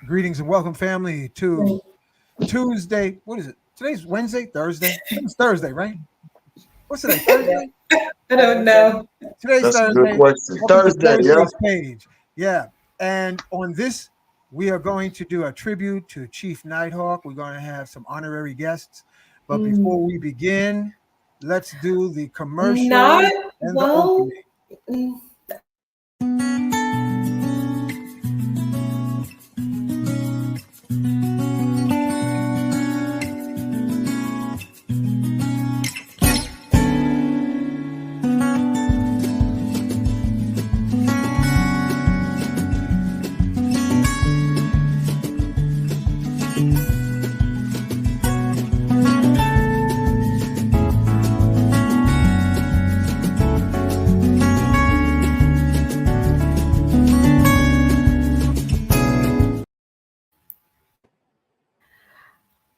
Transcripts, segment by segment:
Greetings and welcome, family, to Tuesday. What is it? Today's Wednesday, Thursday. It's Thursday, right? What's today? Thursday? I don't know. Today's That's a Thursday. good question. Welcome to Thursday, yeah. Thursday's page. Yeah. And on this, we are going to do a tribute to Chief NightHawk. We're going to have some honorary guests. But before we begin, let's do the commercial and the opening.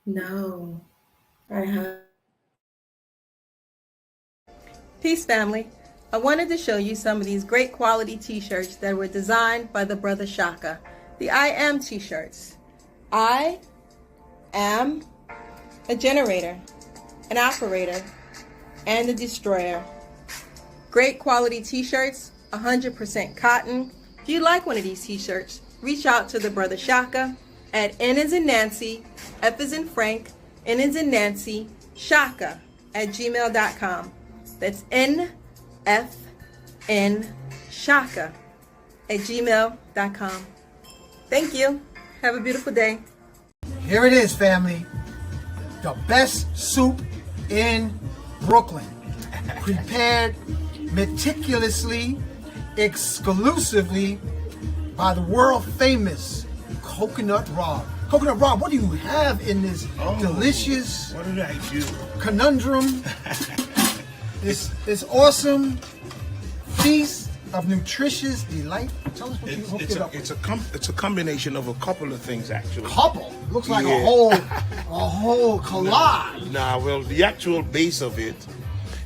No, I have. Peace, family. I wanted to show you some of these great quality t-shirts that were designed by the brother Shaka. The I Am t-shirts. I am a generator, an operator, and a destroyer. Great quality t-shirts, 100% cotton. If you like one of these t-shirts, reach out to the brother Shaka at N as in Nancy, F as in Frank, N as in Nancy, Shaka at gmail.com. That's NFN Shaka at gmail.com. Thank you. Have a beautiful day. Here it is, family. The best soup in Brooklyn. Prepared meticulously, exclusively by the world famous Coconut Rob. Coconut Rob, what do you have in this delicious What did I do? conundrum? this awesome feast of nutritious delight. Tell us what you hooked it up with. It's a combination of a couple of things, actually. Couple looks like Yeah. a whole collage. Nah, well, the actual base of it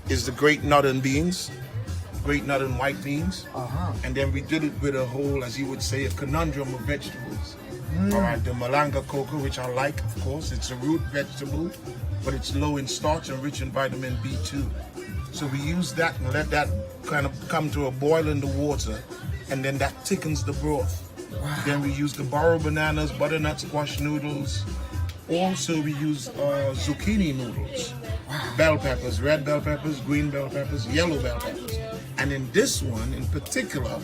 is the great northern beans, great northern white beans, and then we did it with a whole, as you would say, a conundrum of vegetables. All right, the malanga cocoa, which I like, of course, it's a root vegetable, but it's low in starch and rich in vitamin B2. So we use that and let that kind of come to a boil in the water, and then that thickens the broth. Wow. Then we use the barrow bananas, butternut squash noodles. Also, we use zucchini noodles, bell peppers, red bell peppers, green bell peppers, yellow bell peppers. And in this one in particular,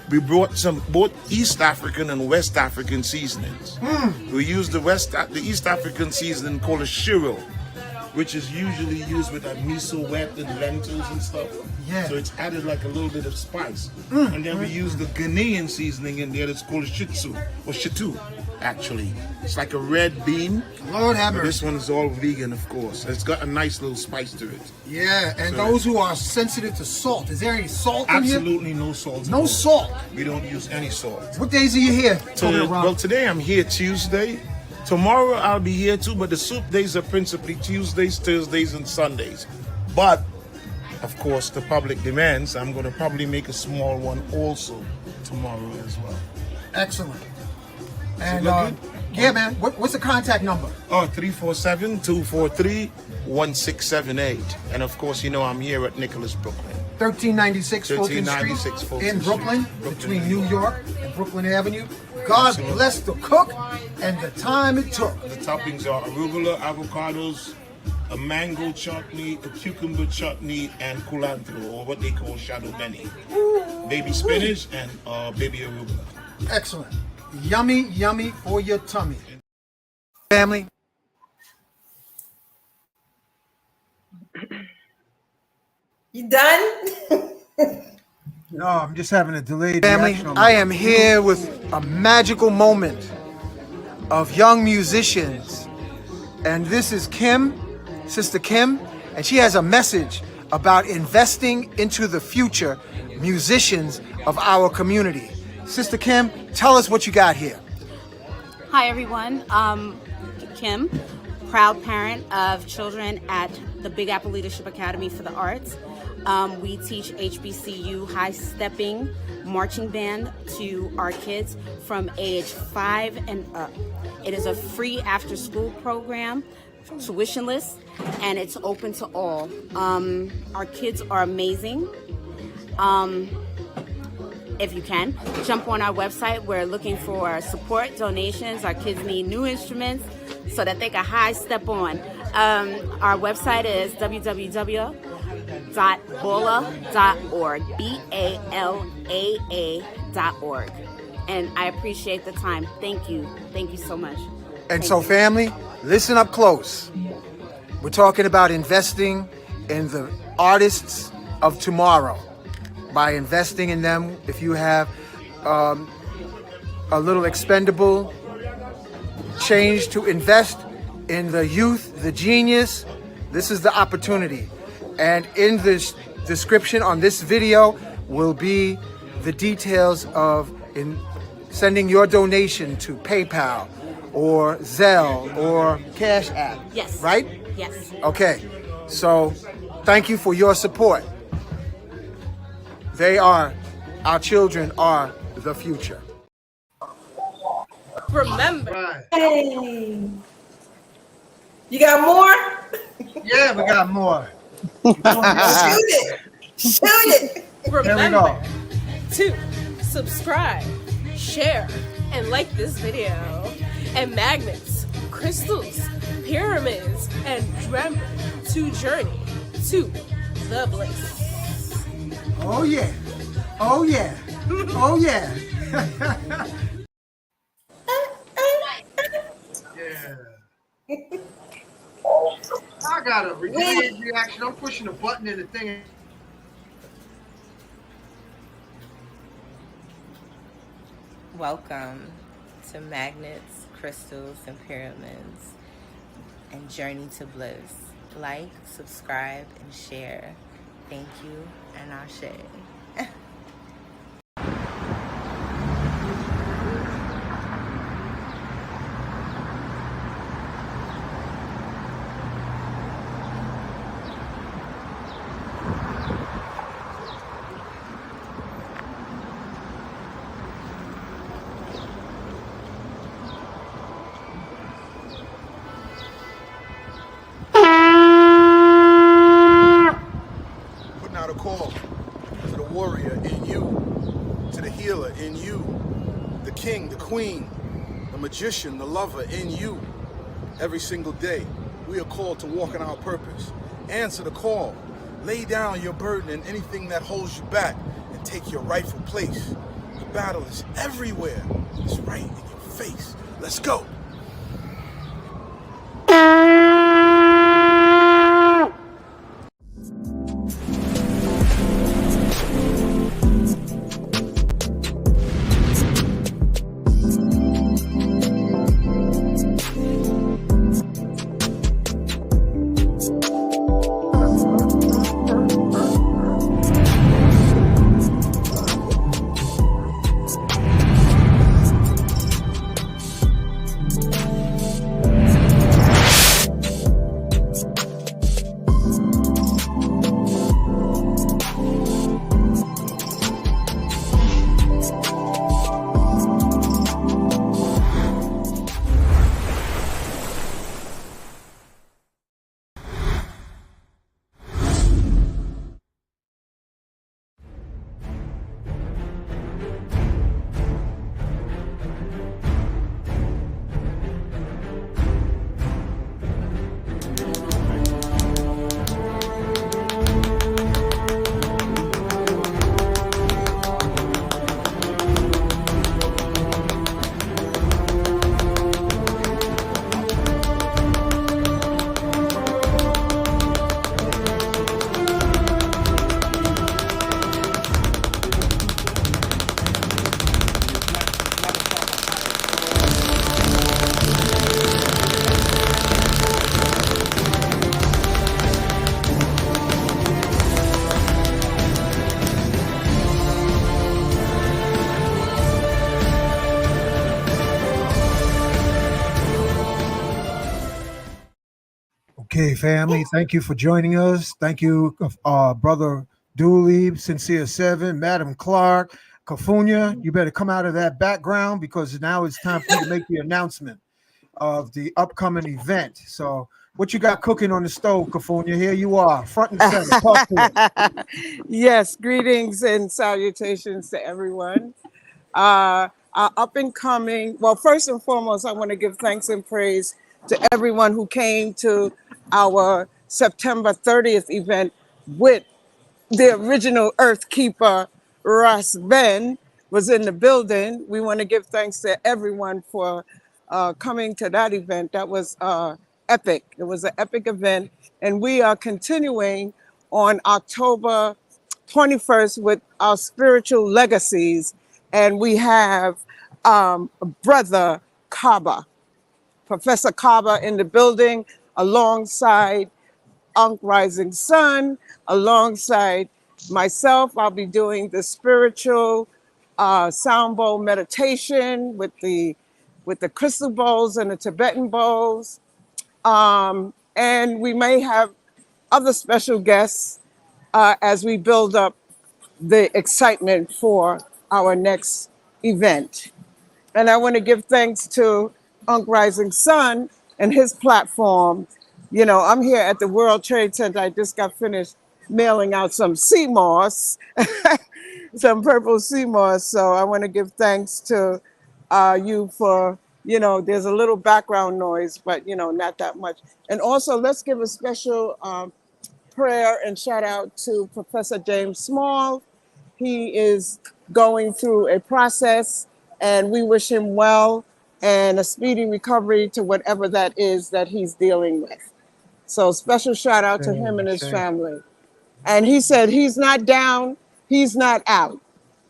we brought some both East African and West African seasonings. We used the East African seasoning called a shiro, which is usually used with miso wet and lentils and stuff. Yeah. So it's added like a little bit of spice. And then we use the Ghanaian seasoning in there that's called shitsu, or shitu, actually. It's like a red bean. Lord have But mercy. this one is all vegan, of course. It's got a nice little spice to it. Yeah, and So- those who are sensitive to salt, is there any salt in here? Absolutely no salt. No salt. We don't use any salt. What days are you here? Well, today I'm here Tuesday. Tomorrow I'll be here too, but the soup days are principally Tuesdays, Thursdays, and Sundays. But, of course, the public demands, I'm going to probably make a small one also tomorrow as well. Excellent. And look good? yeah, man. What's the contact number? Oh, 347-243-1678. And of course, you know I'm here at Nicholas, Brooklyn. 1396 Fulton 1396 Street Fulton in Street. Brooklyn, Brooklyn, between New New York and Brooklyn Avenue. God Absolutely. bless the cook and the time it took. The toppings are arugula, avocados, a mango chutney, a cucumber chutney, and culantro, or what they call shadow benny. Baby spinach and baby arugula. Excellent. Yummy, yummy for your tummy. Family. You done? No, I'm just having a delayed Family, reaction on I my- am here with a magical moment of young musicians. And this is Kim, Sister Kim, and she has a message about investing into the future musicians of our community. Sister Kim, tell us what you got here. Hi everyone, Kim, proud parent of children at the Big Apple Leadership Academy for the Arts. We teach HBCU high stepping marching band to our kids from age 5 and up. It is a free after school program, tuitionless, and it's open to all. Our kids are amazing. If you can, jump on our website. We're looking for support, donations. Our kids need new instruments so that they can high step on. Our website is www.bola.org, BALAA.org. And I appreciate the time. Thank you. Thank you so much. And so, family, listen up close. We're talking about investing in the artists of tomorrow. By investing in them, if you have a little expendable change to invest in the youth, the genius, this is the opportunity. And in this description on this video will be the details of sending your donation to PayPal or Zelle or Cash App. Yes. Right? Yes. Okay. So thank you for your support. Our children are the future. Remember. Hey. You got more? Yeah, we got more. Shoot it. Shoot it. Remember to subscribe, share, and like this video. And magnets, crystals, pyramids, and remember to journey to the bliss. Oh yeah. Oh yeah. Oh yeah. Yeah. I got a reaction. I'm pushing a button in the thing. Welcome to Magnets, Crystals, and Pyramids, and Journey to Bliss. Like, subscribe, and share. Thank you, and Ashe. Call to the warrior in you, to the healer in you, the king, the queen, the magician, the lover in you. Every single day, we are called to walk in our purpose. Answer the call. Lay down your burden and anything that holds you back and take your rightful place. The battle is everywhere. It's right in your face. Let's go. Okay, family, thank you for joining us. Thank you, brother Duli, Sincere Seven, Madam Clark, Kafunya. You better come out of that background because now it's time for you to make the announcement of the upcoming event. So, what you got cooking on the stove, Kafunya? Here you are, front and center. Talk to us. Yes, greetings and salutations to everyone. Up and coming. Well, first and foremost, I want to give thanks and praise to everyone who came to our September 30th event with the original Earth Keeper, Russ Ben, was in the building. We want to give thanks to everyone for coming to that event. That was epic. It was an epic event. And we are continuing on October 21st with our spiritual legacies. And we have Brother Kaba, Professor Kaba in the building alongside Ankh Rising Sun, alongside myself. I'll be doing the spiritual sound bowl meditation with the crystal bowls and the Tibetan bowls. And we may have other special guests as we build up the excitement for our next event. And I want to give thanks to Ankh Rising Sun and his platform. You know, I'm here at the World Trade Center. I just got finished mailing out some sea moss, some purple sea moss. So I want to give thanks to you for, you know, there's a little background noise, but, you know, not that much. And also let's give a special prayer and shout out to Professor James Small. He is going through a process and we wish him well and a speedy recovery to whatever that is that he's dealing with. So special shout out to him and his family. And he said he's not down, he's not out.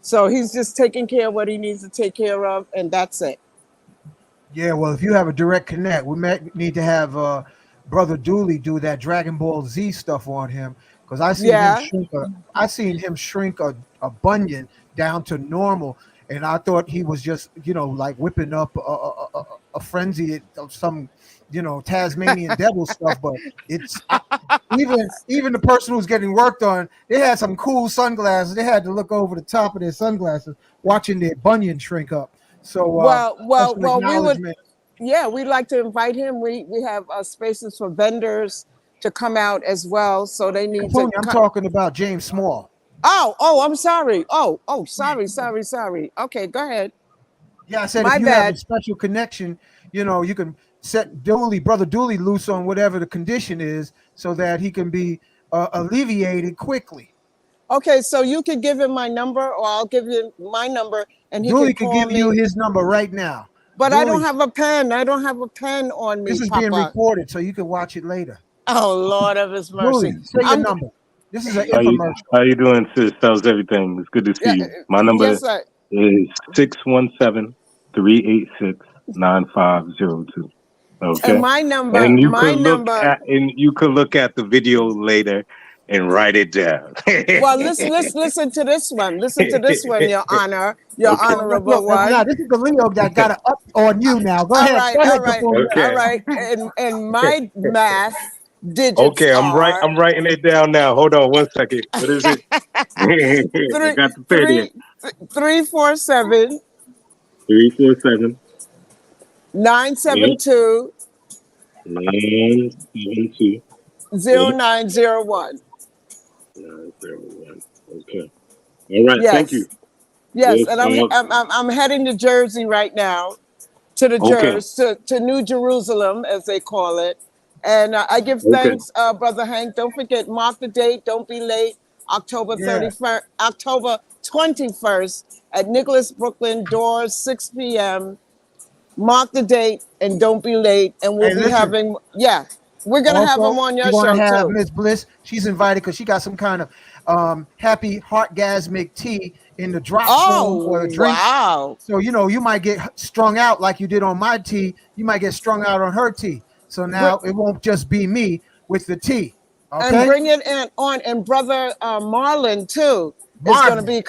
So he's just taking care of what he needs to take care of, and that's it. Yeah, well, if you have a direct connect, we might need to have Brother Duli do that Dragon Ball Z stuff on him because I seen him shrink a bunion down to normal, and I thought he was just, you know, like whipping up a frenzy of some, you know, Tasmanian devil stuff. But it's even the person who's getting worked on, they had some cool sunglasses. They had to look over the top of their sunglasses, watching their bunion shrink up. So we'd like to invite him. We have spaces for vendors to come out as well. So they need to. I'm talking about James Small. Oh, I'm sorry. Sorry. Okay, go ahead. Yeah, I said if you have a special connection, you know, you can set Brother Duli loose on whatever the condition is so that he can be alleviated quickly. Okay, so you can give him my number or I'll give you my number and he Duli can give you his number right now. But Duli, I don't have a pen. I don't have a pen on me. This is being recorded so you can watch it later. Oh, Lord of his mercy. Duli, say your number. This is an infomercial. How you doing, sis? How's everything? It's good to see you. My number is 617-386-9502. Okay. And my number, and you could look at the video later and write it down. Well, listen to this one. Listen to this one, Your Honor, Your Honorable one. Now, this is the Leo that got it up on you now. Go ahead. All right. And my math digits. Okay, I'm writing it down now. Hold on 1 second. What is it? I got the 30. 347. 347. 972. 972. 0901. 901. Okay. All right. Yes. Thank you. Yes, and I'm heading to Jersey right now, to to New Jerusalem, as they call it. And I give thanks, Brother Hank. Don't forget, mark the date. Don't be late. October 31st, October 21st at Nicholas Brooklyn, doors 6 p.m. Mark the date and don't be late. And we'll be having, we're going to have them on your show too. Have Miss Bliss. She's invited because she got some kind of happy heartgasmic tea in the drop zone for a drink. Wow. So, you know, you might get strung out like you did on my tea. You might get strung out on her tea. So now it won't just be me with the tea. Okay? And bring it on. And Brother Marlon, too, is going to be,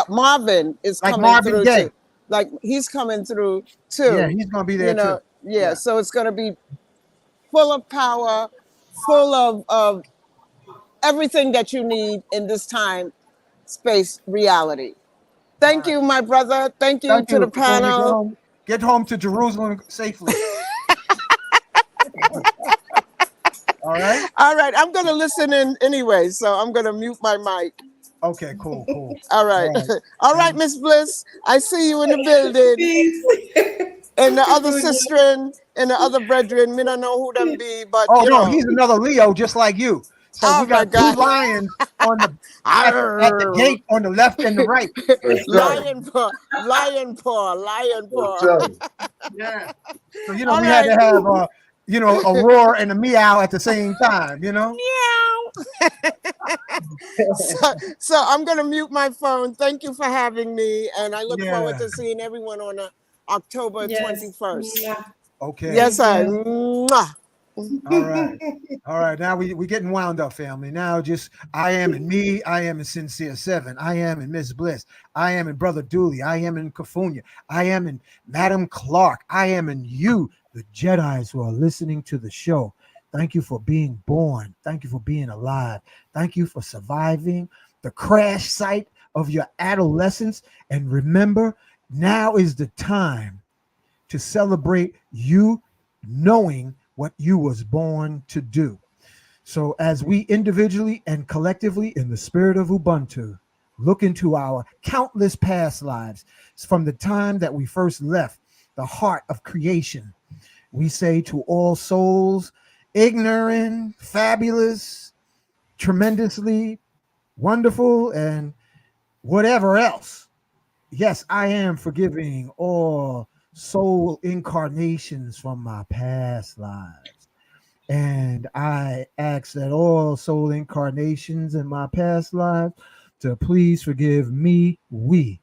Marvin is like coming Marvin through, Gaye. too. Like, he's coming through, too. Yeah, he's going to be there, too. Yeah, so it's going to be full of power, full of everything that you need in this time, space, reality. Thank you, my brother. Thank you Thank to the you. Before you panel. go, get home to Jerusalem safely. All right. All right, I'm going to listen in anyway, so I'm going to mute my mic. Okay, cool. All right. All right, Miss Bliss. I see you in the building. Peace. And the other sister and the other brethren, me don't know who them be, but Oh you no, know. he's another Leo, just like you. So Oh we got my two God. lions on the at the gate on the left and the right. Lion paw, lion paw, lion paw. Yeah. So we All had to right. have a roar and a meow at the same time. Meow. So I'm gonna mute my phone. Thank you for having me, and I look forward to seeing everyone on October 21st. Okay. Yes, I. Mwah. All right. Now we getting wound up, family. Now just I am in me. I am in Sincere Seven. I am in Miss Bliss. I am in Brother Duli. I am in Cafunia. I am in Madam Clark. I am in you, the Jedis who are listening to the show. Thank you for being born. Thank you for being alive. Thank you for surviving the crash site of your adolescence. And remember, now is the time to celebrate you knowing what you was born to do. So as we individually and collectively in the spirit of Ubuntu look into our countless past lives from the time that we first left the heart of creation, we say to all souls, ignorant, fabulous, tremendously wonderful, and whatever else. Yes, I am forgiving all soul incarnations from my past lives. And I ask that all soul incarnations in my past lives to please forgive me, we.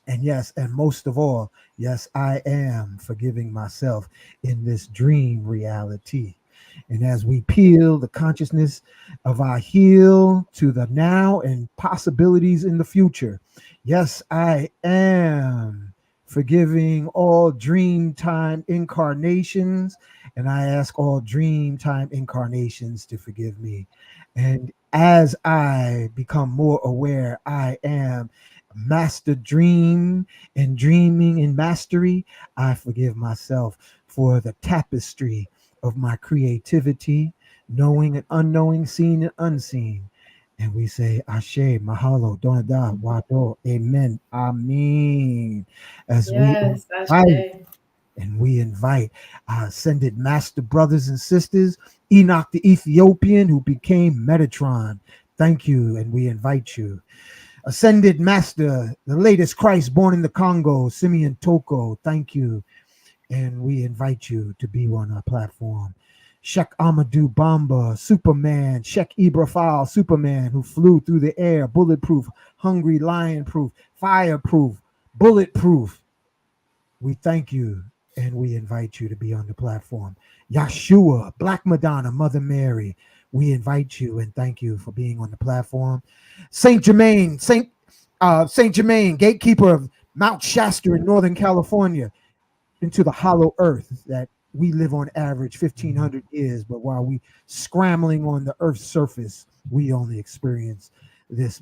And yes, and most of all, yes, I am forgiving myself in this dream reality. And as we peel the consciousness of our heel to the now and possibilities in the future, yes, I am forgiving all dream time incarnations, and I ask all dream time incarnations to forgive me. And as I become more aware, I am master dream and dreaming in mastery, I forgive myself for the tapestry of my creativity, knowing and unknowing, seen and unseen. And we say, Ashe, Mahalo, Donada, Wado, Amen, Amen. As Yes, we invite our ascended master brothers and sisters, Enoch the Ethiopian, who became Metatron. Thank you, and we invite you. Ascended master, the latest Christ born in the Congo, Simeon Toko. Thank you, and we invite you to be on our platform. Sheikh Amadou Bamba, Superman, Sheikh Ibrafal, Superman, who flew through the air, bulletproof, hungry lion proof, fireproof, bulletproof. We thank you and we invite you to be on the platform. Yeshua, Black Madonna, Mother Mary, we invite you and thank you for being on the platform. Saint Germain, gatekeeper of Mount Shasta in Northern California, into the hollow earth that we live on average 1,500 years, but while we scrambling on the earth's surface, we only experience this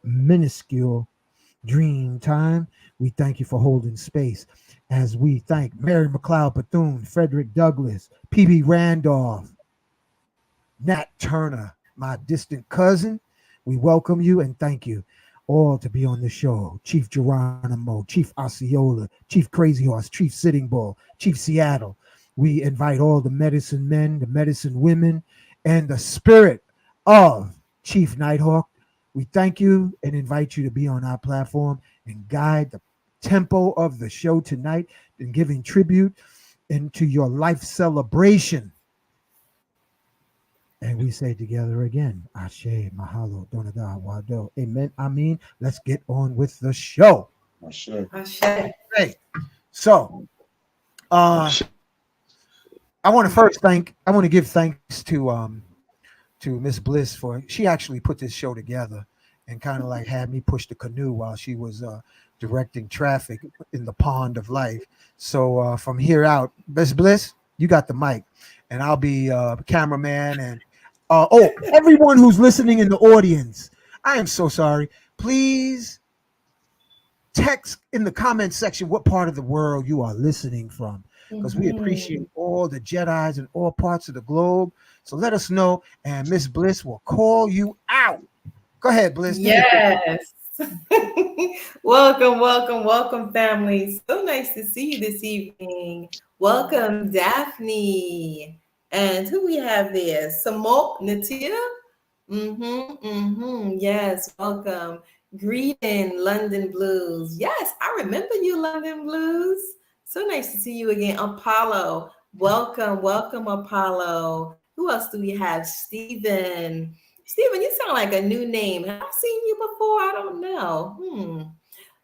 minuscule dream time. We thank you for holding space as we thank Mary McLeod Bethune, Frederick Douglass, P.B. Randolph, Nat Turner, my distant cousin. We welcome you and thank you all to be on the show. Chief Geronimo, Chief Osceola, Chief Crazy Horse, Chief Sitting Bull, Chief Seattle. We invite all the medicine men, the medicine women, and the spirit of Chief NightHawk. We thank you and invite you to be on our platform and guide the tempo of the show tonight and giving tribute into your life celebration. And we say together again, Ashe, Mahalo, Donada, Wado, Amen, Amen. Let's get on with the show. Ashe. Okay. So, I want to give thanks to Miss Bliss for, she actually put this show together and kind of like had me push the canoe while she was directing traffic in the pond of life. So from here out, Miss Bliss, you got the mic and I'll be cameraman and Everyone who's listening in the audience, I am so sorry. Please text in the comment section what part of the world you are listening from, because we appreciate all the Jedis in all parts of the globe. So let us know, and Miss Bliss will call you out. Go ahead, Bliss. Yes. welcome, family. So nice to see you this evening. Welcome, Daphne. And who we have there? Samo Natia? Yes, welcome. Greeting, London Blues. Yes, I remember you, London Blues. So nice to see you again. Apollo, welcome, Apollo. Who else do we have? Stephen. Stephen, you sound like a new name. Have I seen you before? I don't know.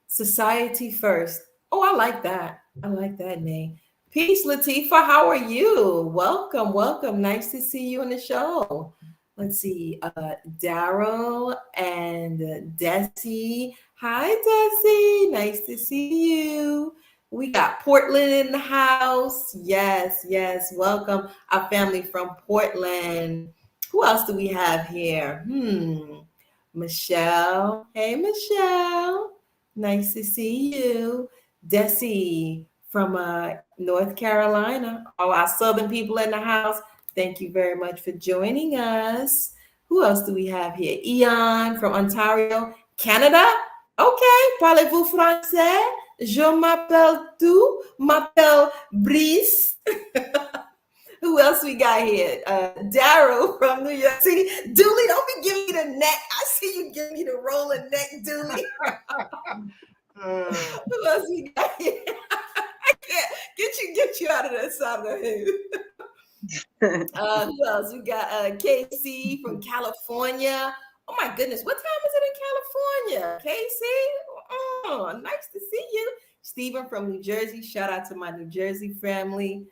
Society First. Oh, I like that. I like that name. Peace, Latifa. How are you? Welcome. Nice to see you on the show. Let's see. Daryl and Desi. Hi, Desi. Nice to see you. We got Portland in the house. Yes. Welcome. Our family from Portland. Who else do we have here? Michelle. Hey, Michelle. Nice to see you. Desi from North Carolina. All our Southern people in the house. Thank you very much for joining us. Who else do we have here? Ian from Ontario, Canada. Okay, parlez-vous français? Je m'appelle tu, m'appelle Brice. Who else we got here? Daryl from New York City. Duli, don't be giving me the neck. I see you giving me the rolling neck, Duli. Who else we got here? I can't get you out of that side of the head. Who else? We got KC from California. Oh my goodness, what time is it in California? KC? Oh, nice to see you. Stephen from New Jersey. Shout out to my New Jersey family.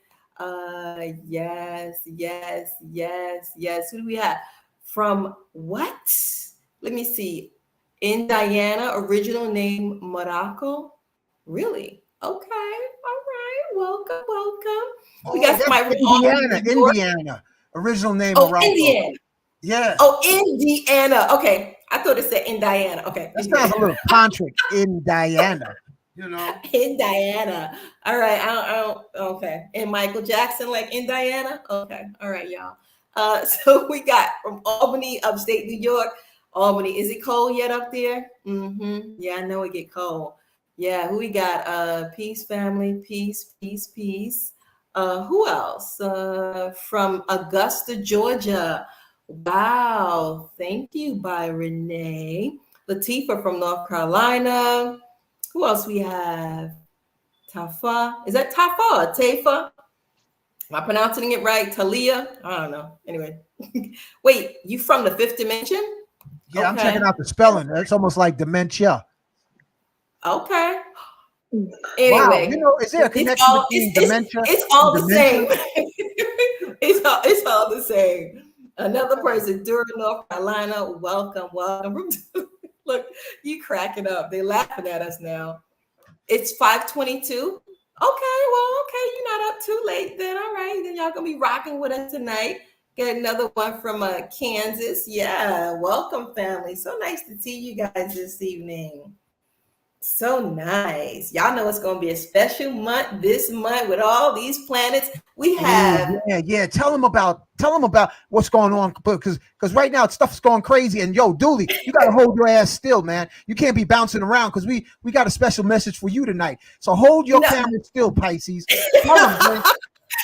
Yes. Who do we have? From what? Let me see. Indiana, original name Morocco. Really? Okay. All right. Welcome. We got somebody from Indiana. Original name Morocco. Indiana. Yeah. Oh, Indiana. Okay. I thought it said Indiana. Okay. That sounds a little tantric. Indiana. You know, in Diana. All right. I don't. Okay. And Michael Jackson, like in Diana. Okay. All right, y'all. So we got from Albany, upstate New York. Albany. Is it cold yet up there? Yeah, I know it get cold. Yeah. Who we got? Peace, family. Peace. Who else? From Augusta, Georgia. Wow. Thank you, by Renee. Latifa from North Carolina. Who else we have? Tafa. Is that Tafa or Tafa? Am I pronouncing it right? Talia? I don't know. Anyway. Wait, you from the fifth dimension? Yeah, okay. I'm checking out the spelling. It's almost like dementia. Okay. Anyway. Wow. Is there a connection between dementia? It's all the same. It's all the same. Another person, Durham, North Carolina. Welcome. Look, you cracking up. They're laughing at us now. It's 5:22. Okay, you're not up too late then. All right, then y'all gonna be rocking with us tonight. Get another one from Kansas. Yeah, welcome, family. So nice to see you guys this evening. So nice. Y'all know it's gonna be a special month this month with all these planets. We have yeah. Tell them about what's going on, because right now stuff's going crazy. And yo, Duli, you gotta hold your ass still, man. You can't be bouncing around, because we got a special message for you tonight. So hold your camera still, Pisces. Come on, man.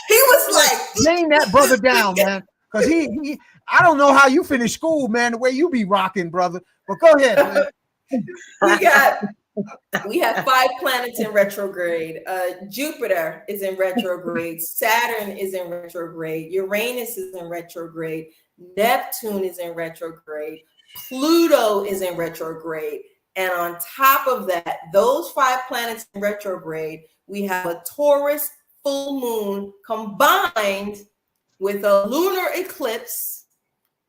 He was like, name that brother down, man, because he I don't know how you finish school, man, the way you be rocking, brother. But go ahead, man. We have 5 planets in retrograde. Jupiter is in retrograde. Saturn is in retrograde. Uranus is in retrograde. Neptune is in retrograde. Pluto is in retrograde. And on top of that, those 5 planets in retrograde, we have a Taurus full moon combined with a lunar eclipse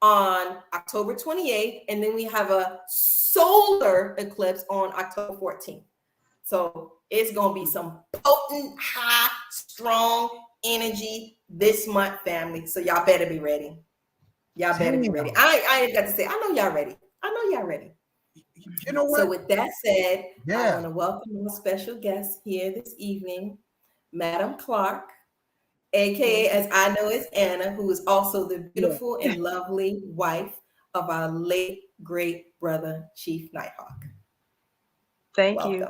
on October 28th, and then we have a solar eclipse on October 14th. So it's going to be some potent, high, strong energy this month, family. So y'all better be ready. Y'all better be ready. I ain't got to say, I know y'all ready. I know y'all ready. You know what? So with that said, Yeah. I want to welcome our special guest here this evening, Madam Clark, aka as I know as Anna, who is also the beautiful and lovely wife of our late great brother, Chief NightHawk. Thank you.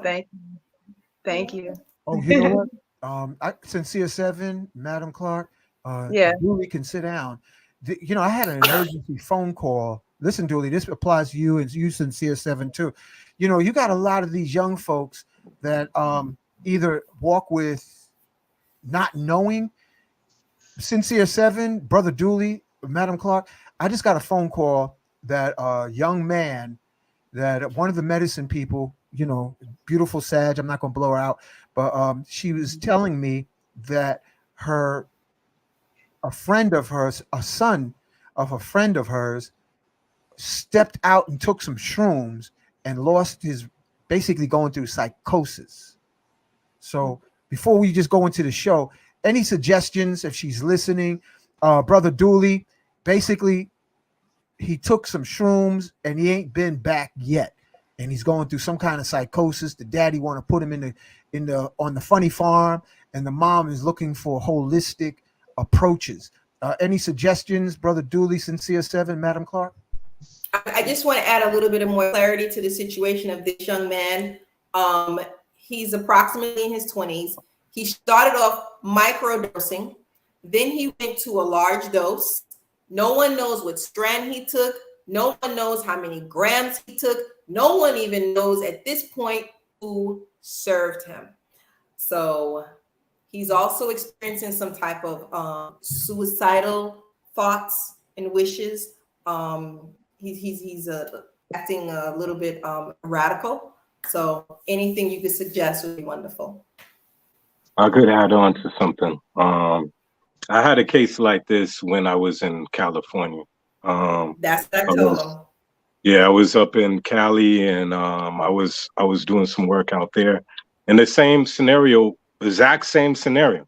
Thank you. Oh, you know what? Sincere Seven, Madam Clark, Duli can sit down. You know, I had an emergency phone call. Listen, Duli, this applies to you and you, Sincere Seven, too. You know, you got a lot of these young folks that either walk with not knowing. Sincere Seven, Brother Duli, Madam Clark, I just got a phone call that a young man, that one of the medicine people, you know, beautiful Sag, I'm not going to blow her out, but she was telling me that a friend of hers, a son of a friend of hers, stepped out and took some shrooms and lost his, basically going through psychosis. So before we just go into the show, any suggestions if she's listening? Brother Duli, basically, he took some shrooms and he ain't been back yet, and he's going through some kind of psychosis. The daddy want to put him on the funny farm, and the mom is looking for holistic approaches. Any suggestions, Brother Duli, Sincere Seven, Madam Clark? I just want to add a little bit of more clarity to the situation of this young man. He's approximately in his 20s. He started off microdosing. Then he went to a large dose. No one knows what strand he took. No one knows how many grams he took. No one even knows at this point who served him. So he's also experiencing some type of suicidal thoughts and wishes. He's acting a little bit radical. So anything you could suggest would be wonderful. I could add on to something. I had a case like this when I was in California. That's what I told him. Yeah, I was up in Cali, and I was doing some work out there, and the same scenario, exact same scenario.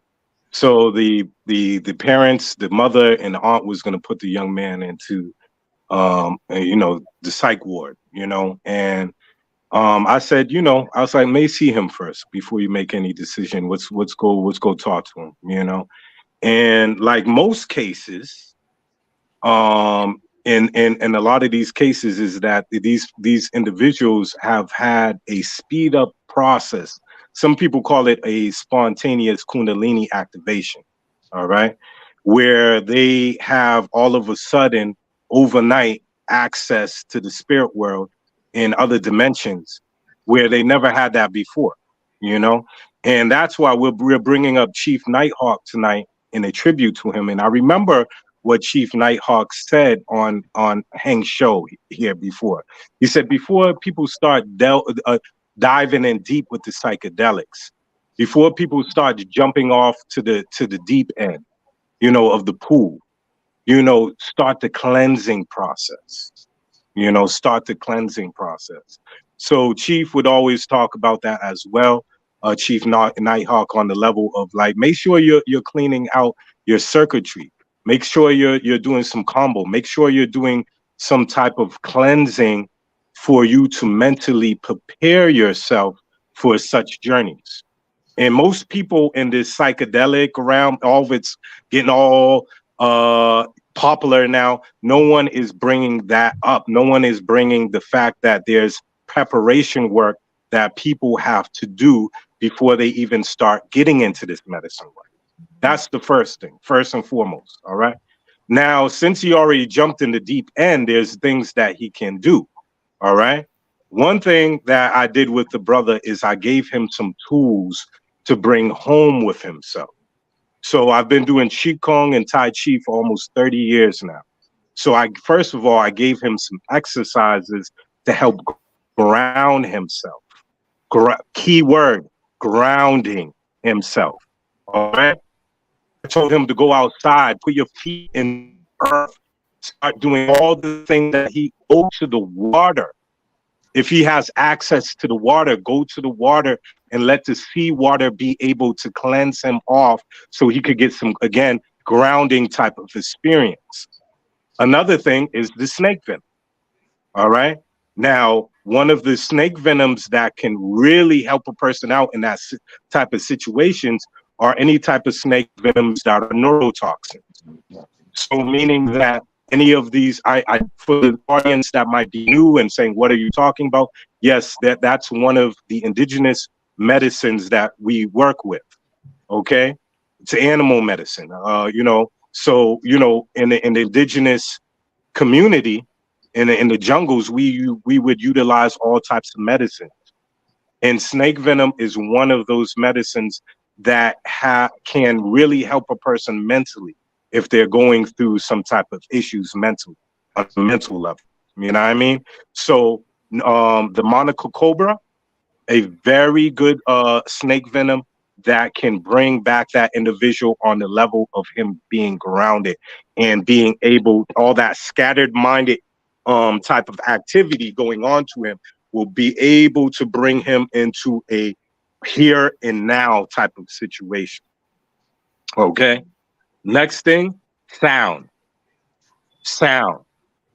So the parents, the mother and the aunt was going to put the young man into, the psych ward, and I said, I was like, may see him first before you make any decision. Let's go talk to him, and like most cases, in a lot of these cases is that these individuals have had a speed up process. Some people call it a spontaneous Kundalini activation. All right. Where they have all of a sudden overnight access to the spirit world in other dimensions where they never had that before, and that's why we're bringing up Chief NightHawk tonight in a tribute to him. And I remember what Chief NightHawk said on Hang's show here before. He said, before people start diving in deep with the psychedelics, before people start jumping off to the deep end, of the pool, start the cleansing process. Start the cleansing process. So Chief would always talk about that as well. Chief NightHawk on the level of like, make sure you're cleaning out your circuitry. Make sure you're doing some combo. Make sure you're doing some type of cleansing for you to mentally prepare yourself for such journeys. And most people in this psychedelic realm, all of it's getting all popular now. No one is bringing that up. No one is bringing the fact that there's preparation work that people have to do before they even start getting into this medicine work. That's the first thing, first and foremost. All right. Now, since he already jumped in the deep end, there's things that he can do. All right. One thing that I did with the brother is I gave him some tools to bring home with himself. So I've been doing Qigong and Tai Chi for almost 30 years now. So first of all, I gave him some exercises to help ground himself. Key word, grounding himself. All right. I told him to go outside, put your feet in earth, start doing all the things that he go to the water. If he has access to the water, go to the water and let the seawater be able to cleanse him off so he could get some, again, grounding type of experience. Another thing is the snake venom. All right. Now, one of the snake venoms that can really help a person out in that type of situations are any type of snake venoms that are neurotoxins. So meaning that any of these, I for the audience that might be new and saying, what are you talking about? Yes, that's one of the indigenous medicines that we work with. Okay. It's animal medicine. So, in the indigenous community, in the jungles, we would utilize all types of medicines, and snake venom is one of those medicines that can really help a person mentally if they're going through some type of issues mentally, on a mental level. You know what I mean? So the Monaco cobra, a very good snake venom that can bring back that individual on the level of him being grounded and being able, all that scattered minded type of activity going on to him will be able to bring him into a here and now type of situation. Okay. Next thing, sound.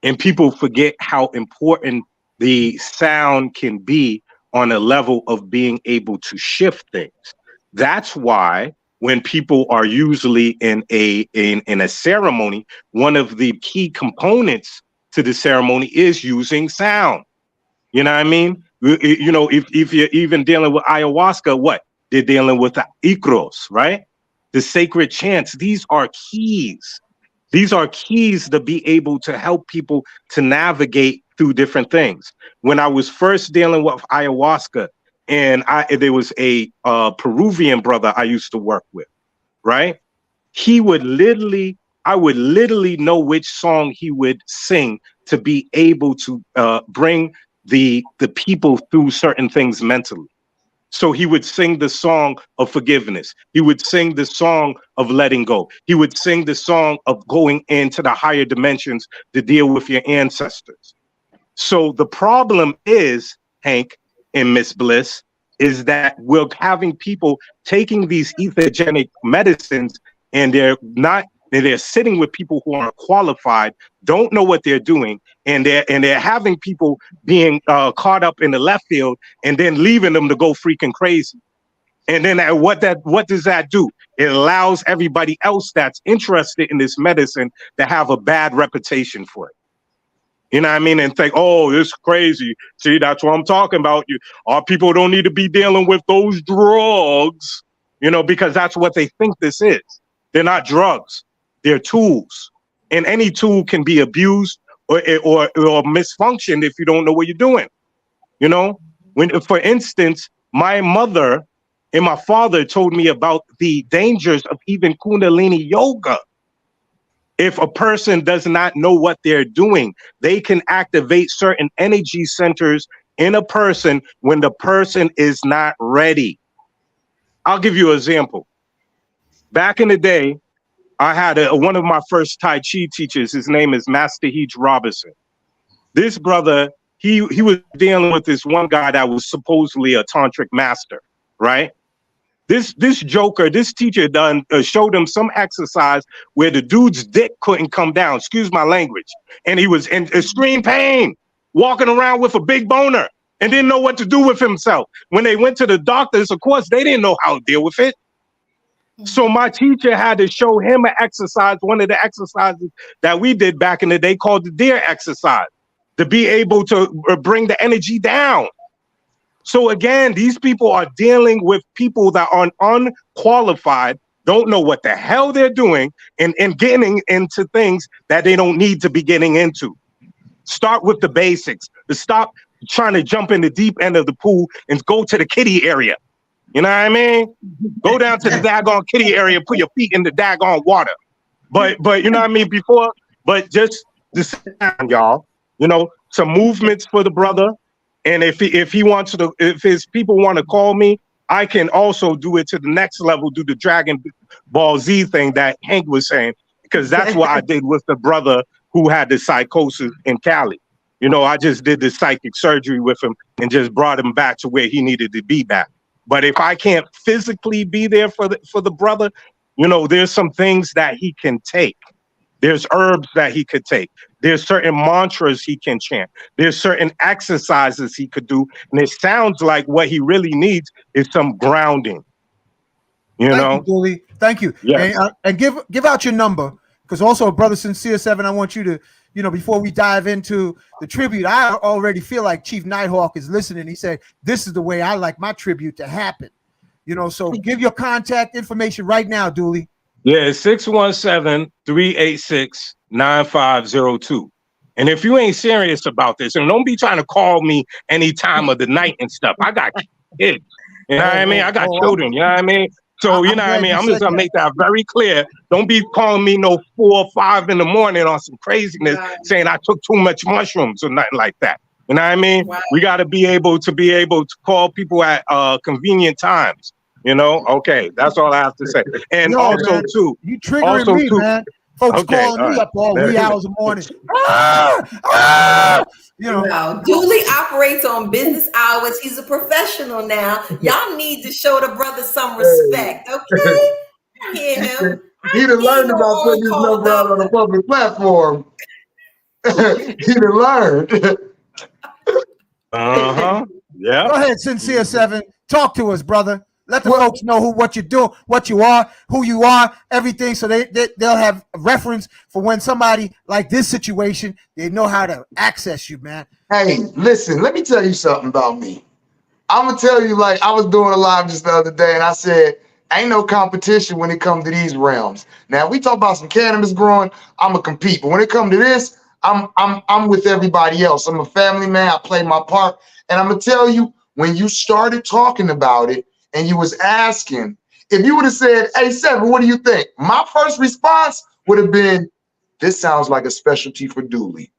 And people forget how important the sound can be on a level of being able to shift things. That's why when people are usually in a ceremony, one of the key components to the ceremony is using sound. You know what I mean? If you're even dealing with ayahuasca, what? They're dealing with the ikros, right? The sacred chants. These are keys. These are keys to be able to help people to navigate through different things. When I was first dealing with ayahuasca, and there was a Peruvian brother I used to work with, right? I would literally know which song he would sing to be able to bring the people through certain things mentally. So he would sing the song of forgiveness. He would sing the song of letting go. He would sing the song of going into the higher dimensions to deal with your ancestors. So the problem is, Hank and Miss Bliss, is that we're having people taking these ethogenic medicines and they're sitting with people who aren't qualified, don't know what they're doing, and they're having people being caught up in the left field and then leaving them to go freaking crazy. And then what does that do? It allows everybody else that's interested in this medicine to have a bad reputation for it. You know what I mean? And think, oh, it's crazy. See, that's what I'm talking about. Our people don't need to be dealing with those drugs, because that's what they think this is. They're not drugs. They're tools. And any tool can be abused or misfunctioned if you don't know what you're doing. When, for instance, my mother and my father told me about the dangers of even Kundalini yoga. If a person does not know what they're doing, they can activate certain energy centers in a person when the person is not ready. I'll give you an example. Back in the day, I had one of my first Tai Chi teachers. His name is Master Heej Robinson. This brother, he was dealing with this one guy that was supposedly a tantric master, right? This teacher showed him some exercise where the dude's dick couldn't come down, excuse my language. And he was in extreme pain, walking around with a big boner and didn't know what to do with himself. When they went to the doctors, of course, they didn't know how to deal with it. So my teacher had to show him an exercise, one of the exercises that we did back in the day called the deer exercise, to be able to bring the energy down. So again, these people are dealing with people that are unqualified, don't know what the hell they're doing, and getting into things that they don't need to be getting into. Start with the basics. Stop trying to jump in the deep end of the pool and go to the kiddie area. You know what I mean? Go down to the daggone kiddie area, put your feet in the daggone water. But you know what I mean? But just the sound, y'all. Some movements for the brother. And if his people want to call me, I can also do it to the next level, do the Dragon Ball Z thing that Hank was saying, because that's what I did with the brother who had the psychosis in Cali. I just did the psychic surgery with him and just brought him back to where he needed to be back. But if I can't physically be there for the brother, there's some things that he can take. There's herbs that he could take. There's certain mantras he can chant. There's certain exercises he could do. And it sounds like what he really needs is some grounding. You know? Thank you, Duli. Thank you. Yeah. And give out your number, because also, Brother Sincere 7, I want you to, before we dive into the tribute, I already feel like Chief NightHawk is listening. He said, this is the way I like my tribute to happen. So give your contact information right now, Duli. Yeah, it's 617-386-9502. And if you ain't serious about this, and don't be trying to call me any time of the night and stuff. I got kids. You know what I mean? I got children. You know what I mean? So, you know what I mean? I'm just going to make that very clear. Don't be calling me no 4 or 5 in the morning on some craziness saying I took too much mushrooms or nothing like that. You know what I mean? Wow. We got to be able to call people at convenient times. Okay, that's all I have to say. And also, man, too, you triggering me, man. Folks calling me up all wee hours in the morning. Duli operates on business hours. He's a professional now. Y'all need to show the brother some respect, okay? I hear him. He done learned about putting his number out on a public platform. He done learned. Yeah. Go ahead, Sincere 7. Talk to us, brother. Let the folks know what you do, what you are, who you are, everything, so they'll have a reference for when somebody like this situation, they know how to access you, man. Hey, listen, let me tell you something about me. I'm going to tell you, like, I was doing a live just the other day, and I said, ain't no competition when it comes to these realms. Now, we talk about some cannabis growing, I'm going to compete. But when it comes to this, I'm with everybody else. I'm a family man. I play my part. And I'm going to tell you, when you started talking about it, and you was asking, if you would have said, hey, 7, what do you think? My first response would have been, this sounds like a specialty for Duli.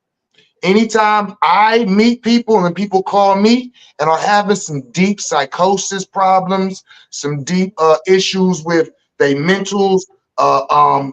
Anytime I meet people and people call me and are having some deep psychosis problems, some deep issues with their mentals,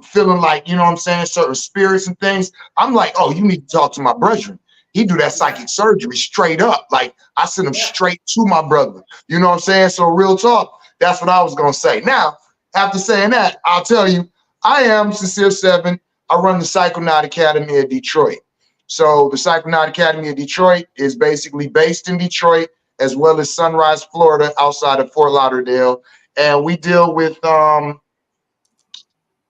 feeling like, certain spirits and things, I'm like, oh, you need to talk to my brethren. He do that psychic surgery straight up. Like, I send him straight to my brother. You know what I'm saying? So real talk, that's what I was going to say. Now, after saying that, I'll tell you, I am Sincere 7. I run the Psychonaut Academy of Detroit. So the Psychonaut Academy of Detroit is basically based in Detroit, as well as Sunrise, Florida, outside of Fort Lauderdale. And we deal with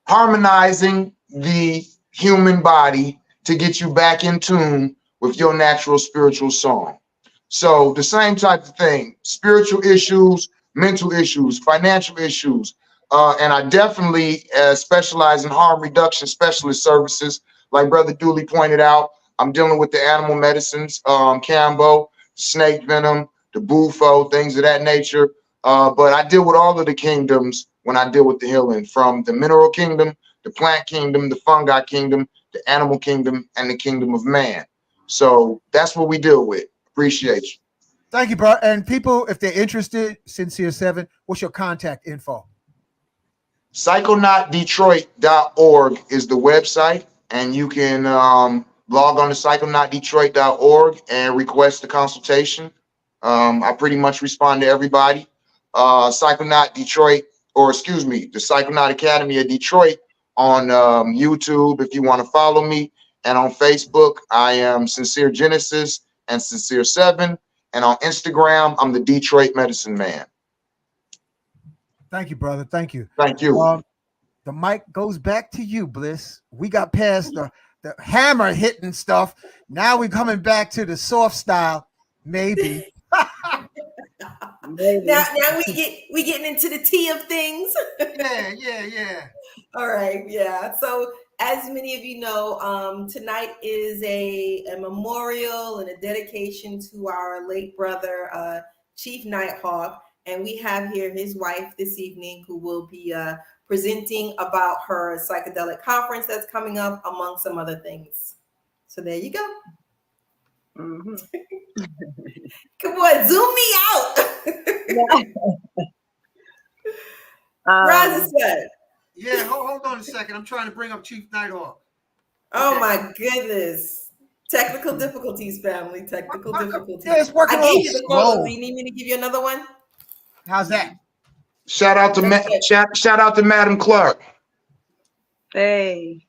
harmonizing the human body to get you back in tune with your natural spiritual song. So the same type of thing, spiritual issues, mental issues, financial issues. And I definitely specialize in harm reduction specialist services. Like Brother Duli pointed out, I'm dealing with the animal medicines, Cambo, snake venom, the bufo, things of that nature. But I deal with all of the kingdoms when I deal with the healing, from the mineral kingdom, the plant kingdom, the fungi kingdom, the animal kingdom, and the kingdom of man. So that's what we deal with. Appreciate you. Thank you, bro. And people, if they're interested, Sincere 7, what's your contact info? Psychonautdetroit.org is the website, and you can log on to psychonautdetroit.org and request a consultation. I pretty much respond to everybody. Psychonaut Detroit, the Psychonaut Academy of Detroit on YouTube if you want to follow me. And on Facebook, I am Sincere Genesis and Sincere 7. And on Instagram, I'm the Detroit Medicine Man. Thank you, brother. Thank you. Thank you. The mic goes back to you, Bliss. We got past the hammer hitting stuff. Now we're coming back to the soft style, maybe. Now we getting into the tea of things. Yeah. All right, yeah. So as many of you know, tonight is a memorial and a dedication to our late brother, Chief NightHawk, and we have here his wife this evening, who will be presenting about her psychedelic conference that's coming up, among some other things. So there you go. Mm-hmm. Come on, zoom me out. Roger said. Yeah, hold on a second. I'm trying to bring up Chief NightHawk. Oh my goodness. Technical difficulties, family. Technical difficulties. Yeah, it's working. I gave you the photo. Do you need me to give you another one? How's that? Shout out to Madam Clark. Hey.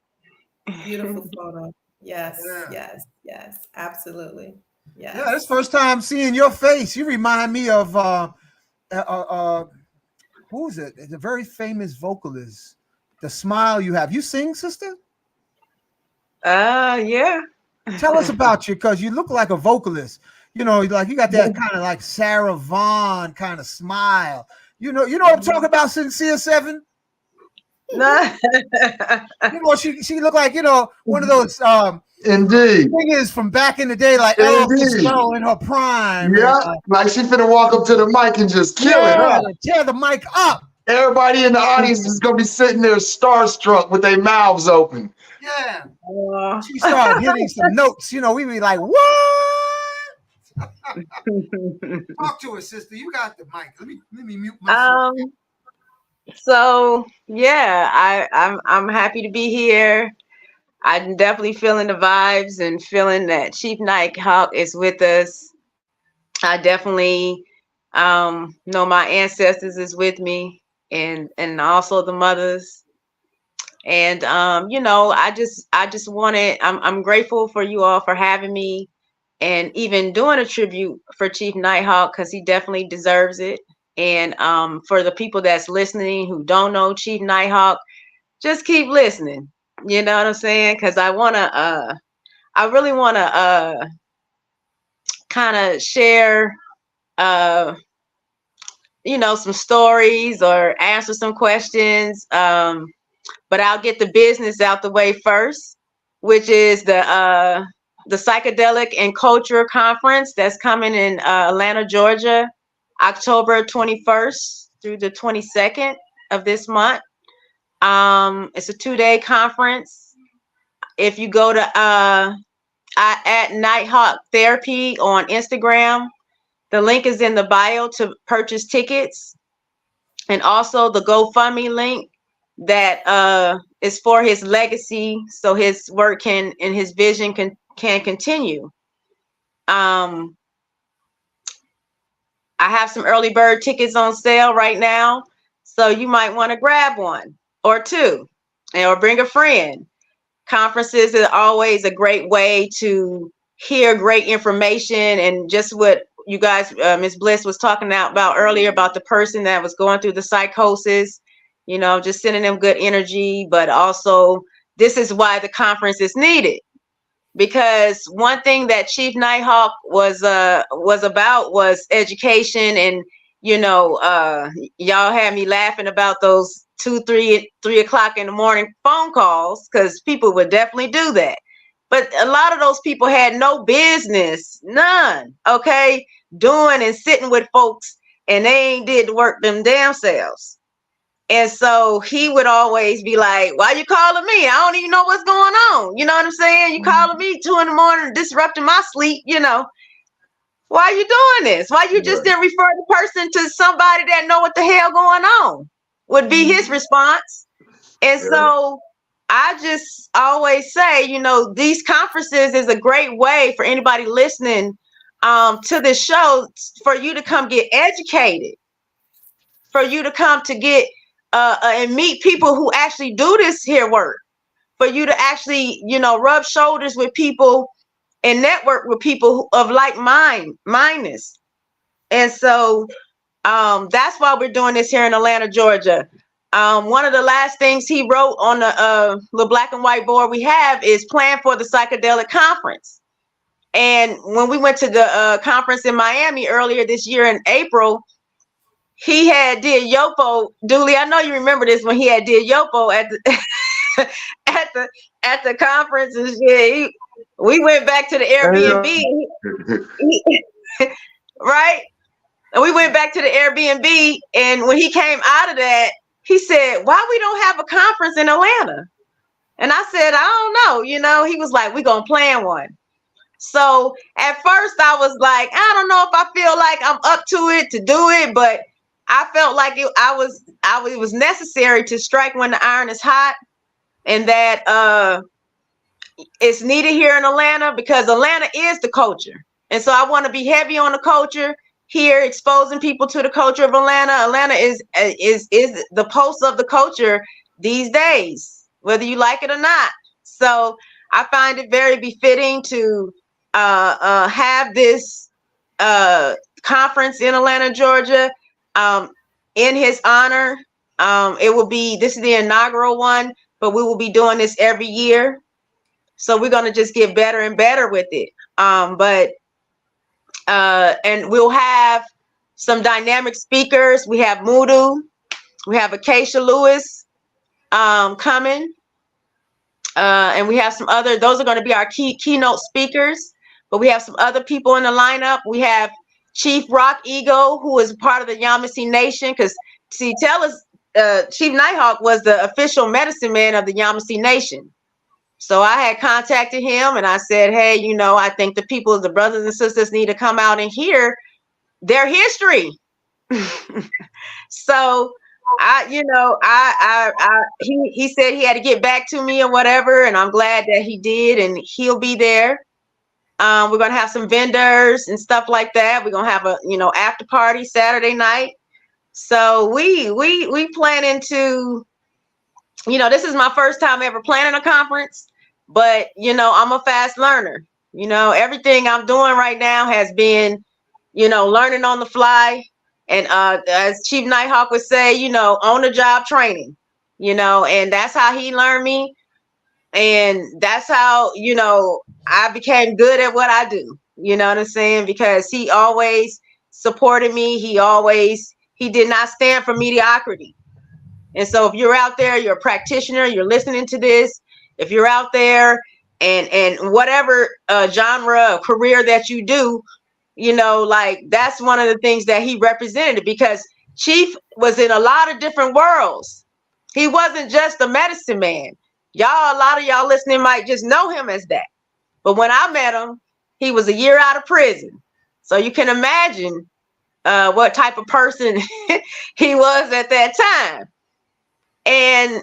Beautiful photo. Yes, yes, absolutely. Yes. Yeah, this first time seeing your face. You remind me of who is it? It's a very famous vocalist. The smile you have. You sing, sister? Yeah. Tell us about you, because you look like a vocalist. You know, like you got that kind of like Sarah Vaughan kind of smile. You know what I'm talking about, Sincere Seven? No. You know, she looked like, one of those Indeed. singers from back in the day, like Ella Indeed. Fitzgerald in her prime. Yeah, like she finna walk up to the mic and just kill it, huh? Tear the mic up. Everybody in the audience is gonna be sitting there starstruck with their mouths open. Yeah. She started hitting some notes. We be like, what? Talk to us, sister. You got the mic. Let me mute myself. So yeah, I'm happy to be here. I'm definitely feeling the vibes and feeling that Chief NightHawk is with us. I definitely know my ancestors is with me, and also the mothers. And I just wanted. I'm grateful for you all for having me, and even doing a tribute for Chief NightHawk, because he definitely deserves it. And for the people that's listening who don't know Chief NightHawk, just keep listening. You know what I'm saying? Because I really wanna kind of share some stories or answer some questions. But I'll get the business out the way first, which is the Psychedelic and Culture Conference that's coming in Atlanta, Georgia, October 21st through the 22nd of this month. It's a 2-day conference. If you go to at NighHawk Therapy on Instagram, the link is in the bio to purchase tickets, and also the GoFundMe link that is for his legacy, so his work and his vision can continue. I have some early bird tickets on sale right now, so you might want to grab one or two, or bring a friend. Conferences are always a great way to hear great information, and just what you guys, Ms. Bliss was talking about earlier about the person that was going through the psychosis, just sending them good energy. But also, this is why the conference is needed. Because one thing that Chief NightHawk was about was education, and y'all had me laughing about those 3 o'clock in the morning phone calls, because people would definitely do that. But a lot of those people had no business, none, okay, doing and sitting with folks, and they ain't did the work them damn selves. And so he would always be like, why you calling me? I don't even know what's going on. You know what I'm saying? You calling me 2 a.m, disrupting my sleep, Why you doing this? Why you just didn't refer the person to somebody that know what the hell going on? Would be his response. And so I just always say, these conferences is a great way for anybody listening to this show, for you to come get educated, for you to come to get and meet people who actually do this here work, for you to actually, rub shoulders with people and network with people of like mindedness. And so that's why we're doing this here in Atlanta, Georgia. One of the last things he wrote on the black and white board we have is plan for the psychedelic conference. And when we went to the conference in Miami earlier this year in April, he had did Yopo. Duli, I know you remember this, when he had did Yopo at the at the conference. And shit, we went back to the Airbnb, right? And we went back to the Airbnb, and when he came out of that, he said, "Why we don't have a conference in Atlanta?" And I said, "I don't know." He was like, "We're gonna plan one." So at first I was like, I don't know if I feel like I'm up to it to do it, but I felt like it was necessary to strike when the iron is hot, and that it's needed here in Atlanta, because Atlanta is the culture. And so I want to be heavy on the culture here, exposing people to the culture of Atlanta. Atlanta is the pulse of the culture these days, whether you like it or not. So I find it very befitting to have this conference in Atlanta, Georgia, in his honor. This is the inaugural one, but we will be doing this every year. So we're going to just get better and better with it. And we'll have some dynamic speakers. We have Mudu, we have Acacia Lewis coming. And we have some other, those are going to be our keynote speakers, but we have some other people in the lineup. We have Chief Rock Ego, who is part of the Yamasee Nation, because see, Chief NightHawk was the official medicine man of the Yamasee Nation. So I had contacted him and I said, hey, you know, I think the people, the brothers and sisters need to come out and hear their history. So he said he had to get back to me or whatever, and I'm glad that he did, and he'll be there. We're gonna have some vendors and stuff like that. We're gonna have a after party Saturday night. So we planning to, this is my first time ever planning a conference, but I'm a fast learner. Everything I'm doing right now has been, learning on the fly. And as Chief NightHawk would say, on the job training, and that's how he learned me. And that's how, I became good at what I do. You know what I'm saying? Because he always supported me. He did not stand for mediocrity. And so if you're out there, you're a practitioner, you're listening to this, if you're out there and whatever genre or career that you do, that's one of the things that he represented, because Chief was in a lot of different worlds. He wasn't just a medicine man. A lot of y'all listening might just know him as that. But when I met him, he was a year out of prison. So you can imagine what type of person he was at that time. And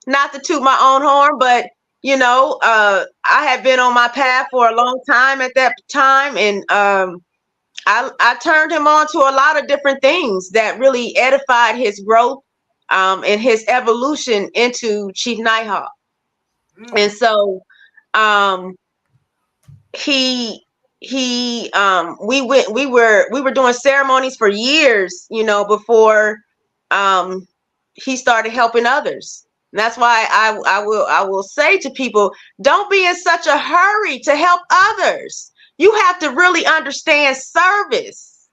not to toot my own horn, but I had been on my path for a long time at that time, and I turned him on to a lot of different things that really edified his growth and his evolution into Chief NightHawk. And so we were doing ceremonies for years, before he started helping others. And that's why I will say to people, don't be in such a hurry to help others. You have to really understand service.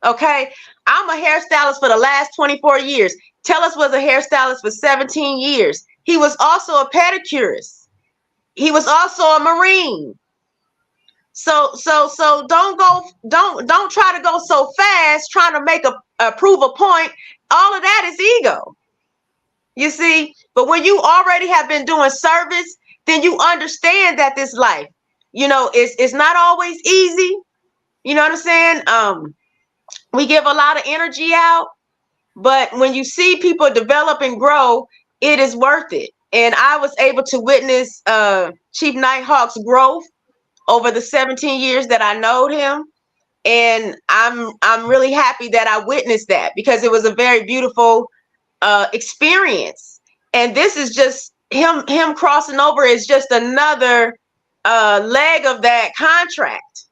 Okay. I'm a hairstylist for the last 24 years. Tellus was a hairstylist for 17 years. He was also a pedicurist. He was also a Marine. So don't try to go so fast trying to prove a point. All of that is ego. You see, but when you already have been doing service, then you understand that this life, it's not always easy. You know what I'm saying? We give a lot of energy out, but when you see people develop and grow, it is worth it. And I was able to witness Chief NightHawk's growth over the 17 years that I knowed him. And I'm really happy that I witnessed that, because it was a very beautiful experience. And this is just him crossing over is just another leg of that contract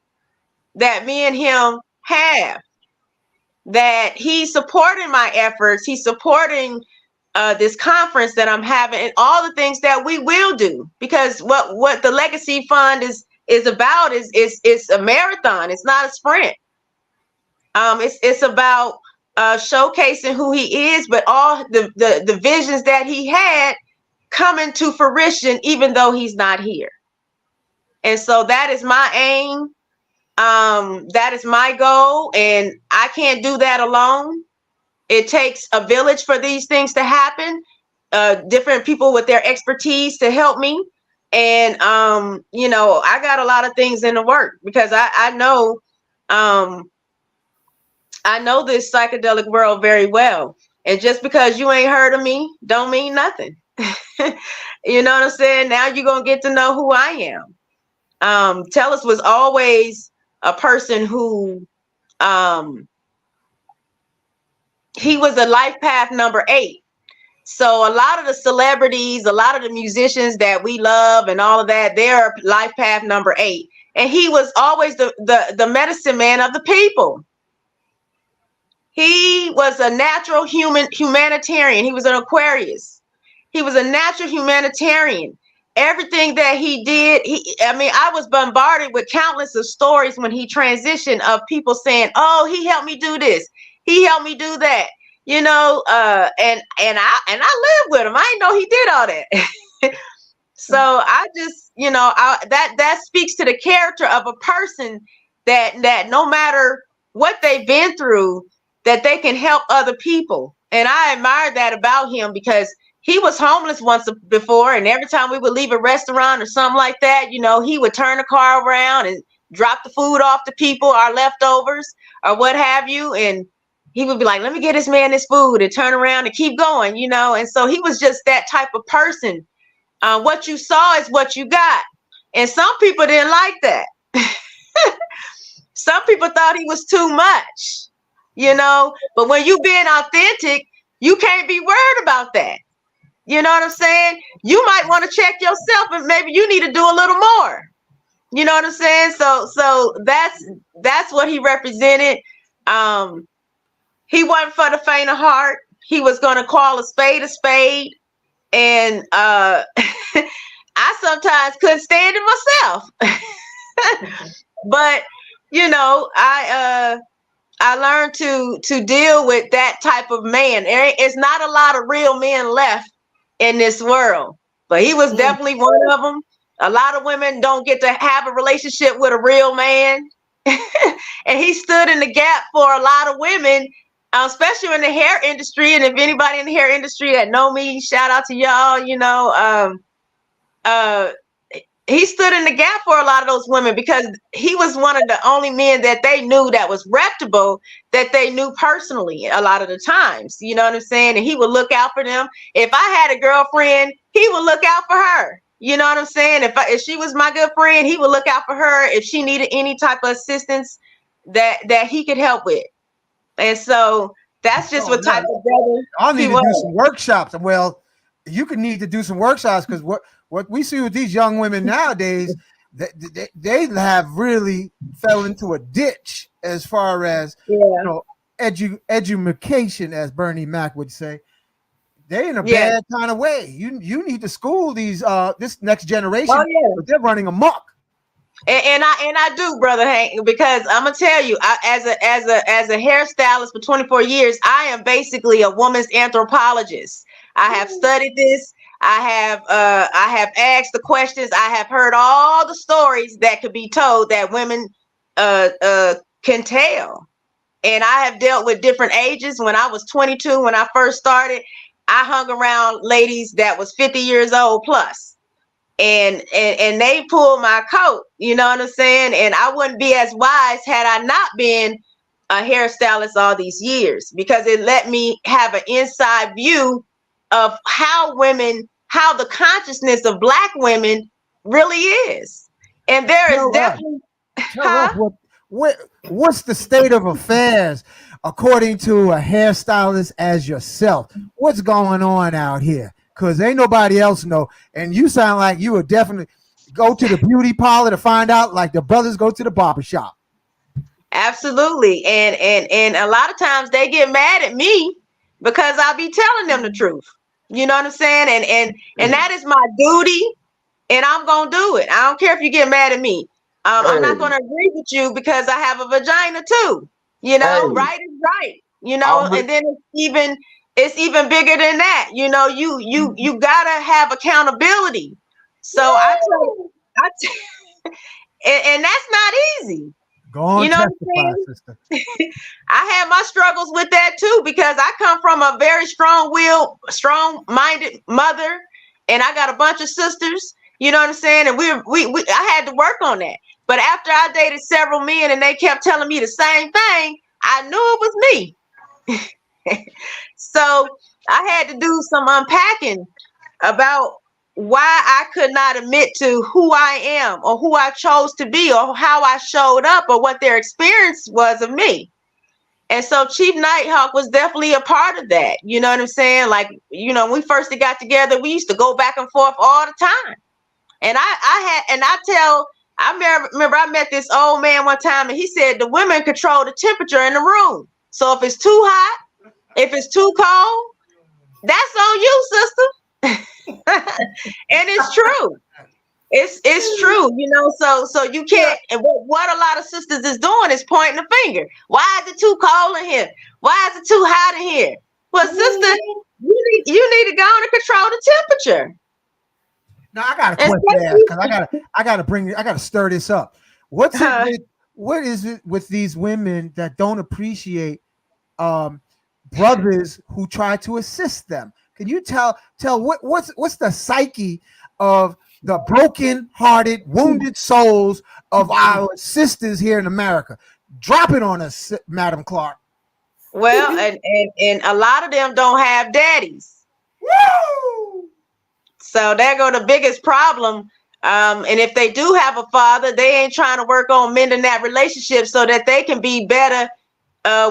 that me and him have, that he's supporting my efforts. He's supporting this conference that I'm having and all the things that we will do, because what the Legacy Fund is about is a marathon. It's not a sprint. It's about showcasing who he is, but all the visions that he had coming to fruition, even though he's not here. And so that is my aim. That is my goal, and I can't do that alone. It takes a village for these things to happen. Different people with their expertise to help me. And I got a lot of things in the work, because I know this psychedelic world very well. And just because you ain't heard of me don't mean nothing. You know what I'm saying? Now you're going to get to know who I am. Tellus was always a person who, he was a life path number 8. So a lot of the celebrities, a lot of the musicians that we love and all of that, they're life path number 8. And he was always the medicine man of the people. He was a natural humanitarian. He was an Aquarius. He was a natural humanitarian. Everything that he did, I was bombarded with countless of stories when he transitioned of people saying, "Oh, he helped me do this. He helped me do that." And I lived with him. I didn't know he did all that. So I just, that speaks to the character of a person that no matter what they've been through, that they can help other people. And I admire that about him, because he was homeless once before, and every time we would leave a restaurant or something like that, he would turn the car around and drop the food off to people, our leftovers or what have you, and he would be like, "Let me get this man this food," and turn around and keep going, And so he was just that type of person. What you saw is what you got. And some people didn't like that. Some people thought he was too much, But when you being authentic, you can't be worried about that. You know what I'm saying? You might want to check yourself, and maybe you need to do a little more. You know what I'm saying? So that's what he represented. He wasn't for the faint of heart. He was going to call a spade. And I sometimes couldn't stand it myself. But, I learned to deal with that type of man. It's not a lot of real men left in this world, but he was definitely one of them. A lot of women don't get to have a relationship with a real man. And he stood in the gap for a lot of women, especially in the hair industry. And if anybody in the hair industry that know me, shout out to y'all. He stood in the gap for a lot of those women, because he was one of the only men that they knew that was reputable, that they knew personally a lot of the times. You know what I'm saying? And he would look out for them. If I had a girlfriend, he would look out for her. You know what I'm saying? If she was my good friend, he would look out for her if she needed any type of assistance that he could help with. And so that's just what type of brother I'll need he to was. do some workshops. Well, you could need to do some workshops, because what we see with these young women nowadays, they have really fell into a ditch as far as education, as Bernie Mac would say. They're in a bad kind of way. You need to school these this next generation, but they're running amok. And I do, brother Hank, because I'm gonna tell you, as a hairstylist for 24 years, I am basically a woman's anthropologist. I have studied this. I have asked the questions. I have heard all the stories that could be told that women can tell. And I have dealt with different ages. When I was 22, when I first started, I hung around ladies that was 50 years old plus. And they pulled my coat, you know what I'm saying? And I wouldn't be as wise had I not been a hairstylist all these years, because it let me have an inside view of how the consciousness of Black women really is. And there is definitely what's the state of affairs according to a hairstylist as yourself? What's going on out here? Because ain't nobody else know. And you sound like you would definitely go to the beauty parlor to find out, like the brothers go to the barber shop. Absolutely. And a lot of times they get mad at me because I'll be telling them the truth. You know what I'm saying? And that is my duty, and I'm gonna do it. I don't care if you get mad at me. I'm not gonna agree with you because I have a vagina too. Right is right. And then it's even bigger than that. You gotta have accountability. So and that's not easy. Go on, testify, sister. I had my struggles with that too, because I come from a very strong-willed, strong-minded mother, and I got a bunch of sisters. You know what I'm saying? And I had to work on that. But after I dated several men and they kept telling me the same thing, I knew it was me. So I had to do some unpacking about why I could not admit to who I am, or who I chose to be, or how I showed up, or what their experience was of me. And so Chief NightHawk was definitely a part of that. You know what I'm saying? Like, you know, when we first got together, we used to go back and forth all the time. And I remember I met this old man one time, and he said the women control the temperature in the room. So if it's too hot, if it's too cold, that's on you, sister. And it's true. It's true, you know. So you can't. And what a lot of sisters is doing is pointing the finger. Why is it too cold in here? Why is it too hot in here? Well, sister, you need to go on and control the temperature. Now I got a question because I gotta stir this up. What is it with these women that don't appreciate brothers who try to assist them? Can you tell what's the psyche of the broken-hearted, wounded souls of our sisters here in America? Drop it on us, Madam Clark. Well, and a lot of them don't have daddies. Woo! So there go the biggest problem. And if they do have a father, they ain't trying to work on mending that relationship so that they can be better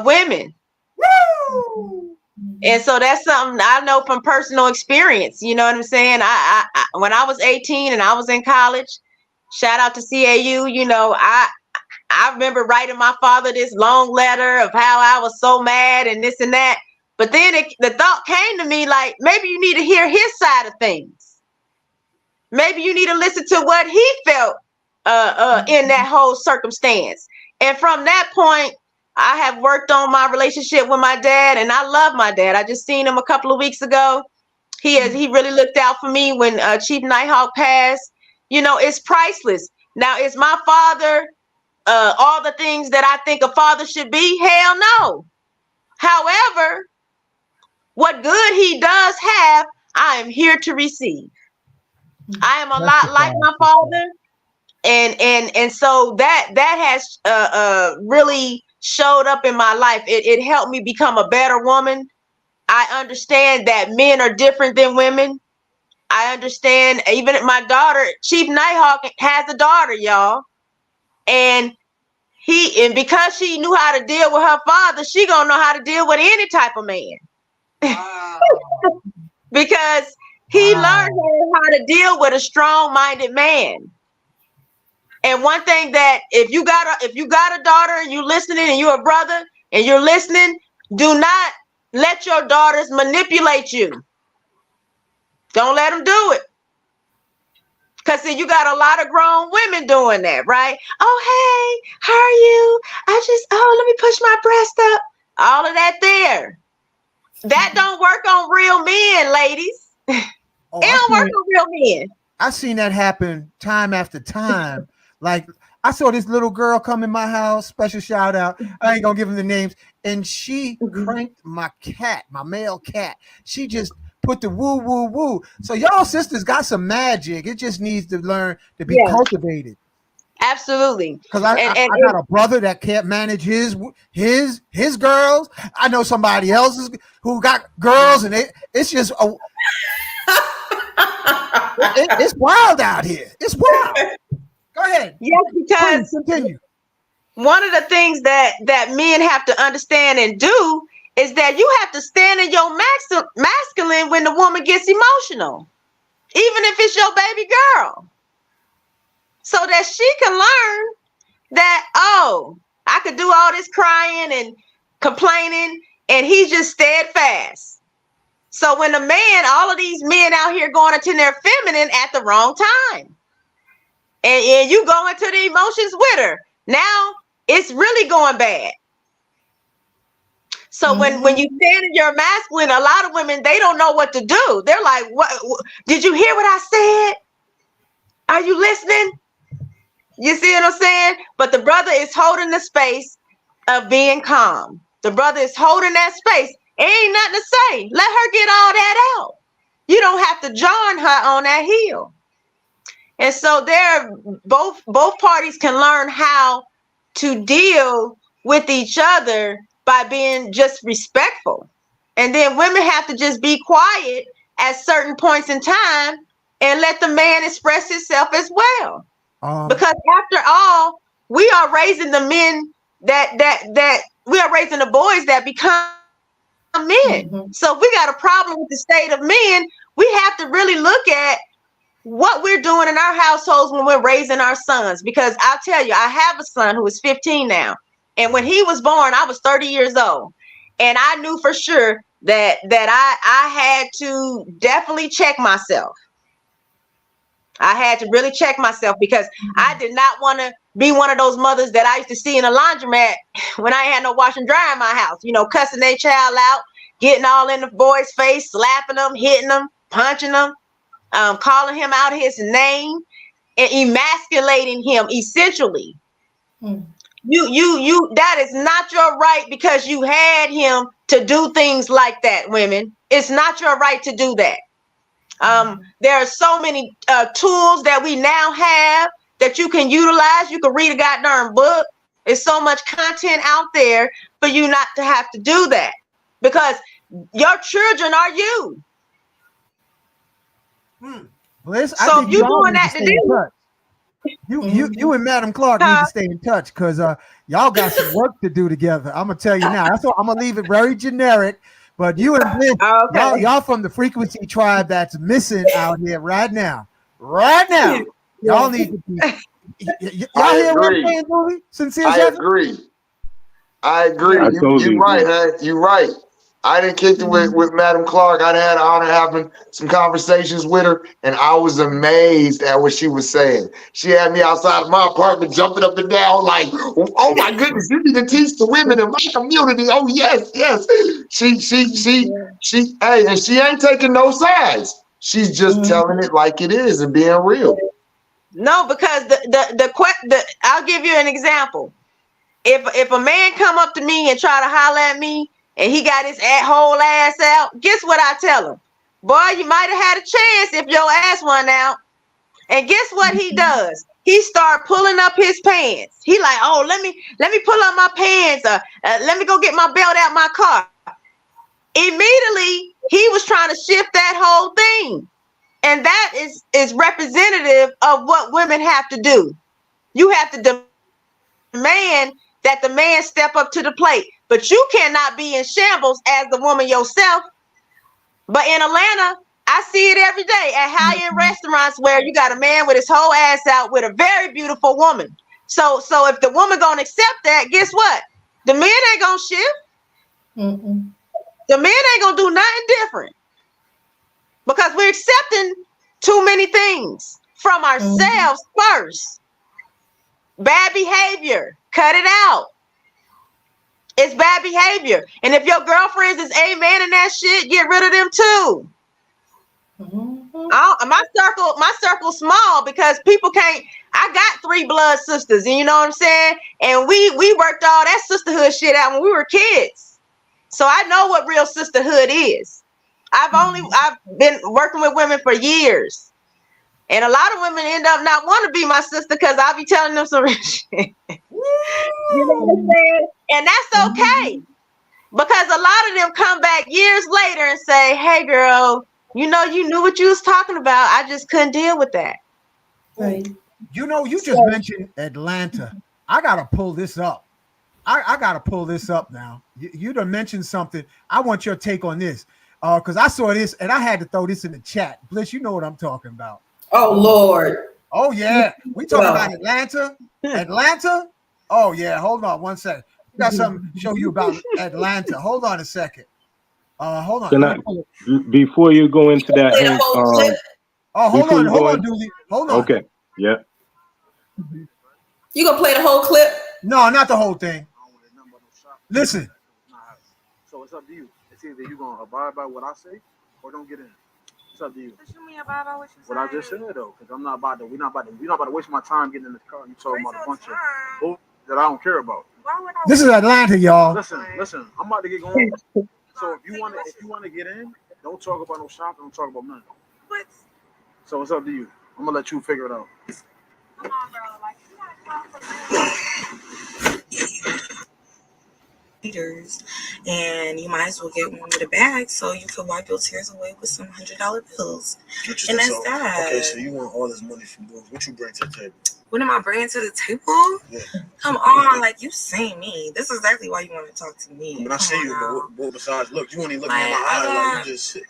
women. Woo! And so that's something I know from personal experience. You know what I'm saying? I when I was 18 and I was in college, shout out to CAU, you know, I remember writing my father this long letter of how I was so mad and this and that. But then the thought came to me, like, maybe you need to hear his side of things. Maybe you need to listen to what he felt in that whole circumstance. And from that point, I have worked on my relationship with my dad, and I love my dad. I just seen him a couple of weeks ago. He really looked out for me when Chief NightHawk passed. You know, it's priceless. Now, is my father all the things that I think a father should be? Hell no. However, what good he does have, I am here to receive. I am a lot like my father, and so that has really showed up in my life. It helped me become a better woman. I understand that men are different than women. I understand even my daughter, Chief NightHawk, has a daughter, y'all, and because she knew how to deal with her father, she gonna know how to deal with any type of man. Wow. Because he learned how to deal with a strong-minded man. And one thing that if you got a daughter and you listening and you're a brother and you're listening, do not let your daughters manipulate you. Don't let them do it. Because see, you got a lot of grown women doing that, right? Oh, hey, how are you? Let me push my breast up. All of that there. That don't work on real men, ladies. It don't work on real men. I've seen that happen time after time. Like, I saw this little girl come in my house, special shout out. I ain't gonna give them the names. And she cranked my cat, my male cat. She just put the woo, woo, woo. So y'all sisters got some magic. It just needs to learn to be cultivated. Absolutely. Because I got a brother that can't manage his girls. I know somebody else who got girls, and it's just it's wild out here. It's wild. Go ahead. Yes, because please continue. One of the things that men have to understand and do is that you have to stand in your masculine when the woman gets emotional, even if it's your baby girl, so that she can learn that, oh, I could do all this crying and complaining, and he's just steadfast. So when all of these men out here going into their feminine at the wrong time, and you go into the emotions with her, now it's really going bad. So when you stand in your masculine, a lot of women, they don't know what to do. They're like, what did you hear what I said? Are you listening? You see what I'm saying? But the brother is holding the space of being calm. The brother is holding that space. Ain't nothing to say. Let her get all that out. You don't have to join her on that hill. And so both parties can learn how to deal with each other by being just respectful. And then women have to just be quiet at certain points in time and let the man express himself as well. Because after all, we are raising the men that raising the boys that become men. So if we got a problem with the state of men, we have to really look at what we're doing in our households when we're raising our sons. Because I'll tell you, I have a son who is 15 now. And when he was born, I was 30 years old. And I knew for sure that I had to definitely check myself. I had to really check myself because I did not want to be one of those mothers that I used to see in a laundromat when I had no wash and dry in my house, you know, cussing their child out, getting all in the boy's face, slapping them, hitting them, punching them, calling him out his name and emasculating him essentially. You that is not your right because you had him to do things like that, women. It's not your right to do that. There are so many tools that we now have that you can utilize. You can read a goddamn book. There's so much content out there for you not to have to do that because your children are you. Bliss, So I think you y'all doing need to that stay to in do? touch. You and Madam Clark need to stay in touch because y'all got some work to do together. I'm gonna tell you now. That's what I'm gonna leave it very generic. But you and Bliss, y'all from the frequency tribe that's missing out here right now. Right now. Y'all need to be y'all hear what I'm saying, Duli? Sincere. I agree. I agree. I told You're you. right, huh? You're right. I didn't kick it with Madam Clark. I had the honor of having some conversations with her, and I was amazed at what she was saying. She had me outside of my apartment jumping up and down like, oh my goodness, you need to teach the women in my community. Oh, yes, yes. Hey, and she ain't taking no sides. She's just telling it like it is and being real. No, because I'll give you an example. If a man come up to me and try to holler at me and he got his whole ass out, guess what I tell him? Boy, you might have had a chance if your ass went out. And guess what he does? He start pulling up his pants. He like, oh, let me pull up my pants. Let me go get my belt out my car. Immediately, he was trying to shift that whole thing. And that is representative of what women have to do. You have to demand that the man step up to the plate. But you cannot be in shambles as the woman yourself. But in Atlanta, I see it every day at high-end restaurants where you got a man with his whole ass out with a very beautiful woman. So if the woman gonna accept that, guess what? The men ain't gonna shift. The men ain't gonna do nothing different. Because we're accepting too many things from ourselves first. Bad behavior, cut it out. It's bad behavior. And if your girlfriends is amen in that shit, get rid of them too. My circle's small because people can't. I got 3 blood sisters, and you know what I'm saying? And we worked all that sisterhood shit out when we were kids. So I know what real sisterhood is. I've been working with women for years. And a lot of women end up not wanting to be my sister because I'll be telling them some real shit. You know what I'm saying? And that's okay. Because a lot of them come back years later and say, hey, girl, you know, you knew what you was talking about. I just couldn't deal with that. Right. You know, you just mentioned Atlanta. I got to pull this up. I got to pull this up now. You done mentioned something. I want your take on this. Because I saw this and I had to throw this in the chat. Bliss, you know what I'm talking about. Oh, Lord. Oh, yeah. We talking about Atlanta. Atlanta? Oh, yeah. Hold on one second. We got something to show you about Atlanta. Hold on a second. Hold on. Before you go into that, hold on, Duli. Hold on. Okay. Yeah. You gonna play the whole clip? No, not the whole thing. Listen. So it's up to you. It's either you gonna abide by what I say or don't get in. It's up to you. What you mean abide by what you say? What I just said though, because we're not about to waste my time getting in this car. You talking about a bunch of bull that I don't care about. This is Atlanta, y'all. Listen. I'm about to get going. So if you wanna get in, don't talk about no shopping. Don't talk about nothing. What? So it's up to you. I'm gonna let you figure it out. Come on, bro. Like, you gotta come from readers, and you might as well get one with a bag so you can wipe your tears away with some $100 bills. And that's that. Okay, so you want all this money from those. What you bring to the table? What am I bringing to the table? Yeah. Come on, like, you seen me. This is exactly why you want to talk to me. When I see you, but what besides look, you ain't looking in my eyes like you just sit.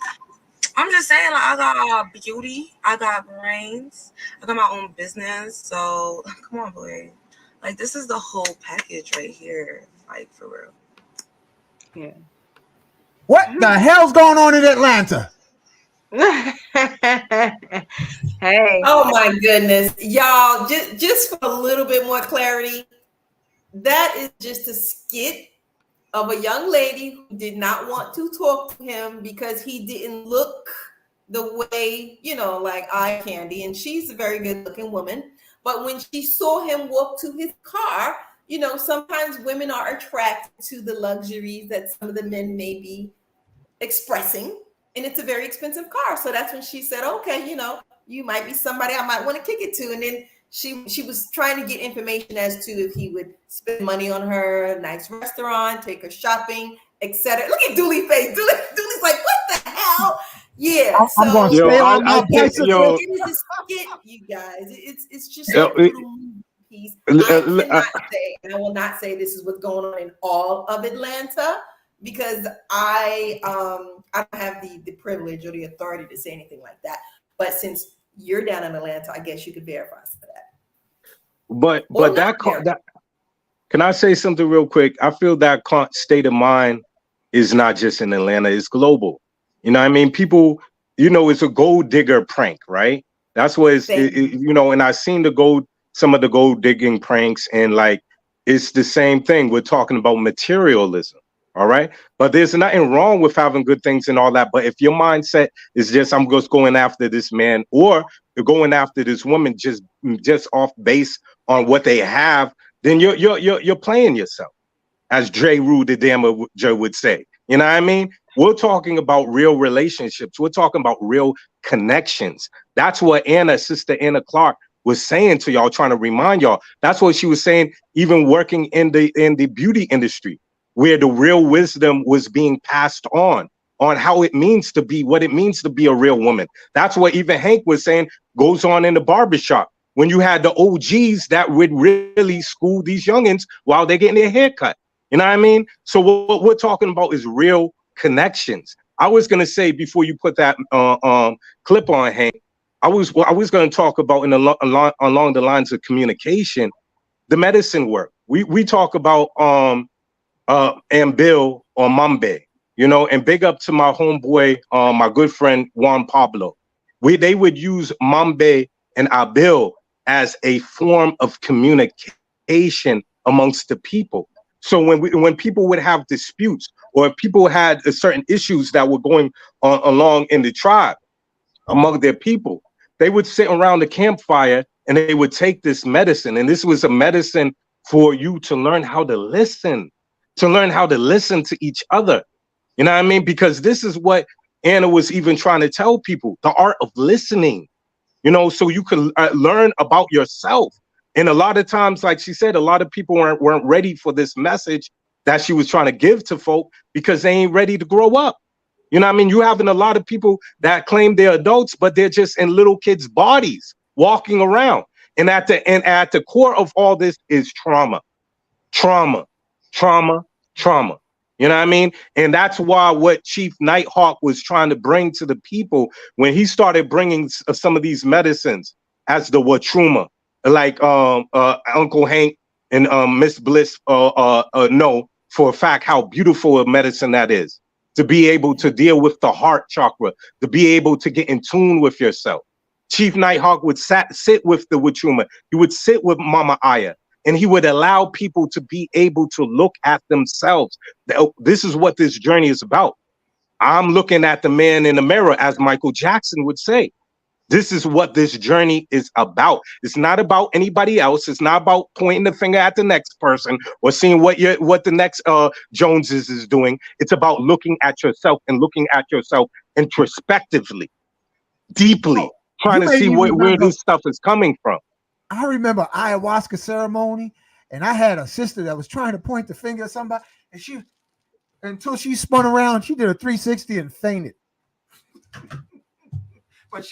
I'm just saying, like, I got beauty, I got brains, I got my own business. So come on, boy. Like, this is the whole package right here. Like, for real. Yeah. What the hell's going on in Atlanta? Hey. Oh my goodness, y'all! Just for a little bit more clarity, that is just a skit of a young lady who did not want to talk to him because he didn't look the way, you know, like eye candy, and she's a very good-looking woman. But when she saw him walk to his car, you know, sometimes women are attracted to the luxuries that some of the men may be expressing, and it's a very expensive car. So that's when she said, okay, you know, you might be somebody I might want to kick it to. And then she was trying to get information as to if he would spend money on her, a nice restaurant, take her shopping, etc. Look at Duli face. Duli's like, what the hell? Yeah. I'm going to stay on my bicycle. It is a skit, you guys. It's just a little movie piece. I cannot say, and I will not say this is what's going on in all of Atlanta, because I don't have the privilege or the authority to say anything like that. But since you're down in Atlanta, I guess you could verify some of that. But that can I say something real quick? I feel that state of mind is not just in Atlanta, it's global. You know what I mean? People, you know, it's a gold digger prank, right? That's what it's, you know, and I've seen some of the gold digging pranks, and like, it's the same thing. We're talking about materialism. All right. But there's nothing wrong with having good things and all that. But if your mindset is just, I'm just going after this man, or you're going after this woman just off base on what they have, then you're playing yourself, as Dre Rude the Damager would say. You know what I mean? We're talking about real relationships. We're talking about real connections. That's what Sister Anna Clark was saying to y'all, trying to remind y'all. That's what she was saying, even working in the beauty industry, where the real wisdom was being passed on how it means to be, what it means to be a real woman. That's what even Hank was saying goes on in the barbershop, when you had the OGs that would really school these youngins while they're getting their hair cut. You know what I mean? So what we're talking about is real connections. I was going to say, before you put that clip on, Hank, I was going to talk about along the lines of communication, the medicine work. We talk about and Bill or Mambe, you know, and big up to my homeboy, my good friend Juan Pablo. They would use Mambe and Abil as a form of communication amongst the people. So when people would have disputes, or if people had certain issues that were going on along in the tribe among their people, they would sit around the campfire and they would take this medicine. And this was a medicine for you to learn how to listen. To learn how to listen to each other. You know what I mean? Because this is what Anna was even trying to tell people, the art of listening, you know, so you can learn about yourself. And a lot of times, like she said, a lot of people weren't ready for this message that she was trying to give to folk, because they ain't ready to grow up. You know what I mean? You having a lot of people that claim they're adults, but they're just in little kids' bodies walking around. And at the core of all this is trauma. You know what I mean? And that's why what Chief NightHawk was trying to bring to the people when he started bringing some of these medicines as the Watruma, like Uncle Hank and Miss Bliss know for a fact how beautiful a medicine that is, to be able to deal with the heart chakra, to be able to get in tune with yourself. Chief NightHawk would sit with the Watruma. He would sit with Mama Aya. And he would allow people to be able to look at themselves. This is what this journey is about. I'm looking at the man in the mirror, as Michael Jackson would say. This is what this journey is about. It's not about anybody else. It's not about pointing the finger at the next person or seeing what the next Joneses is doing. It's about looking at yourself, and looking at yourself introspectively, deeply, trying to see where this stuff is coming from. I remember ayahuasca ceremony, And I had a sister that was trying to point the finger at somebody, and until she spun around, she did a 360 and fainted. But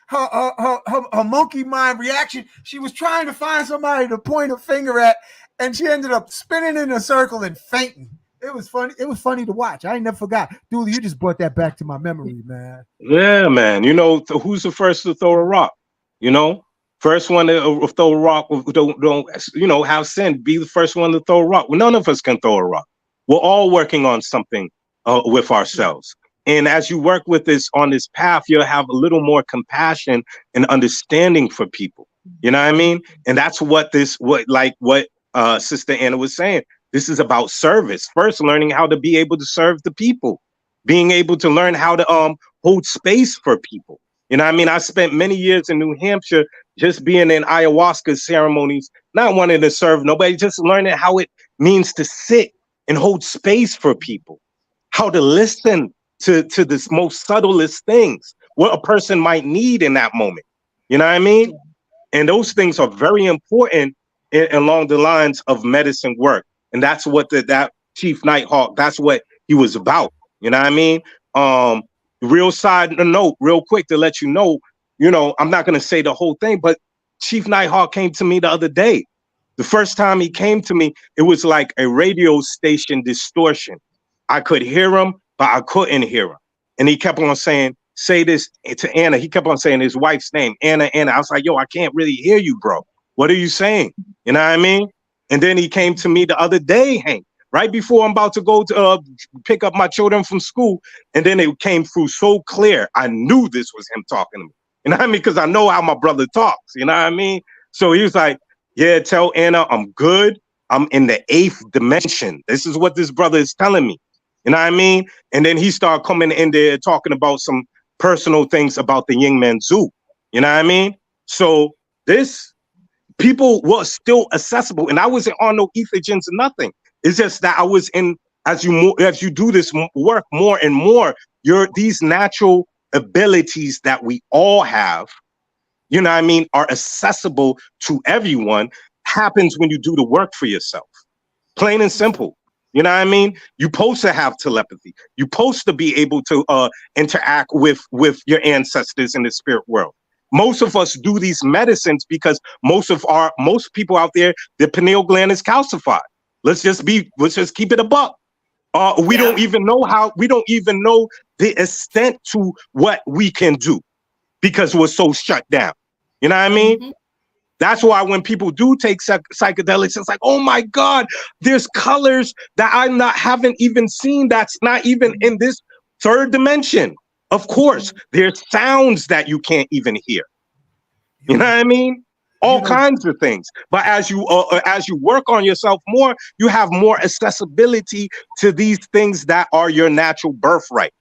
her monkey mind reaction, she was trying to find somebody to point a finger at, and she ended up spinning in a circle and fainting. It was funny. It was funny to watch. I ain't never forgot. Duli, you just brought that back to my memory, man. Yeah, man. You know, who's the first to throw a rock? You know, first one to throw a rock. Don't have sin. Be the first one to throw a rock. Well, none of us can throw a rock. We're all working on something with ourselves. And as you work with this on this path, you'll have a little more compassion and understanding for people. You know what I mean? And that's what Sister Anna was saying. This is about service. First, learning how to be able to serve the people, being able to learn how to hold space for people. You know what I mean? I spent many years in New Hampshire just being in ayahuasca ceremonies, not wanting to serve nobody, just learning how it means to sit and hold space for people, how to listen to the most subtlest things, what a person might need in that moment. You know what I mean? And those things are very important along the lines of medicine work. And that's what that Chief NightHawk, that's what he was about. You know what I mean? Real side note, real quick to let you know, I'm not going to say the whole thing, but Chief NightHawk came to me the other day. The first time he came to me, it was like a radio station distortion. I could hear him, but I couldn't hear him. And he kept on saying, say this to Anna. He kept on saying his wife's name, Anna. I was like, yo, I can't really hear you, bro. What are you saying? You know what I mean? And then he came to me the other day, Hank, right before I'm about to go to pick up my children from school. And then it came through so clear. I knew this was him talking to me. You know what I mean? Because I know how my brother talks. You know what I mean? So he was like, yeah, tell Anna I'm good. I'm in the 8th dimension. This is what this brother is telling me. You know what I mean? And then he started coming in there talking about some personal things about the Yingmen Zoo. You know what I mean? So this people were still accessible, and I wasn't on no ethogens or nothing. It's just that I was in, as you do this work more and more, these natural abilities that we all have, you know what I mean, are accessible to everyone, happens when you do the work for yourself. Plain and simple. You know what I mean? You're supposed to have telepathy. You're supposed to be able to interact with your ancestors in the spirit world. Most of us do these medicines because most people out there, their pineal gland is calcified. Let's just keep it a buck. We don't even know the extent to what we can do because we're so shut down. You know what I mean? Mm-hmm. That's why when people do take psychedelics, it's like, oh my God, there's colors that haven't even seen. That's not even in this 3rd dimension. Of course, there's sounds that you can't even hear. You know what I mean? All kinds of things. But as you work on yourself more, you have more accessibility to these things that are your natural birthright.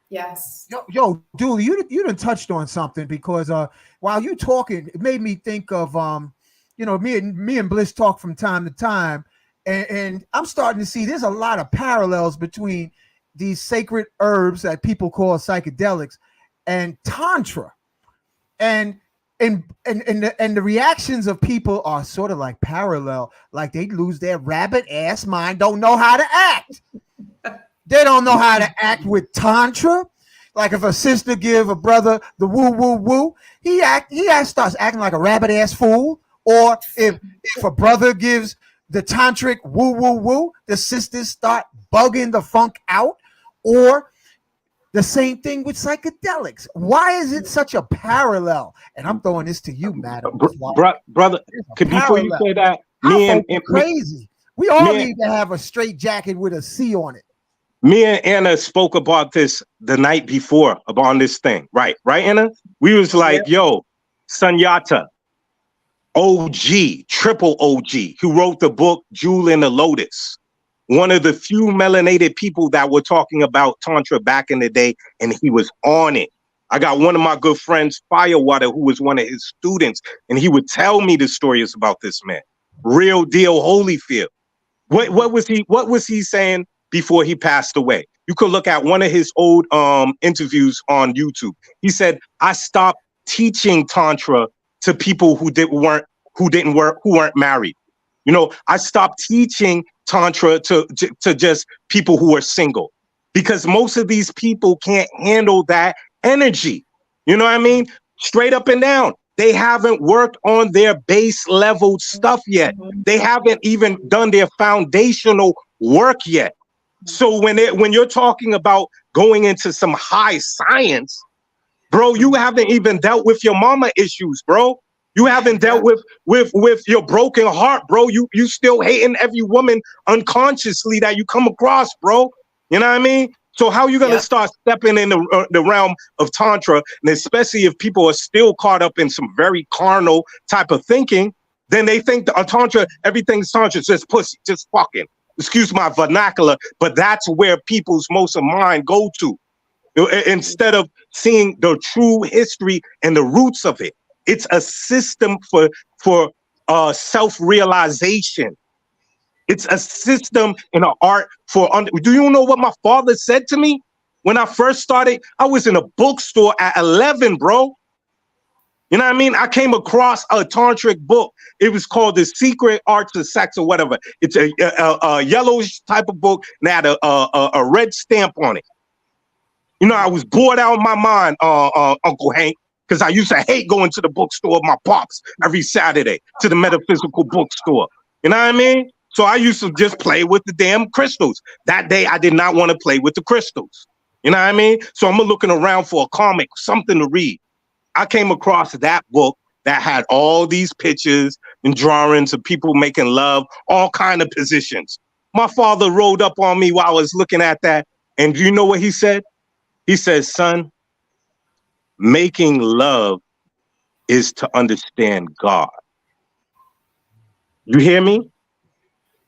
Yes. Yo, Duli, you done touched on something because while you talking, it made me think of me and Bliss talk from time to time, and I'm starting to see there's a lot of parallels between these sacred herbs that people call psychedelics and Tantra, and the reactions of people are sort of like parallel, like they lose their rabbit ass mind, don't know how to act. They don't know how to act with Tantra. Like if a sister give a brother the woo woo woo, he starts acting like a rabbit ass fool. Or if a brother gives the tantric woo woo woo, the sisters start bugging the funk out. Or the same thing with psychedelics. Why is it such a parallel? And I'm throwing this to you, madam. Brother, before you say that, crazy. We all need to have a straight jacket with a C on it. Me and Anna spoke about this the night before on this thing. Right, Anna? We was like, yo, Sunyata, OG, triple OG, who wrote the book Jewel in the Lotus. One of the few melanated people that were talking about Tantra back in the day, and he was on it. I got one of my good friends, Firewater, who was one of his students, and he would tell me the stories about this man. Real deal Holyfield. What was he saying before he passed away? You could look at one of his old interviews on YouTube. He said, I stopped teaching Tantra to people who weren't married. You know, I stopped teaching Tantra to just people who are single, because most of these people can't handle that energy. You know what I mean? Straight up and down. They haven't worked on their base level stuff yet. They haven't even done their foundational work yet. So when you're talking about going into some high science, bro, you haven't even dealt with your mama issues, bro. You haven't dealt with your broken heart, bro. You still hating every woman unconsciously that you come across, bro. You know what I mean? So how you gonna start stepping in the realm of Tantra, and especially if people are still caught up in some very carnal type of thinking, then they think the Tantra, everything's Tantra, just pussy, just fucking. Excuse my vernacular, but that's where people's most of mind go to, instead of seeing the true history and the roots of it. It's a system for self-realization. It's a system in an art for. Do you know what my father said to me when I first started? I was in a bookstore at 11, bro. You know what I mean? I came across a tantric book. It was called The Secret Arts of Sex or whatever. It's a yellowish type of book and had a red stamp on it. You know, I was bored out of my mind, Uncle Hank, because I used to hate going to the bookstore of my pops every Saturday, to the metaphysical bookstore. You know what I mean? So I used to just play with the damn crystals. That day, I did not want to play with the crystals. You know what I mean? So I'm looking around for a comic, something to read. I came across that book that had all these pictures and drawings of people making love, all kind of positions. My father rolled up on me while I was looking at that. And you know what he said? He says, son, making love is to understand God. You hear me?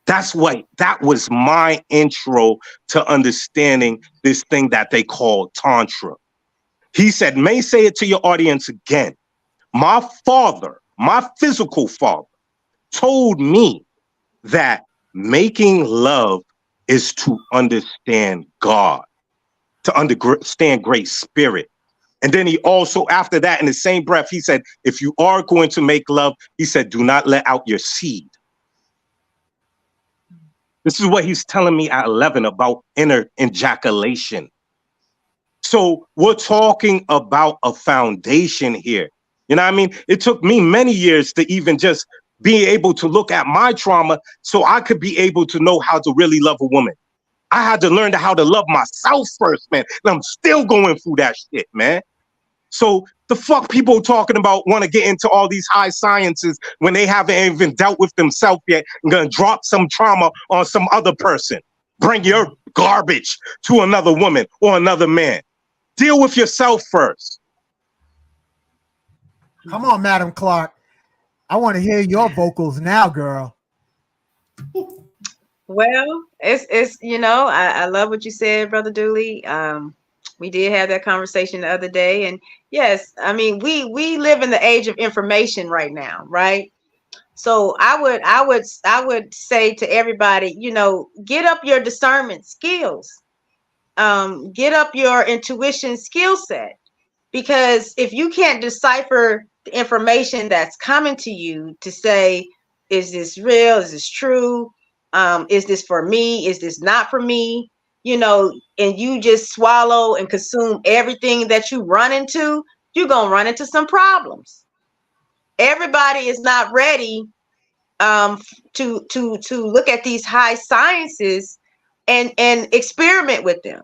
That was my intro to understanding this thing that they call Tantra. He said, may say it to your audience again. My father, my physical father, told me that making love is to understand God, to understand Great Spirit. And then he also, after that, in the same breath, he said, if you are going to make love, he said, do not let out your seed. This is what he's telling me at 11 about inner ejaculation. So we're talking about a foundation here. You know what I mean? It took me many years to even just be able to look at my trauma so I could be able to know how to really love a woman. I had to learn how to love myself first, man. And I'm still going through that shit, man. So the fuck people talking about want to get into all these high sciences when they haven't even dealt with themselves yet and gonna drop some trauma on some other person. Bring your garbage to another woman or another man. Deal with yourself first. Come on, Madam Clark. I want to hear your vocals now, girl. Well, it's you know, I love what you said, Brother Duli. We did have that conversation the other day, and yes, I mean we live in the age of information right now, right? So I would say to everybody, you know, get up your discernment skills, get up your intuition skill set, because if you can't decipher the information that's coming to you to say, is this real? Is this true? Is this for me? Is this not for me? You know, and you just swallow and consume everything that you run into, you're going to run into some problems. Everybody is not ready to look at these high sciences and experiment with them.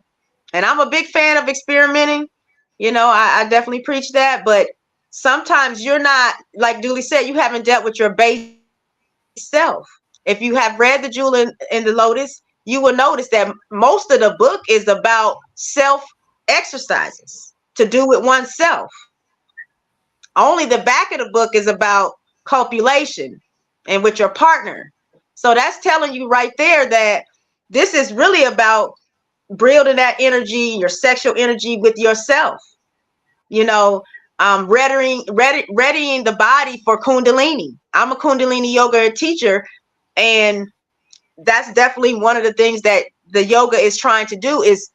And I'm a big fan of experimenting. You know, I definitely preach that, but sometimes you're not, like Duli said, you haven't dealt with your base self. If you have read The Jewel in the Lotus, you will notice that most of the book is about self exercises to do with oneself. Only the back of the book is about copulation and with your partner. So that's telling you right there that this is really about building that energy, your sexual energy with yourself. You know, readying the body for Kundalini. I'm a Kundalini yoga teacher, and that's definitely one of the things that the yoga is trying to do, is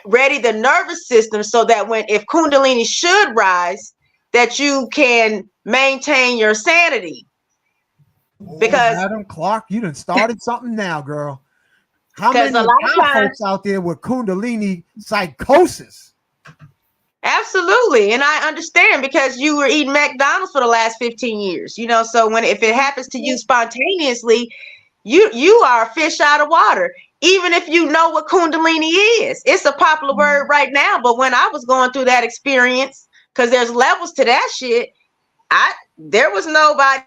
ready the nervous system so that if Kundalini should rise, that you can maintain your sanity. because Madam Clark, you done started something now, girl. How many a lot of times, folks out there with Kundalini psychosis? absolutely, and I understand because you were eating McDonald's for the last 15 years, you know. So if it happens to you spontaneously, you are a fish out of water. Even if you know what Kundalini is, it's a popular word right now. But when I was going through that experience, because there's levels to that shit, there was nobody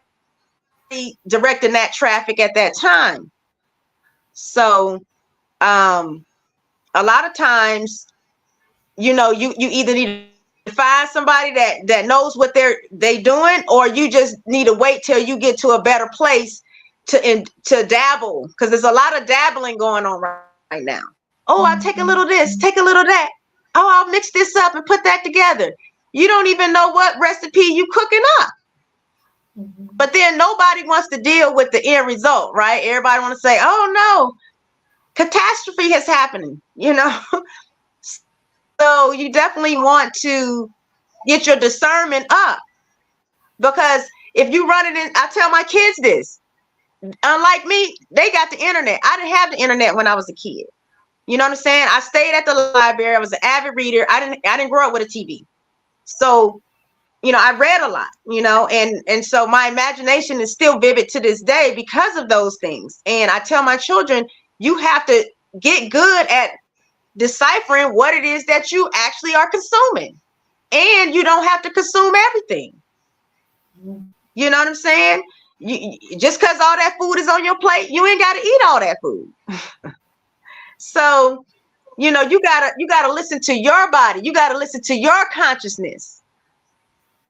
directing that traffic at that time. So a lot of times, you know, you either need to find somebody that knows what they doing, or you just need to wait till you get to a better place to dabble, because there's a lot of dabbling going on right now. Oh, I'll take a little this, take a little that. Oh, I'll mix this up and put that together. You don't even know what recipe you cooking up. But then nobody wants to deal with the end result, right? Everybody want to say, oh no, catastrophe is happening, you know? So you definitely want to get your discernment up, because if you run it in, I tell my kids this, unlike me, they got the internet. I didn't have the internet when I was a kid. You know what I'm saying? I stayed at the library. I was an avid reader. I didn't grow up with a TV. So, you know, I read a lot, you know, and so my imagination is still vivid to this day because of those things. And I tell my children, you have to get good at deciphering what it is that you actually are consuming. And you don't have to consume everything. You know what I'm saying? Just because all that food is on your plate, you ain't got to eat all that food. So, you know, you gotta listen to your body. You gotta listen to your consciousness,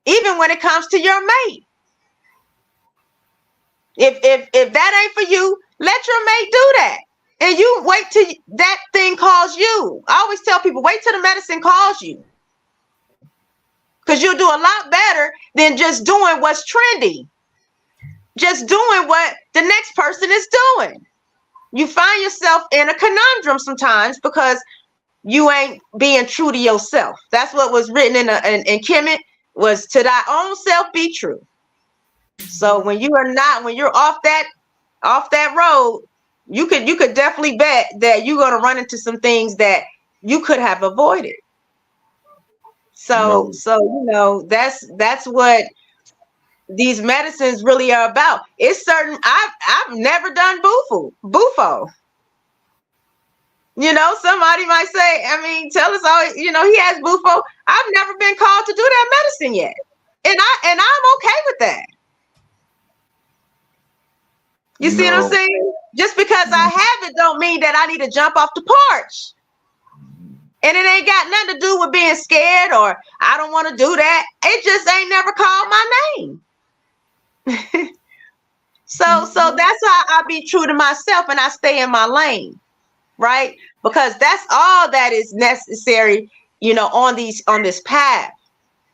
even when it comes to your mate. If that ain't for you, let your mate do that, and you wait till that thing calls you. I always tell people, wait till the medicine calls you, because you'll do a lot better than just doing what's trendy. Just doing what the next person is doing. You find yourself in a conundrum sometimes because you ain't being true to yourself. That's what was written in Kemet, was to thy own self be true. So when you're off that road, you could definitely bet that you're going to run into some things that you could have avoided. So you know, that's what these medicines really are about. It's certain. I've never done bufo. You know, somebody might say, I mean, tell us all, you know, he has bufo. I've never been called to do that medicine yet. And I'm okay with that. You see what I'm saying? Just because I have it don't mean that I need to jump off the porch. And it ain't got nothing to do with being scared or I don't want to do that. It just ain't never called my name. So that's how I be true to myself and I stay in my lane, right? Because that's all that is necessary, you know, on this path.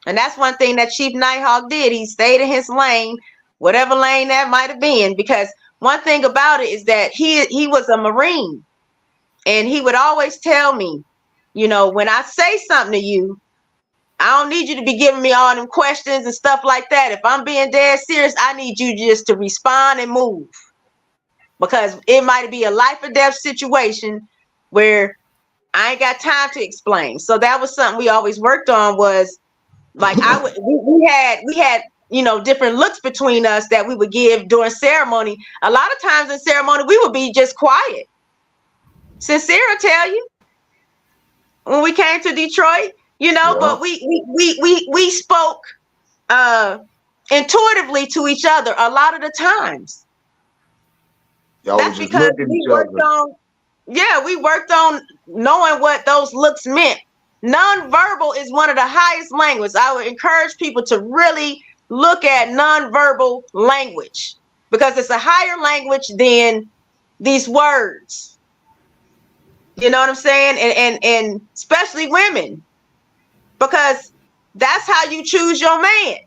And that's one thing that Chief NightHawk did. He stayed in his lane, whatever lane that might have been. Because one thing about it is that he was a Marine, and he would always tell me, you know, when I say something to you, I don't need you to be giving me all them questions and stuff like that. If I'm being dead serious, I need you just to respond and move, because it might be a life or death situation where I ain't got time to explain. So that was something we always worked on, was like we had you know, different looks between us that we would give during ceremony. A lot of times in ceremony, we would be just quiet. Sincere will tell you, when we came to Detroit, you know, yeah. But we spoke intuitively to each other a lot of the times. That's because we worked on knowing what those looks meant. Nonverbal is one of the highest languages. I would encourage people to really look at nonverbal language, because it's a higher language than these words. You know what I'm saying? And especially women, because that's how you choose your man.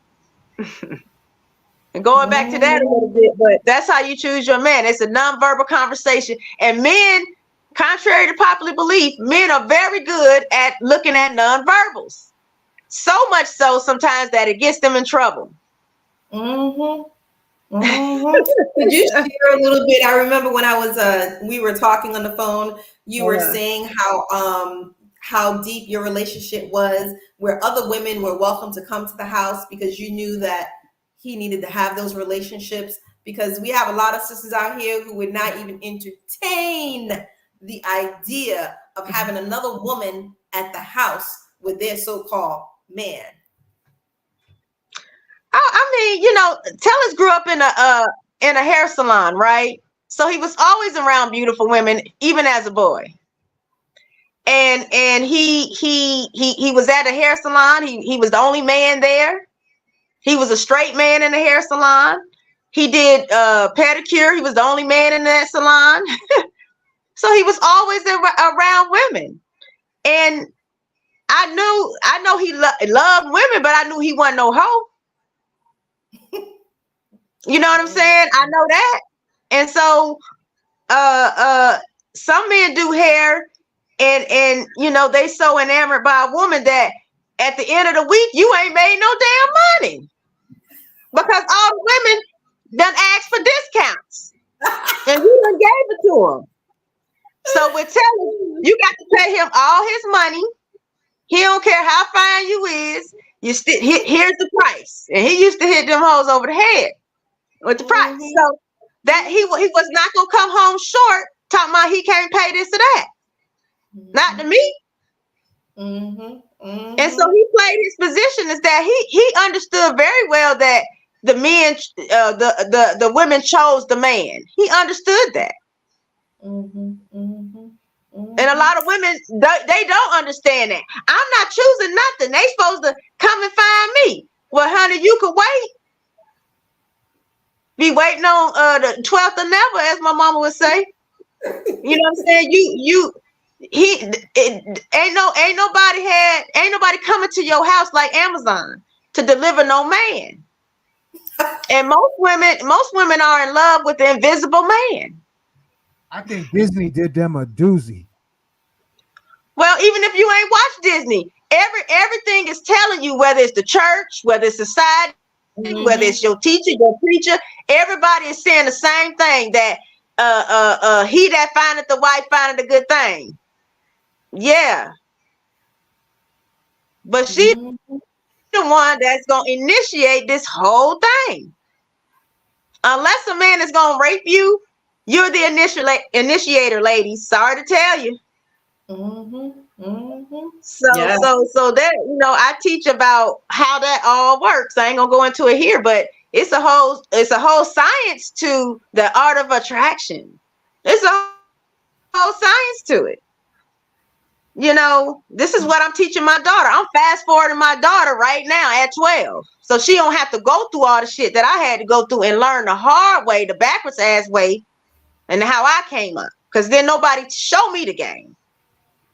And going back to that a little bit, but that's how you choose your man. It's a nonverbal conversation. And men, contrary to popular belief, men are very good at looking at nonverbals. So much so sometimes that it gets them in trouble. Could you share a little bit? I remember when I was we were talking on the phone, you were saying how deep your relationship was, where other women were welcome to come to the house because you knew that he needed to have those relationships, because we have a lot of sisters out here who would not even entertain the idea of having another woman at the house with their so-called man. I mean, you know, Tellus grew up in a hair salon, right? So he was always around beautiful women, even as a boy. And he was at a hair salon. He was the only man there. He was a straight man in the hair salon. He did pedicure. He was the only man in that salon. So he was always around women. And I know he loved women, but I knew he wasn't no hoe. You know what I'm saying? I know that. And so some men do hair and you know, they so enamored by a woman that at the end of the week you ain't made no damn money. Because all the women done asked for discounts. And you done gave it to them. So with Tellus, you got to pay him all his money. He don't care how fine you is. You still here's the price. And he used to hit them hoes over the head with the price. So that he was not gonna come home short talking about he can't pay this or that. Not to me. And so he played his position is that he understood very well that the men the women chose the man. He understood that. And a lot of women, they don't understand that. I'm not choosing nothing. They supposed to come and find me. Well, honey, you could wait. Be waiting on the 12th of never, as my mama would say. You know what I'm saying? Ain't nobody coming to your house like Amazon to deliver no man. And most women are in love with the invisible man. I think Disney did them a doozy. Well, even if you ain't watched Disney, everything is telling you, whether it's the church, whether it's society, whether it's your teacher, your preacher, everybody is saying the same thing, that he that findeth the wife findeth a good thing. Yeah. But she's the one that's going to initiate this whole thing. Unless a man is going to rape you, you're the initiator, ladies. Sorry to tell you. So that, you know, I teach about how that all works. I ain't gonna go into it here, but it's a whole science to the art of attraction. There's a whole science to it. You know, this is what I'm teaching my daughter. I'm fast forwarding my daughter right now at 12. So she don't have to go through all the shit that I had to go through and learn the hard way, the backwards ass way, and how I came up. Because then nobody showed me the game.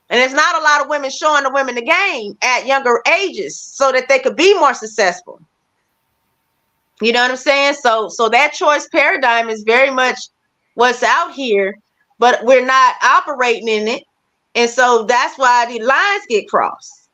And there's not a lot of women showing the women the game at younger ages so that they could be more successful. You know what I'm saying? So that choice paradigm is very much what's out here, but we're not operating in it. And so that's why the lines get crossed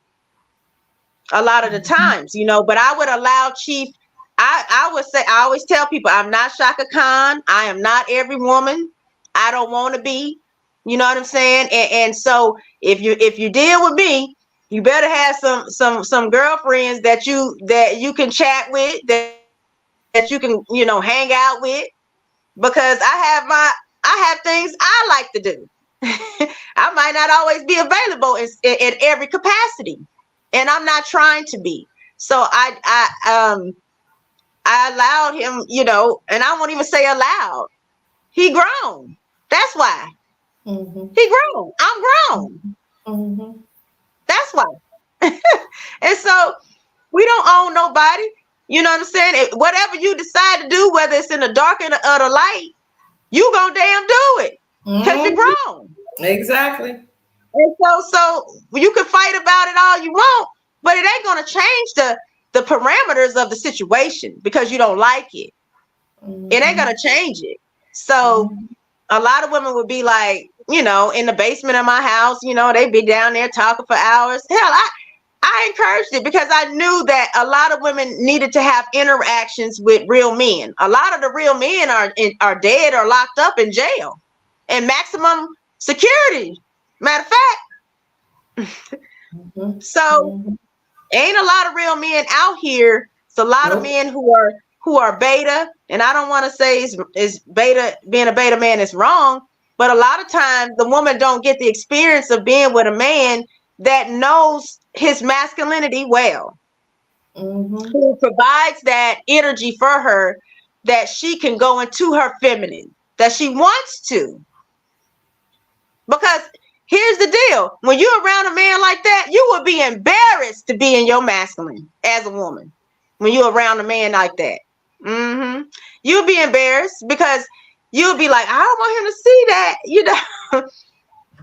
a lot of the times, you know. But I would allow Chief, I would say, I always tell people, I'm not Shaka Khan. I am not every woman. I don't want to be. You know what I'm saying? And so if you deal with me, you better have some girlfriends that you can chat with, that you can, you know, hang out with, because I have things I like to do. I might not always be available in every capacity, and I'm not trying to be. So I allowed him, you know, and I won't even say allowed. He grown. That's why. He grown. I'm grown. That's why. And so we don't own nobody. You know what I'm saying? Whatever you decide to do, whether it's in the dark or the light, you gonna damn do it, because you're grown. Exactly. And so you can fight about it all you want, but it ain't gonna change the parameters of the situation because you don't like it. It ain't gonna change it. So a lot of women would be like, you know, in the basement of my house, you know, they'd be down there talking for hours. Hell, I encouraged it because I knew that a lot of women needed to have interactions with real men. A lot of the real men are dead or locked up in jail and maximum security. Matter of fact. So ain't a lot of real men out here. It's a lot of men who are beta, and I don't want to say is beta, being a beta man is wrong, but a lot of times the woman don't get the experience of being with a man that knows his masculinity well, who provides that energy for her, that she can go into her feminine, that she wants to. Because here's the deal. When you're around a man like that, you would be embarrassed to be in your masculine as a woman. When you're around a man like that. You'll be embarrassed because you'll be like, I don't want him to see that.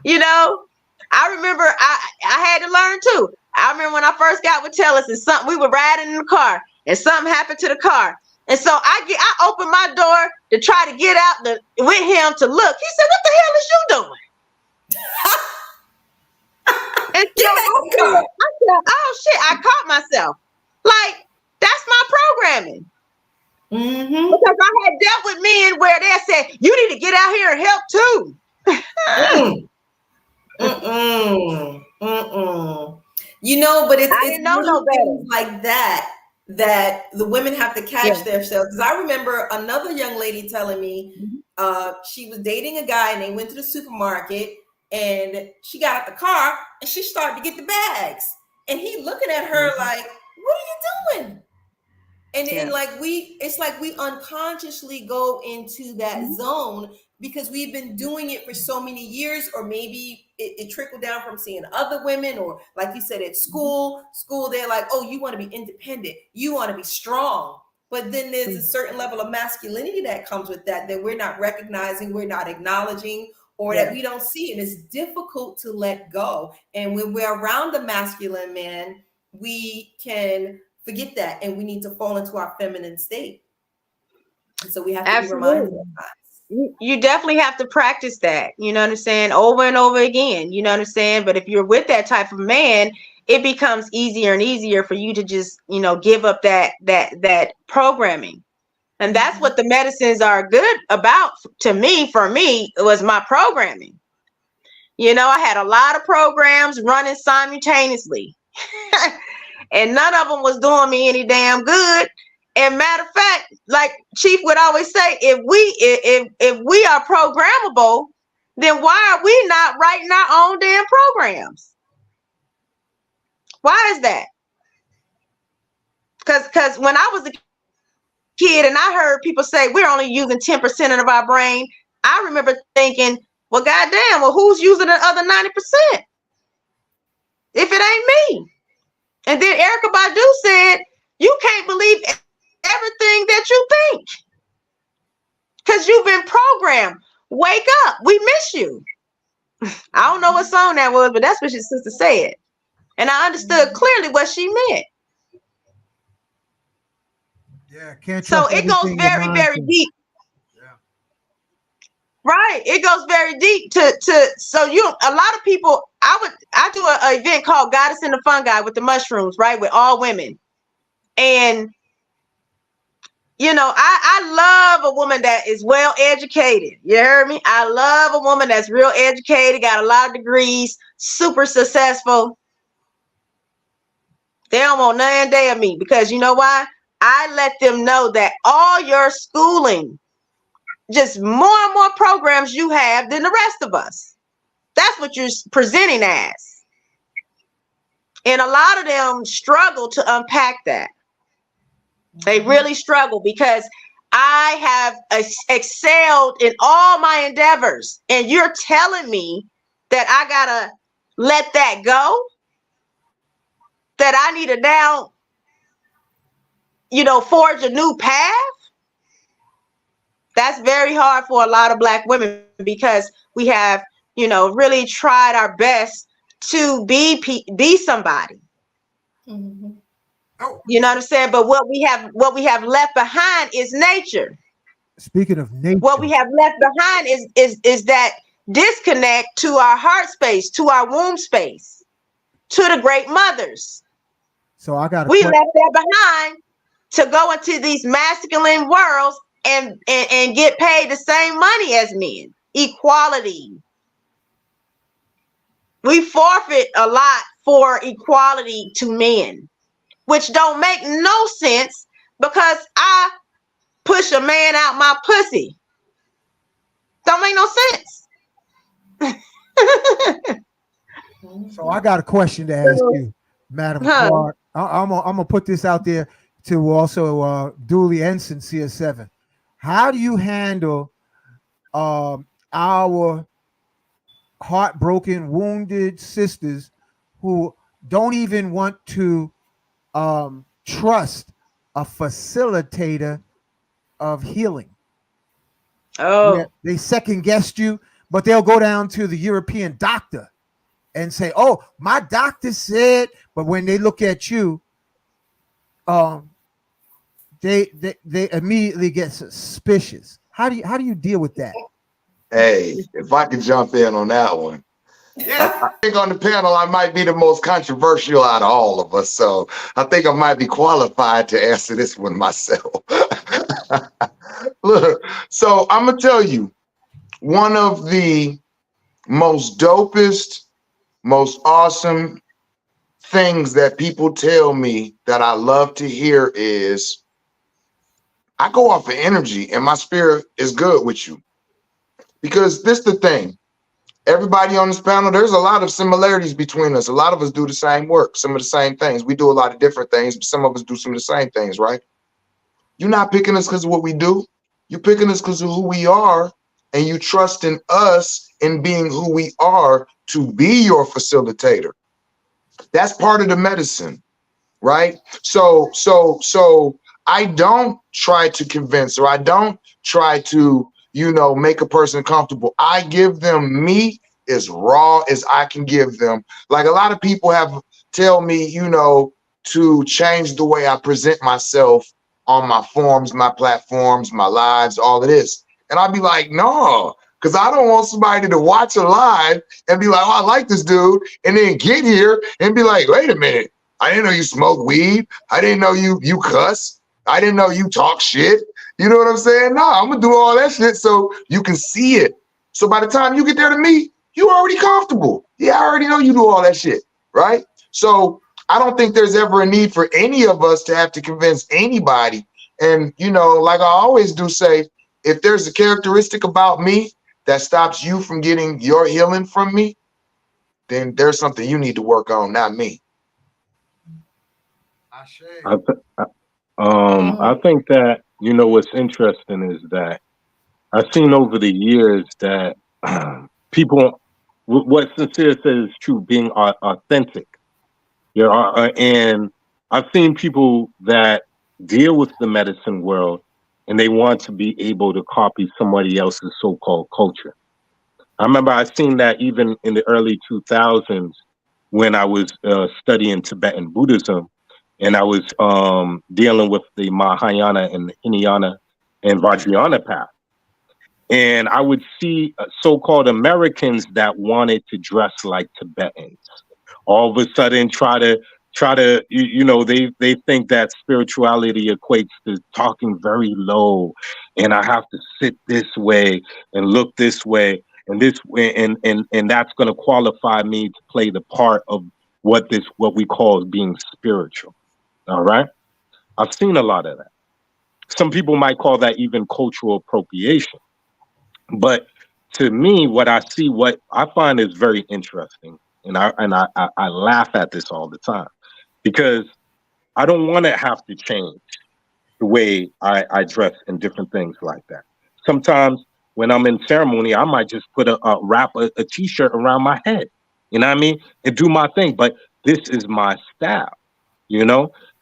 You know, I remember I had to learn too. I remember when I first got with Tellus and we were riding in the car and something happened to the car. And so I opened my door to try to get out with him to look. He said, what the hell is you doing? And so I said, oh shit, I caught myself. Like, that's my programming. Because I had dealt with men where they said, you need to get out here and help too. You know, but it's no things like that the women have to catch themselves. Because I remember another young lady telling me she was dating a guy and they went to the supermarket and she got out the car and she started to get the bags. And he looking at her like, what are you doing? And it's like we unconsciously go into that zone because we've been doing it for so many years, or maybe it trickled down from seeing other women, or like you said, at school, they're like, oh, you want to be independent, you want to be strong. But then there's a certain level of masculinity that comes with that we're not recognizing, we're not acknowledging, or that we don't see. And it's difficult to let go. And when we're around a masculine man, we can forget that, and we need to fall into our feminine state. And so we have to be reminded of that. You definitely have to practice that, you know what I'm saying, over and over again, you know what I'm saying? But if you're with that type of man, it becomes easier and easier for you to just, give up that programming. And that's what the medicines are good about. For me, it was my programming. I had a lot of programs running simultaneously. And none of them was doing me any damn good. And matter of fact, like Chief would always say, if we are programmable, then why are we not writing our own damn programs? Why is that? Because when I was a kid and I heard people say we're only using 10% of our brain, I remember thinking, well, goddamn, who's using the other 90%? If it ain't me. And then Erykah Badu said, you can't believe everything that you think because you've been programmed. Wake up. We miss you. I don't know what song that was, but that's what your sister said. And I understood clearly what she meant. Yeah, can't so it goes very, very deep. Yeah. Right. It goes very deep so a lot of people, I do an event called Goddess and the Fungi with the mushrooms, right? With all women. And I love a woman that is well educated. You heard me? I love a woman that's real educated, got a lot of degrees, super successful. They don't want none day of me because you know why? I let them know that all your schooling, just more and more programs you have than the rest of us. That's what you're presenting as. And a lot of them struggle to unpack that. They really struggle because I have excelled in all my endeavors. And you're telling me that I got to let that go? That I need to now, forge a new path? That's very hard for a lot of Black women because we have, really tried our best to be somebody. Mm-hmm. You know what I'm saying? But what we have left behind is nature. Speaking of nature, what we have left behind is that disconnect to our heart space, to our womb space, to the great mothers, So I got a We question. left that behind to go into these masculine worlds and get paid the same money as men. Equality. We forfeit a lot for equality to men, which don't make no sense because I push a man out my pussy. Don't make no sense. So I got a question to ask you, Madam Clark. I'm gonna put this out there to also Duli and Sincere 7. How do you handle our heartbroken, wounded sisters who don't even want to trust a facilitator of healing? Oh, Yeah, they second guessed you, but they'll go down to the European doctor and say, "Oh, my doctor said," but when they look at you, they immediately get suspicious. How do you deal with that? Hey, if I could jump in on that one. I think on the panel, I might be the most controversial out of all of us. So I think I might be qualified to answer this one myself. Look, so I'm going to tell you, one of the most dopest, most awesome things that people tell me that I love to hear is, I go off of energy and my spirit is good with you. Because this is the thing. Everybody on this panel, there's a lot of similarities between us. A lot of us do the same work, some of the same things. We do a lot of different things, but some of us do some of the same things, right? You're not picking us because of what we do. You're picking us because of who we are, and you trust in us in being who we are to be your facilitator. That's part of the medicine, right? So I don't try to convince, or I don't try to, make a person comfortable. I give them me as raw as I can give them. Like a lot of people have tell me, to change the way I present myself on my forums, my platforms, my lives, all of this. And I'd be like, no, because I don't want somebody to watch a live and be like, oh, I like this dude, and then get here and be like, wait a minute, I didn't know you smoke weed. I didn't know you cuss. I didn't know you talk shit. You know what I'm saying? No, I'm gonna do all that shit so you can see it. So by the time you get there to me, you already comfortable. Yeah, I already know you do all that shit, right? So I don't think there's ever a need for any of us to have to convince anybody. And, like I always do say, if there's a characteristic about me that stops you from getting your healing from me, then there's something you need to work on, not me. I think that, what's interesting is that I've seen over the years that people, what Sincere says is true, being authentic. And I've seen people that deal with the medicine world and they want to be able to copy somebody else's so-called culture. I remember I seen that even in the early 2000s when I was studying Tibetan Buddhism, and I was dealing with the Mahayana and the Hinayana and Vajrayana path. And I would see so-called Americans that wanted to dress like Tibetans. All of a sudden try to, they think that spirituality equates to talking very low, and I have to sit this way and look this way and this way, and that's going to qualify me to play the part of what we call being spiritual. All right. I've seen a lot of that. Some people might call that even cultural appropriation. But to me, what I find is very interesting, and I laugh at this all the time, because I don't want to have to change the way I dress and different things like that. Sometimes when I'm in ceremony, I might just put wrap a t-shirt around my head, you know what I mean, and do my thing. But this is my style,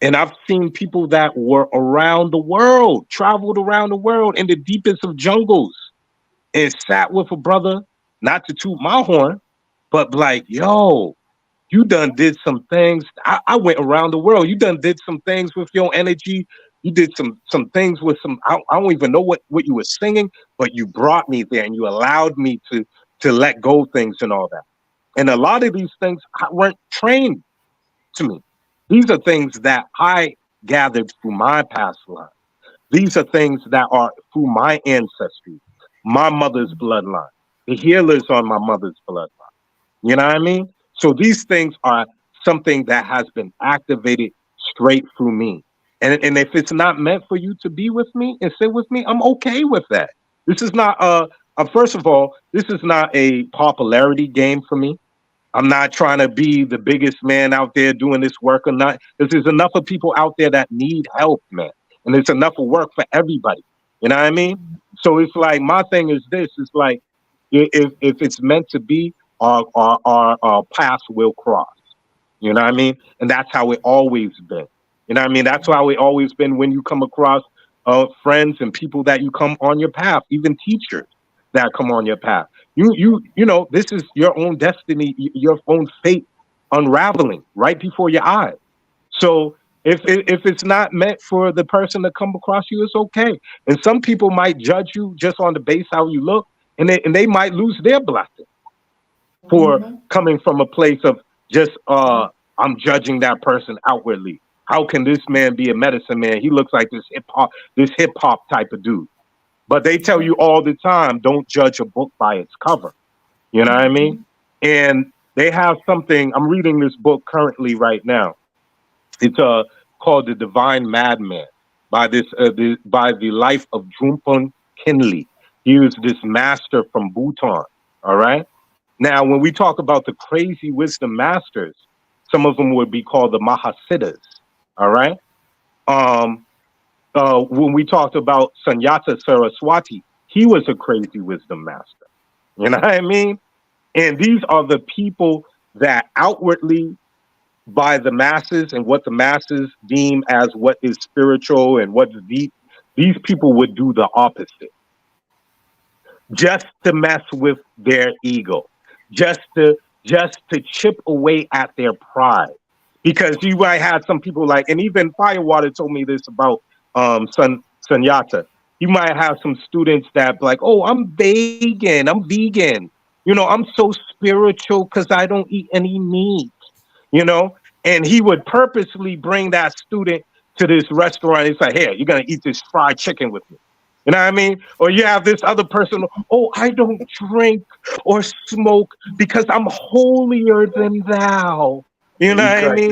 And I've seen people that were around the world, traveled around the world in the deepest of jungles, and sat with a brother, not to toot my horn, but like, yo, you done did some things. I went around the world. You done did some things with your energy. You did some things with I don't even know what you were singing, but you brought me there and you allowed me to let go things and all that. And a lot of these things weren't trained to me. These are things that I gathered through my past life. These are things that are through my ancestry, my mother's bloodline. The healers on my mother's bloodline. You know what I mean? So these things are something that has been activated straight through me. And if it's not meant for you to be with me and sit with me, I'm okay with that. This is not first of all, this is not a popularity game for me. I'm not trying to be the biggest man out there doing this work or not. There's enough of people out there that need help, man. And there's enough of work for everybody. You know what I mean? So it's like, my thing is this, it's like, if it's meant to be, our paths will cross. You know what I mean? And that's how it always been. You know what I mean? That's how it always been when you come across friends and people that you come on your path, even teachers that come on your path. You know, this is your own destiny, your own fate unraveling right before your eyes. So if it's not meant for the person to come across you, it's okay. And some people might judge you just on the base how you look, and they might lose their blessing for coming from a place of just I'm judging that person outwardly. How can this man be a medicine man? He looks like this hip hop type of dude. But they tell you all the time, don't judge a book by its cover. You know what I mean? And they have something. I'm reading this book currently right now. It's called The Divine Madman by the life of Drumpan Kinley. He was this master from Bhutan. All right. Now, when we talk about the crazy wisdom masters, some of them would be called the Mahasiddhas. All right. When we talked about Sunyata Saraswati, he was a crazy wisdom master. You know what I mean? And these are the people that outwardly, by the masses and what the masses deem as what is spiritual and what's deep, these people would do the opposite. Just to mess with their ego. Just to chip away at their pride. Because you might have some people like, and even Firewater told me this about Sunyata. You might have some students that like, oh, I'm vegan. You know, I'm so spiritual because I don't eat any meat, you know? And he would purposely bring that student to this restaurant. It's like, hey, you're going to eat this fried chicken with me. You know what I mean? Or you have this other person, oh, I don't drink or smoke because I'm holier than thou. You know what I mean?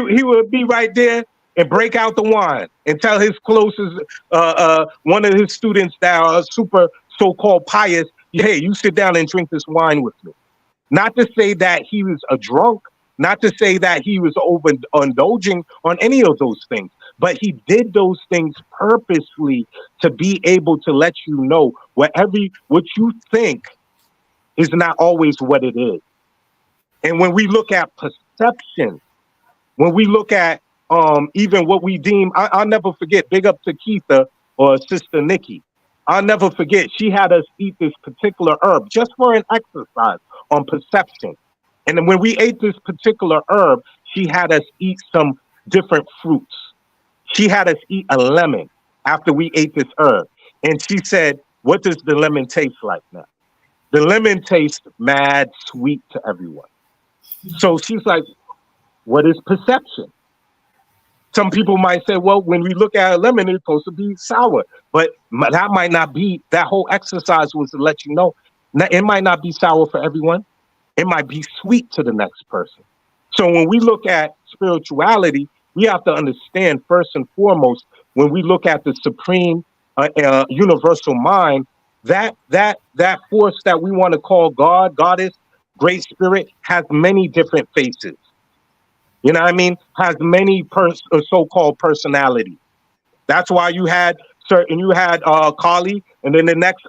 He would be right there and break out the wine and tell his closest, one of his students that are super so-called pious, hey, you sit down and drink this wine with me. Not to say that he was a drunk, not to say that he was overindulging on any of those things, but he did those things purposely to be able to let you know what you think is not always what it is. And when we look at perception, when we look at even what we deem, I'll never forget, big up to Keitha or Sister Nikki. I'll never forget, she had us eat this particular herb just for an exercise on perception. And then when we ate this particular herb, she had us eat some different fruits. She had us eat a lemon after we ate this herb. And she said, what does the lemon taste like now? The lemon tastes mad sweet to everyone. So she's like, what is perception? Some people might say, well, when we look at a lemon, it's supposed to be sour. But that might not be, that whole exercise was to let you know, it might not be sour for everyone. It might be sweet to the next person. So when we look at spirituality, we have to understand first and foremost, when we look at the supreme universal mind, that force that we want to call God, Goddess, Great Spirit, has many different faces. You know what I mean? Has many so-called personalities. That's why you had Kali, and then the next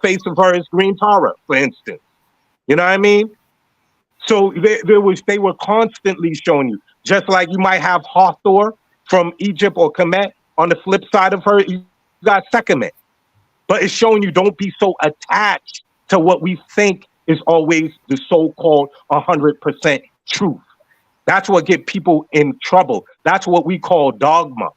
face of her is Green Tara, for instance. You know what I mean? So they were constantly showing you, just like you might have Hathor from Egypt or Kemet. On the flip side of her, you got Sekhmet. But it's showing you don't be so attached to what we think is always the so-called 100% truth. That's what get people in trouble. That's what we call dogma.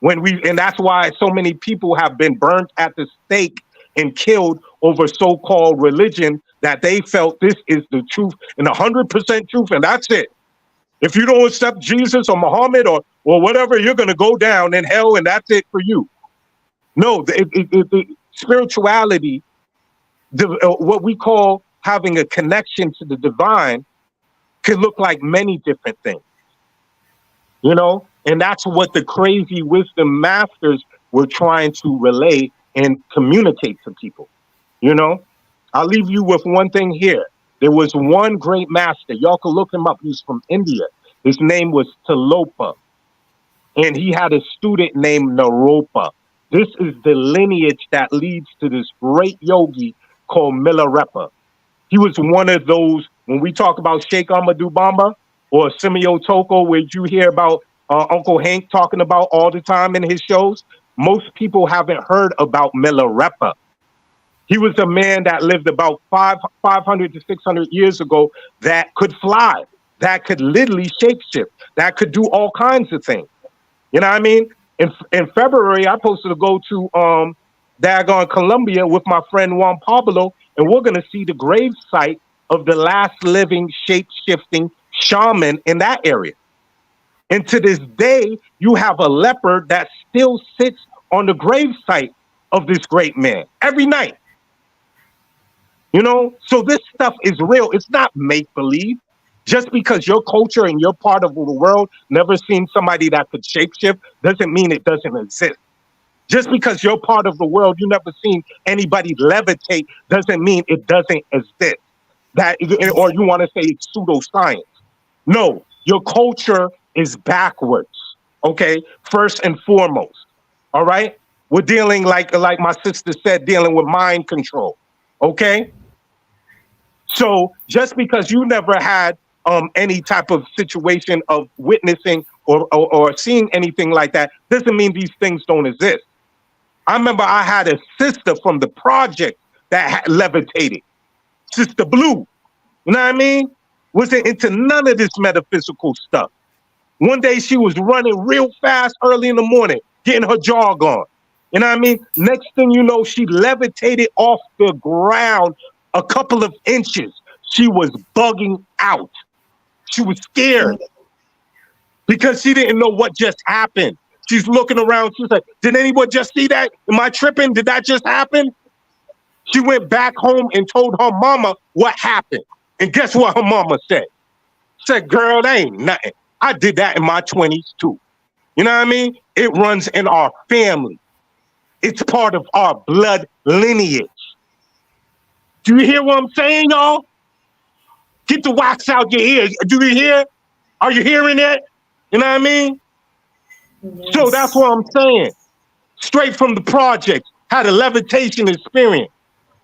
And that's why so many people have been burnt at the stake and killed over so-called religion that they felt this is the truth and 100% truth, and that's it. If you don't accept Jesus or Muhammad or whatever, you're going to go down in hell, and that's it for you. No, the spirituality, what we call having a connection to the divine, can look like many different things, you know? And that's what the crazy wisdom masters were trying to relay and communicate to people, you know? I'll leave you with one thing here. There was one great master. Y'all can look him up. He's from India. His name was Tilopa. And he had a student named Naropa. This is the lineage that leads to this great yogi called Milarepa. He was one of those, when we talk about Sheikh Ahmadu Bamba or Simeo Toko, where you hear about Uncle Hank talking about all the time in his shows, most people haven't heard about Milarepa. He was a man that lived about 500 to 600 years ago that could fly, that could literally shapeshift, that could do all kinds of things. You know what I mean? In February, I posted to go to Dagon, Colombia with my friend Juan Pablo, and we're going to see the grave site of the last living shape-shifting shaman in that area. And to this day, you have a leopard that still sits on the grave site of this great man every night. You know, so this stuff is real. It's not make-believe. Just because your culture and your part of the world never seen somebody that could shapeshift doesn't mean it doesn't exist. Just because you're part of the world, you never seen anybody levitate doesn't mean it doesn't exist. That, or you want to say it's pseudoscience. No, your culture is backwards. Okay, first and foremost. All right, we're dealing like my sister said, dealing with mind control. Okay, so just because you never had any type of situation of witnessing or seeing anything like that doesn't mean these things don't exist. I remember I had a sister from the project that had levitated, Sister Blue. You know what I mean? Wasn't into none of this metaphysical stuff. One day she was running real fast early in the morning, getting her jog on. You know what I mean? Next thing you know, she levitated off the ground a couple of inches. She was bugging out. She was scared because she didn't know what just happened. She's looking around. She's like, did anyone just see that? Am I tripping? Did that just happen? She went back home and told her mama what happened. And guess what her mama said? She said, girl, that ain't nothing. I did that in my 20s too. You know what I mean? It runs in our family. It's part of our blood lineage. Do you hear what I'm saying, y'all? Get the wax out your ears. Do you hear? Are you hearing it? You know what I mean? Yes. So that's what I'm saying. Straight from the project, had a levitation experience.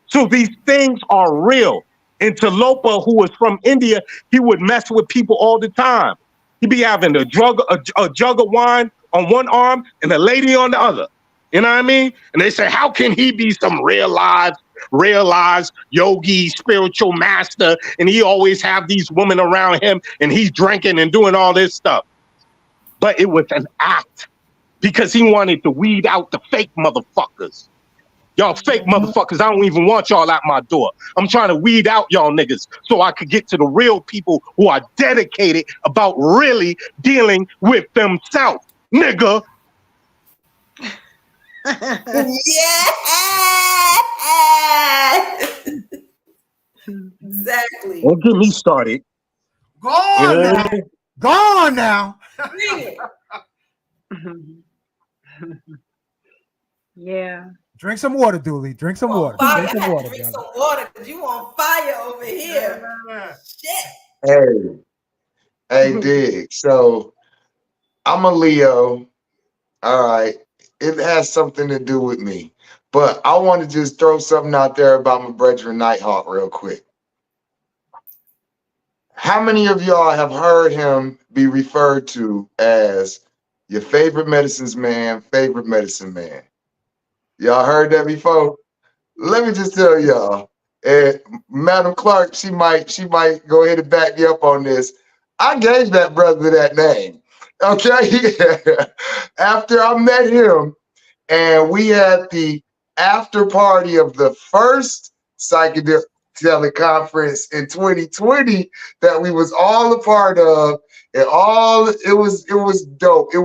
So these things are real. And Tilopa, who was from India, he would mess with people all the time. He'd be having a jug of wine on one arm and a lady on the other. You know what I mean? And they say, how can he be some realized yogi, spiritual master, and he always have these women around him and he's drinking and doing all this stuff? But it was an act because he wanted to weed out the fake motherfuckers. Y'all fake motherfuckers, I don't even want y'all at my door. I'm trying to weed out y'all niggas so I could get to the real people who are dedicated about really dealing with themselves, nigga. Yeah. Exactly. Don't get me started. Go on now. Go on now. Yeah. Drink some water, Duli. Drink some water. Drink some water, drink some water because you on fire over here. Shit. Hey, Dig. So I'm a Leo. All right. It has something to do with me. But I want to just throw something out there about my brethren NighHawk real quick. How many of y'all have heard him be referred to as your favorite medicines man, favorite medicine man? Y'all heard that before? Let me just tell y'all, Madam Clark, she might go ahead and back me up on this. I gave that brother that name. Okay. After I met him and we had the after party of the first psychedelic conference in 2020 that we was all a part of. And it was dope. It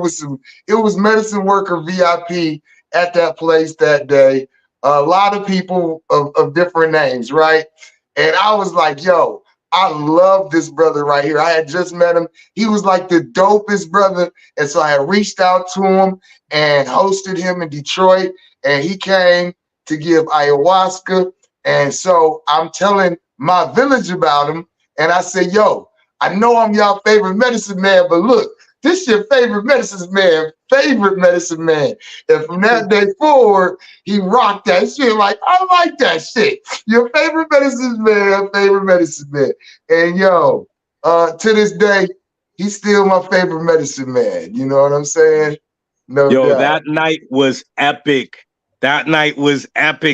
was medicine worker VIP at that place that day. A lot of people of different names, right? And I was like, yo, I love this brother right here. I had just met him. He was like the dopest brother. And so I had reached out to him and hosted him in Detroit. And he came to give ayahuasca. And so I'm telling my village about him. And I said, yo, I know I'm y'all favorite medicine man, but look, this your favorite medicine man. And from that day forward, he rocked that shit. Like, I like that shit. Your favorite medicine man. And yo, to this day, he's still my favorite medicine man. You know what I'm saying? No doubt. That night was epic.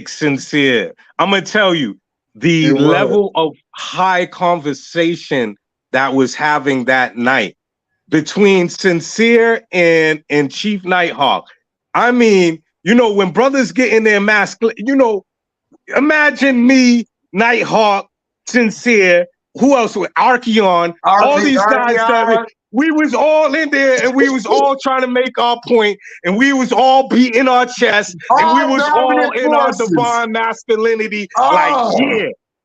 Sincere. I'm gonna tell you, the level of high conversation that was having that night between Sincere and Chief NightHawk. I mean, when brothers get in their masculine, imagine me, NightHawk, Sincere, who else? Archeon, all these guys that we was all in there, and we was all trying to make our point, and we was all beating our chest, and we was all in our divine masculinity,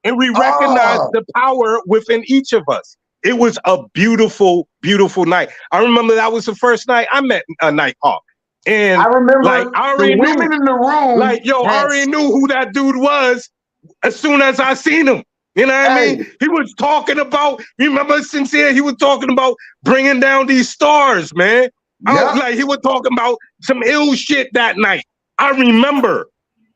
and we recognized the power within each of us. It was a beautiful, beautiful night. I remember that was the first night I met NightHawk. And I remember I already the women in the room. I already knew who that dude was as soon as I seen him. You know what I mean? He was talking about, remember Sincere, he was talking about bringing down these stars, man. I was like, he was talking about some ill shit that night. I remember.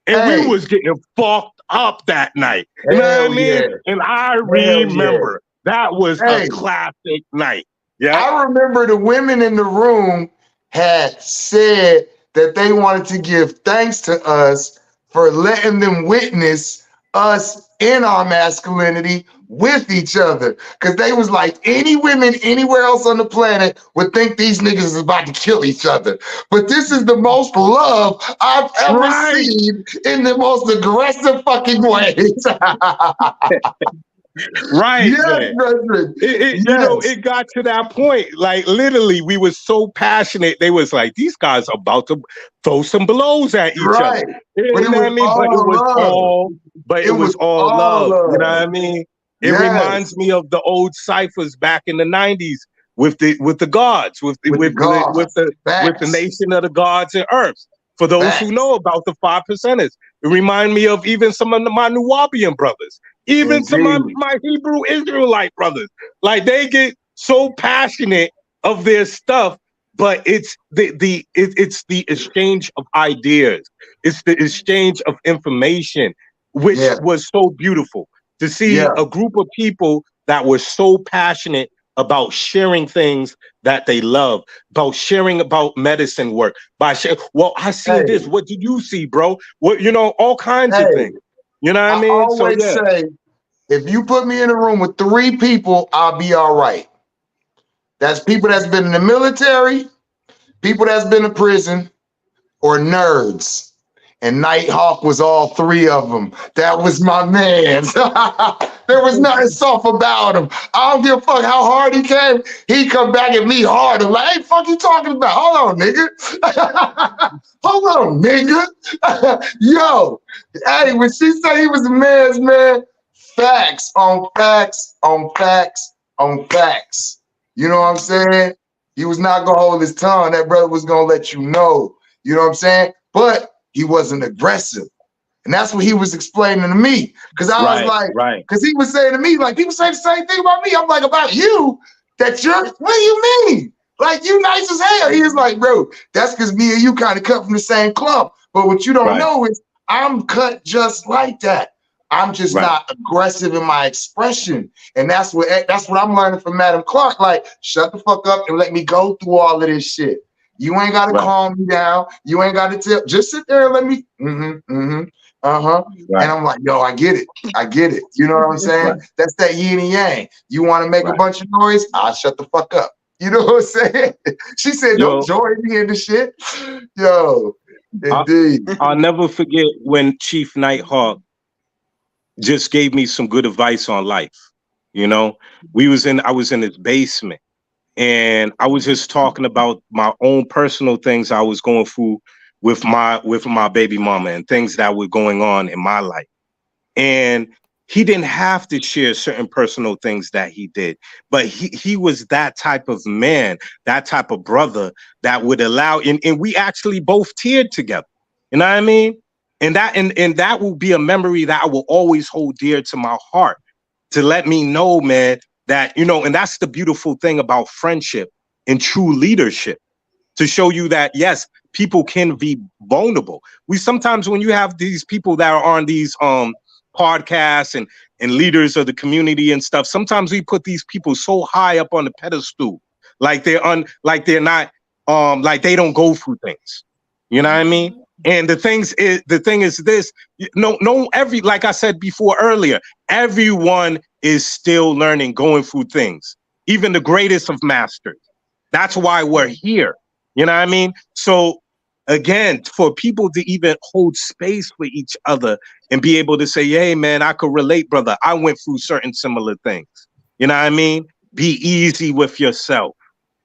And we was getting fucked up that night. You know what I mean? And I remember. That was a classic night. Yeah. I remember the women in the room had said that they wanted to give thanks to us for letting them witness us in our masculinity with each other. Because they was like, any women anywhere else on the planet would think these niggas is about to kill each other. But this is the most love I've ever seen in the most aggressive fucking way. Right. Yes, brethren. You know, it got to that point. Like literally, we were so passionate. They was like, these guys are about to throw some blows at each other. You know what I mean? But it was all love. You know what I mean? It reminds me of the old ciphers back in the 90s with the gods, with the nation of the gods and earths. For those who know about the 5 percenters, it remind me of even some of my Nubian brothers, even some of my Hebrew Israelite brothers. Like they get so passionate of their stuff, but it's the exchange of ideas, it's the exchange of information, which was so beautiful to see a group of people that were so passionate about sharing things that they love, about sharing about medicine work, by sharing, well, I see this. What did you see, bro? What, all kinds of things. You know what I mean? I always say, if you put me in a room with 3 people, I'll be all right. That's people that's been in the military, people that's been in prison, or nerds. And NightHawk was all 3 of them. That was my man. There was nothing soft about him. I don't give a fuck how hard he came. He come back at me hard. I'm like, hey, fuck you talking about? Hold on, nigga. Hold on, nigga. Yo, hey, when she said he was a man's man, facts on facts on facts on facts. You know what I'm saying? He was not going to hold his tongue. That brother was going to let you know. You know what I'm saying? But he wasn't aggressive. And that's what he was explaining to me. Because I was like, because he was saying to me, like, people say the same thing about me. I'm like, about you? What do you mean? Like, you nice as hell. He was like, bro, that's because me and you kind of cut from the same clump. But what you don't know is I'm cut just like that. I'm just not aggressive in my expression. And that's what I'm learning from Madam Clark. Like, shut the fuck up and let me go through all of this shit. You ain't got to calm me down. You ain't got to tell. Just sit there and let me. And I'm like, yo, I get it. You know what I'm saying? That's that yin and yang. You want to make a bunch of noise? I'll shut the fuck up. You know what I'm saying? She said, don't join me in the shit. Yo, Indeed. I'll never forget when Chief NightHawk just gave me some good advice on life. You know, I was in his basement, and I was just talking about my own personal things I was going through with my baby mama and things that were going on in my life. And he didn't have to share certain personal things that he did, but he was that type of man, that type of brother that would allow, and we actually both teared together. You know what I mean? And that will be a memory that I will always hold dear to my heart, to let me know, man, that, you know, and that's the beautiful thing about friendship and true leadership, to show you that, yes, people can be vulnerable. We sometimes, when you have these people that are on these podcasts and leaders of the community and stuff, sometimes we put these people so high up on the pedestal, like they don't go through things. You know what I mean? And the thing is this, like I said before earlier, everyone is still learning, going through things, even the greatest of masters. That's why we're here. You know what I mean? So again, for people to even hold space for each other and be able to say, hey, man, I could relate, brother. I went through certain similar things. You know what I mean? Be easy with yourself.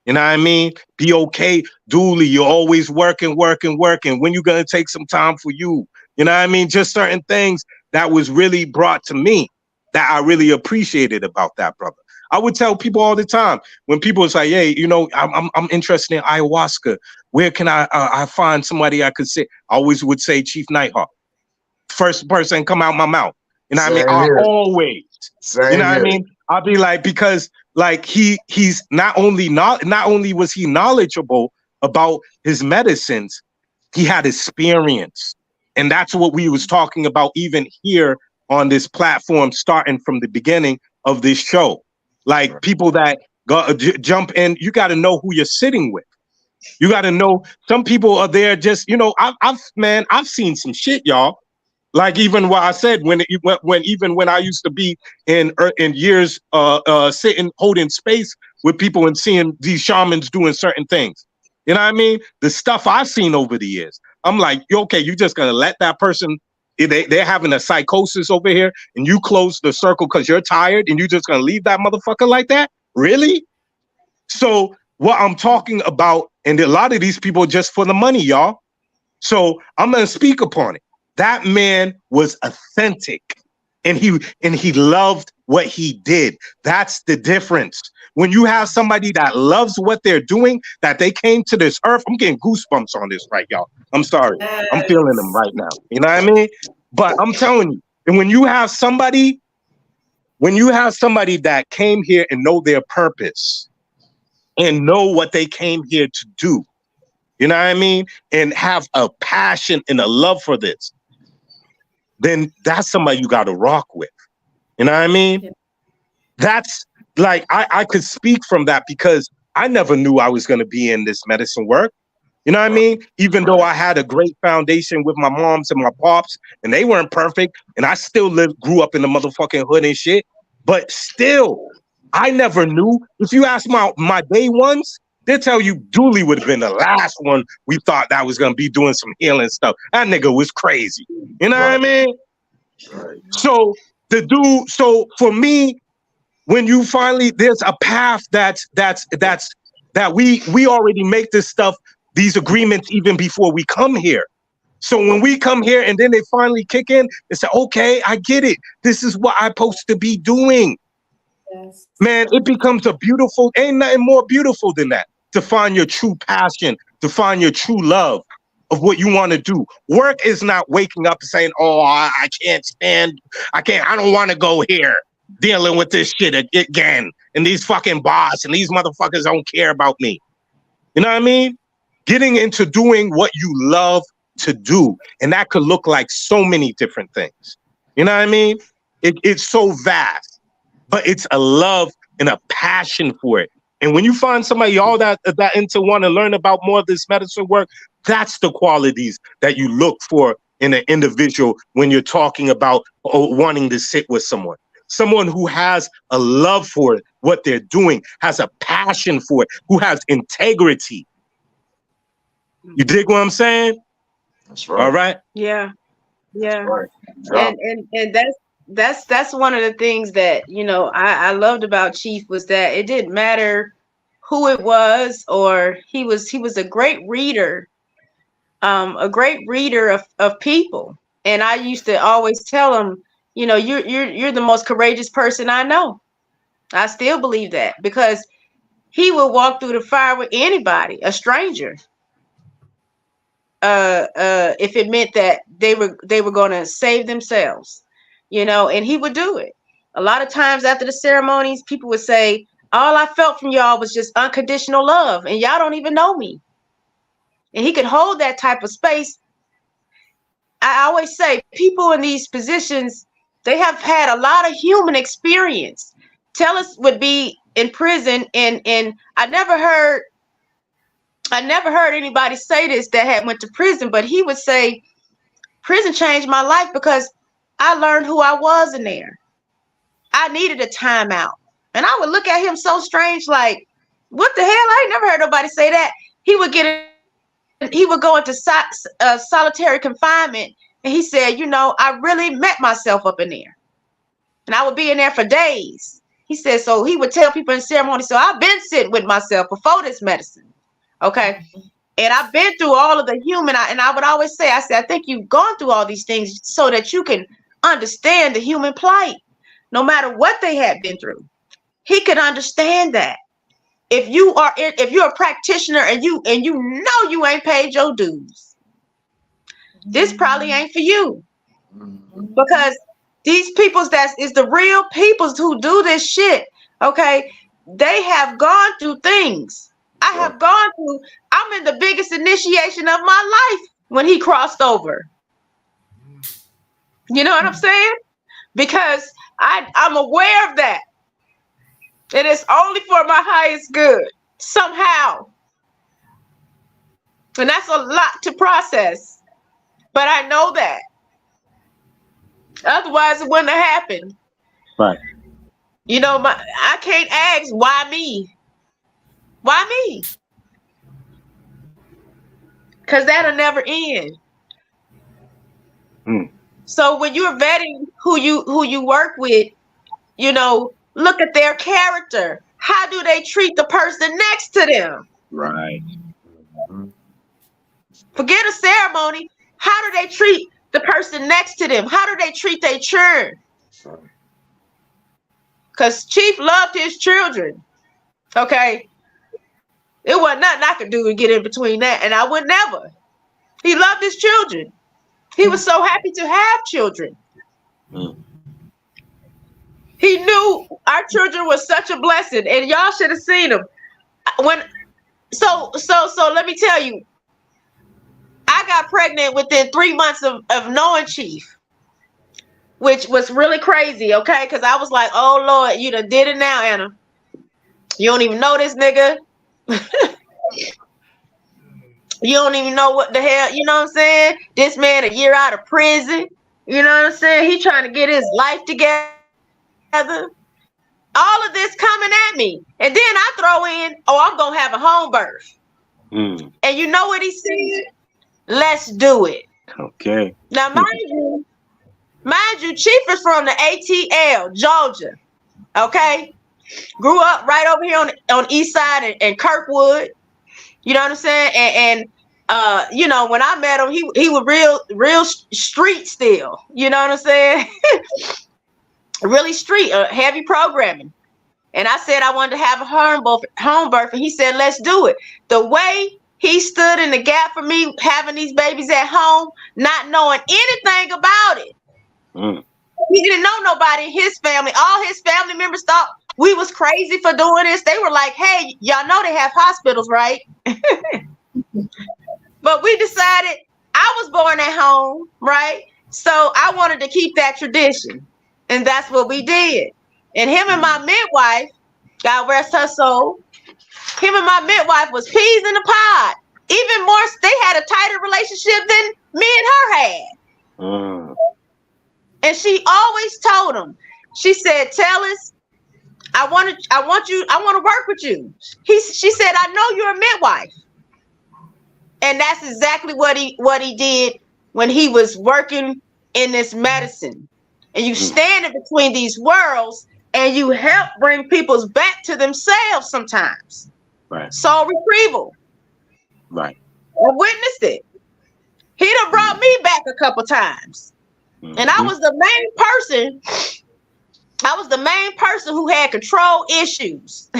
You know what I mean? Be okay. Duli, you're always working. When you going to take some time for you? You know what I mean? Just certain things that was really brought to me that I really appreciated about that brother. I would tell people all the time, when people say, hey, you know, I'm interested in ayahuasca. Where can I find somebody I could say? I always would say Chief NightHawk. First person come out my mouth. You know what I mean? I always. You know what I mean? I'll be like, because like he's not only was he knowledgeable about his medicines, he had experience. And that's what we was talking about even here on this platform, starting from the beginning of this show. Like people that jump in, you got to know who you're sitting with. You got to know, some people are there just, you know, I've seen some shit, y'all. Like even what I said, when I used to be in years sitting, holding space with people and seeing these shamans doing certain things. You know what I mean? The stuff I've seen over the years. I'm like, okay, you just gonna let that person, they're having a psychosis over here, and you close the circle because you're tired, and you just gonna leave that motherfucker like that? Really? So what I'm talking about, and a lot of these people just for the money, y'all. So I'm gonna speak upon it. That man was authentic, and he loved what he did. That's the difference. When you have somebody that loves what they're doing, that they came to this earth. I'm getting goosebumps on this, right, y'all? I'm sorry. I'm feeling them right now. You know what I mean? But I'm telling you, and when you have somebody that came here and know their purpose and know what they came here to do, you know what I mean? And have a passion and a love for this, then that's somebody you got to rock with. You know what I mean? Yeah. That's like, I could speak from that because I never knew I was going to be in this medicine work. You know what I mean? Even though I had a great foundation with my moms and my pops, and they weren't perfect, and I still grew up in the motherfucking hood and shit, but still, I never knew. If you ask my day ones, they'll tell you Duli would have been the last one we thought that was going to be doing some healing stuff. That nigga was crazy. You know what I mean? Right. So for me, when you finally, there's a path that we already make this stuff, these agreements even before we come here. So when we come here and then they finally kick in and say, okay, I get it. This is what I'm supposed to be doing. Yes. Man, it becomes ain't nothing more beautiful than that. To find your true passion, to find your true love of what you want to do. Work is not waking up and saying, oh, I can't stand, I don't want to go here dealing with this shit again. And these fucking boss and these motherfuckers don't care about me. You know what I mean? Getting into doing what you love to do. And that could look like so many different things. You know what I mean? It's so vast, but it's a love and a passion for it. And when you find somebody all that into want to learn about more of this medicine work, that's the qualities that you look for in an individual when you're talking about wanting to sit with someone. Someone who has a love for it, what they're doing, has a passion for it, who has integrity. You dig what I'm saying? That's right. All right. Yeah. Yeah. Right. And that's one of the things that, you know, I loved about Chief was that it didn't matter who it was, or he was a great reader, of people. And I used to always tell him, you know, you're the most courageous person I know. I still believe that, because he would walk through the fire with anybody, a stranger. If it meant that they were going to save themselves, you know, and he would do it. A lot of times after the ceremonies, people would say, all I felt from y'all was just unconditional love, and y'all don't even know me. And he could hold that type of space. I always say people in these positions, they have had a lot of human experience. Tellus would be in prison, and I never heard anybody say this that had went to prison, but he would say, prison changed my life because I learned who I was in there. I needed a timeout. And I would look at him so strange, like, what the hell? I ain't never heard nobody say that. He would go into solitary confinement, and he said, you know, I really met myself up in there. And I would be in there for days. He said, so he would tell people in ceremony, so I've been sitting with myself before this medicine. Okay. And I've been through all of the human, and I would always say, I think you've gone through all these things so that you can understand the human plight, no matter what they had been through. He could understand that. If you're a practitioner and you know you ain't paid your dues, this probably ain't for you. Because these peoples that is the real peoples who do this shit, okay, they have gone through things. I'm in the biggest initiation of my life when he crossed over. You know what I'm saying? Because I'm aware of that. And it's only for my highest good, somehow. And that's a lot to process. But I know that. Otherwise, it wouldn't have happened. Right. You know, I can't ask, why me? Why me? Because that'll never end. So when you're vetting who you work with, you know, look at their character. How do they treat the person next to them? Right. Forget a ceremony. How do they treat the person next to them? How do they treat their children? Because Chief loved his children. Okay. It wasn't nothing I could do to get in between that. And I would never. He loved his children. He was so happy to have children. He knew our children was such a blessing, and y'all should have seen them. So let me tell you, I got pregnant within 3 months of knowing Chief, which was really crazy, okay? Because I was like, oh, Lord, you done did it now, Anna. You don't even know this nigga. You don't even know what the hell, you know what I'm saying? This man a year out of prison, you know what I'm saying? He trying to get his life together. All of this coming at me. And then I throw in, I'm going to have a home birth. And you know what he said? Let's do it. Okay. Now, mind you, Chief is from the ATL, Georgia. Okay? Grew up right over here on the east side in Kirkwood. You know what I'm saying? And you know, when I met him, he was real street still. You know what I'm saying? Really street, heavy programming. And I said I wanted to have a home birth, and he said, let's do it. The way he stood in the gap for me, having these babies at home, not knowing anything about it. He didn't know nobody in his family. All his family members thought we was crazy for doing this. They were like, hey, y'all know they have hospitals, right? But we decided, I was born at home, right? So I wanted to keep that tradition. And that's what we did. And him and my midwife, God rest her soul, him and my midwife was peas in the pod. Even more, they had a tighter relationship than me and her had. And she always told him, she said, Tellus, I want to work with you. She said, I know you're a midwife. And that's exactly what he did when he was working in this medicine. And you stand in between these worlds and you help bring people back to themselves sometimes. Right. Soul retrieval. Right. I witnessed it. He done brought me back a couple times. And I was the main person. I was the main person who had control issues.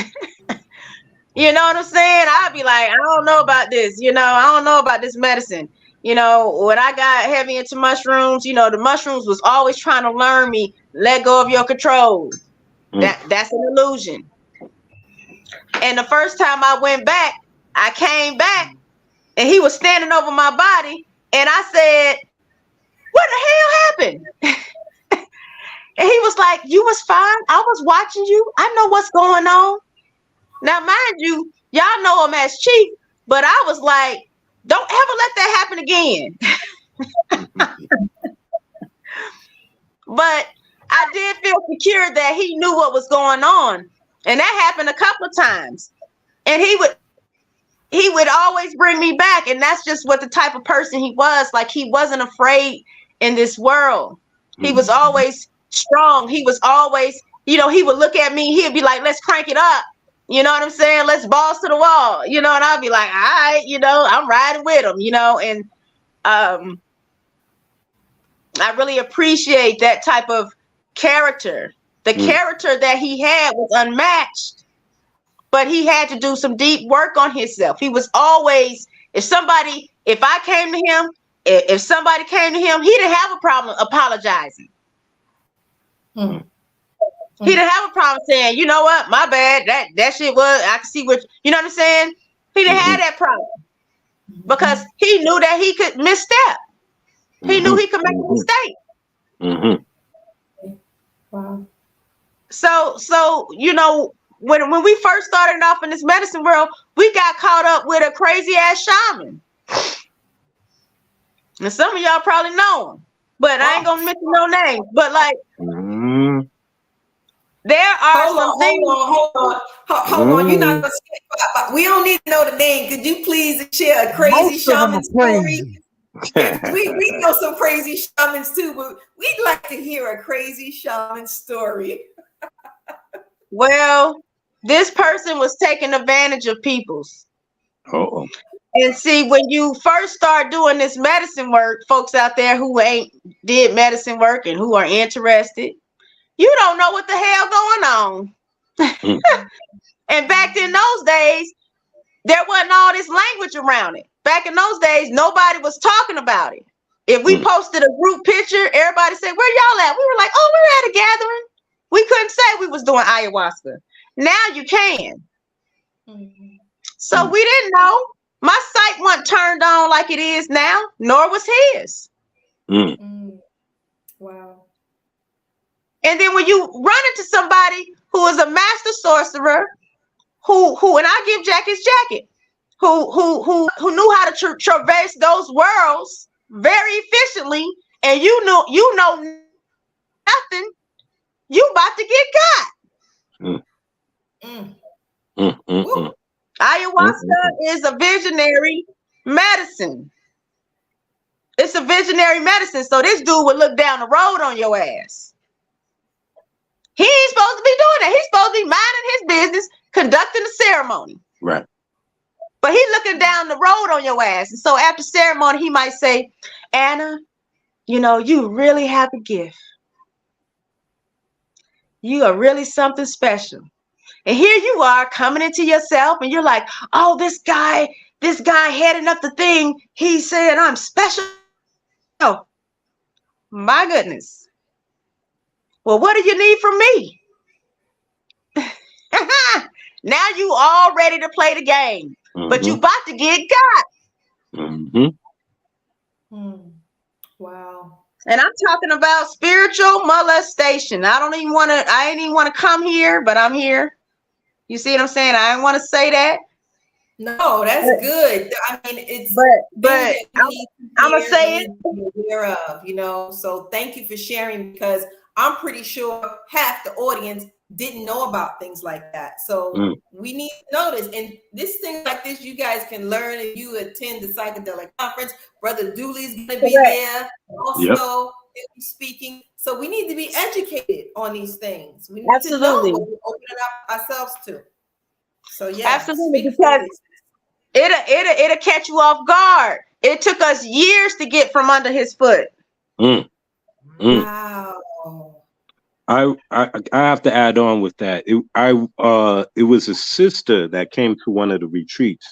You know what I'm saying? I'd be like, I don't know about this. You know, I don't know about this medicine. You know, when I got heavy into mushrooms, you know, the mushrooms was always trying to learn me, let go of your control. That's an illusion. And the first time I went back, I came back and he was standing over my body. And I said, what the hell happened? And he was like, you was fine. I was watching you. I know what's going on. Now, mind you, y'all know him as Chief, but I was like, don't ever let that happen again. But I did feel secure that he knew what was going on. And that happened a couple of times. And he would always bring me back. And that's just what the type of person he was. Like, he wasn't afraid in this world. He was always strong. He was always, you know, he would look at me. He'd be like, let's crank it up. You know what I'm saying? Let's balls to the wall, you know, and I'll be like, all right, you know, I'm riding with him, you know, and I really appreciate that type of character. The character that he had was unmatched, but he had to do some deep work on himself. He was always, if I came to him, if somebody came to him, he didn't have a problem apologizing. He didn't have a problem saying, you know what, my bad. That shit was, I can see what, you know what I'm saying? He didn't have that problem because he knew that he could misstep. He knew he could make a mistake. Wow. So you know, when we first started off in this medicine world, we got caught up with a crazy ass shaman. And some of y'all probably know him, but I ain't gonna mention no names. But like, there are some things. Hold on. You're not gonna skip. We don't need to know the name. Could you please share a crazy shaman story? we know some crazy shamans too, but we'd like to hear a crazy shaman story. Well, this person was taking advantage of people's. And see, when you first start doing this medicine work, folks out there who ain't did medicine work and who are interested, you don't know what the hell going on. And back in those days, there wasn't all this language around it. Back in those days, nobody was talking about it. If we posted a group picture, everybody said, where y'all at? We were like, oh, we're at a gathering. We couldn't say we was doing ayahuasca. Now you can. So we didn't know. My sight wasn't turned on like it is now, nor was his. Wow. And then when you run into somebody who is a master sorcerer, who and I give Jack his jacket, who knew how to traverse those worlds very efficiently, and you know nothing, you about to get got. Ayahuasca is a visionary medicine. It's a visionary medicine. So this dude would look down the road on your ass. He ain't supposed to be doing that. He's supposed to be minding his business, conducting the ceremony. Right. But he's looking down the road on your ass. And so after ceremony, he might say, Anna, you know, you really have a gift. You are really something special. And here you are coming into yourself and you're like, oh, this guy heading up the thing, he said I'm special. Oh, my goodness. Well, what do you need from me? Now you all ready to play the game, but you about to get got. Wow. And I'm talking about spiritual molestation. I ain't even want to come here, but I'm here. You see what I'm saying? I didn't want to say that. No, that's good. I mean, it's but I'm gonna say it. Aware of, you know. So thank you for sharing, because I'm pretty sure half the audience didn't know about things like that. So we need to know this. And this thing like this, you guys can learn if you attend the psychedelic conference. Brother Duli's gonna be there. Also, he'll be speaking. So we need to be educated on these things. We need to know what we're opening up ourselves to. So yeah, absolutely, because it'll catch you off guard. It took us years to get from under his foot. Wow. I have to add on with that. It was a sister that came to one of the retreats,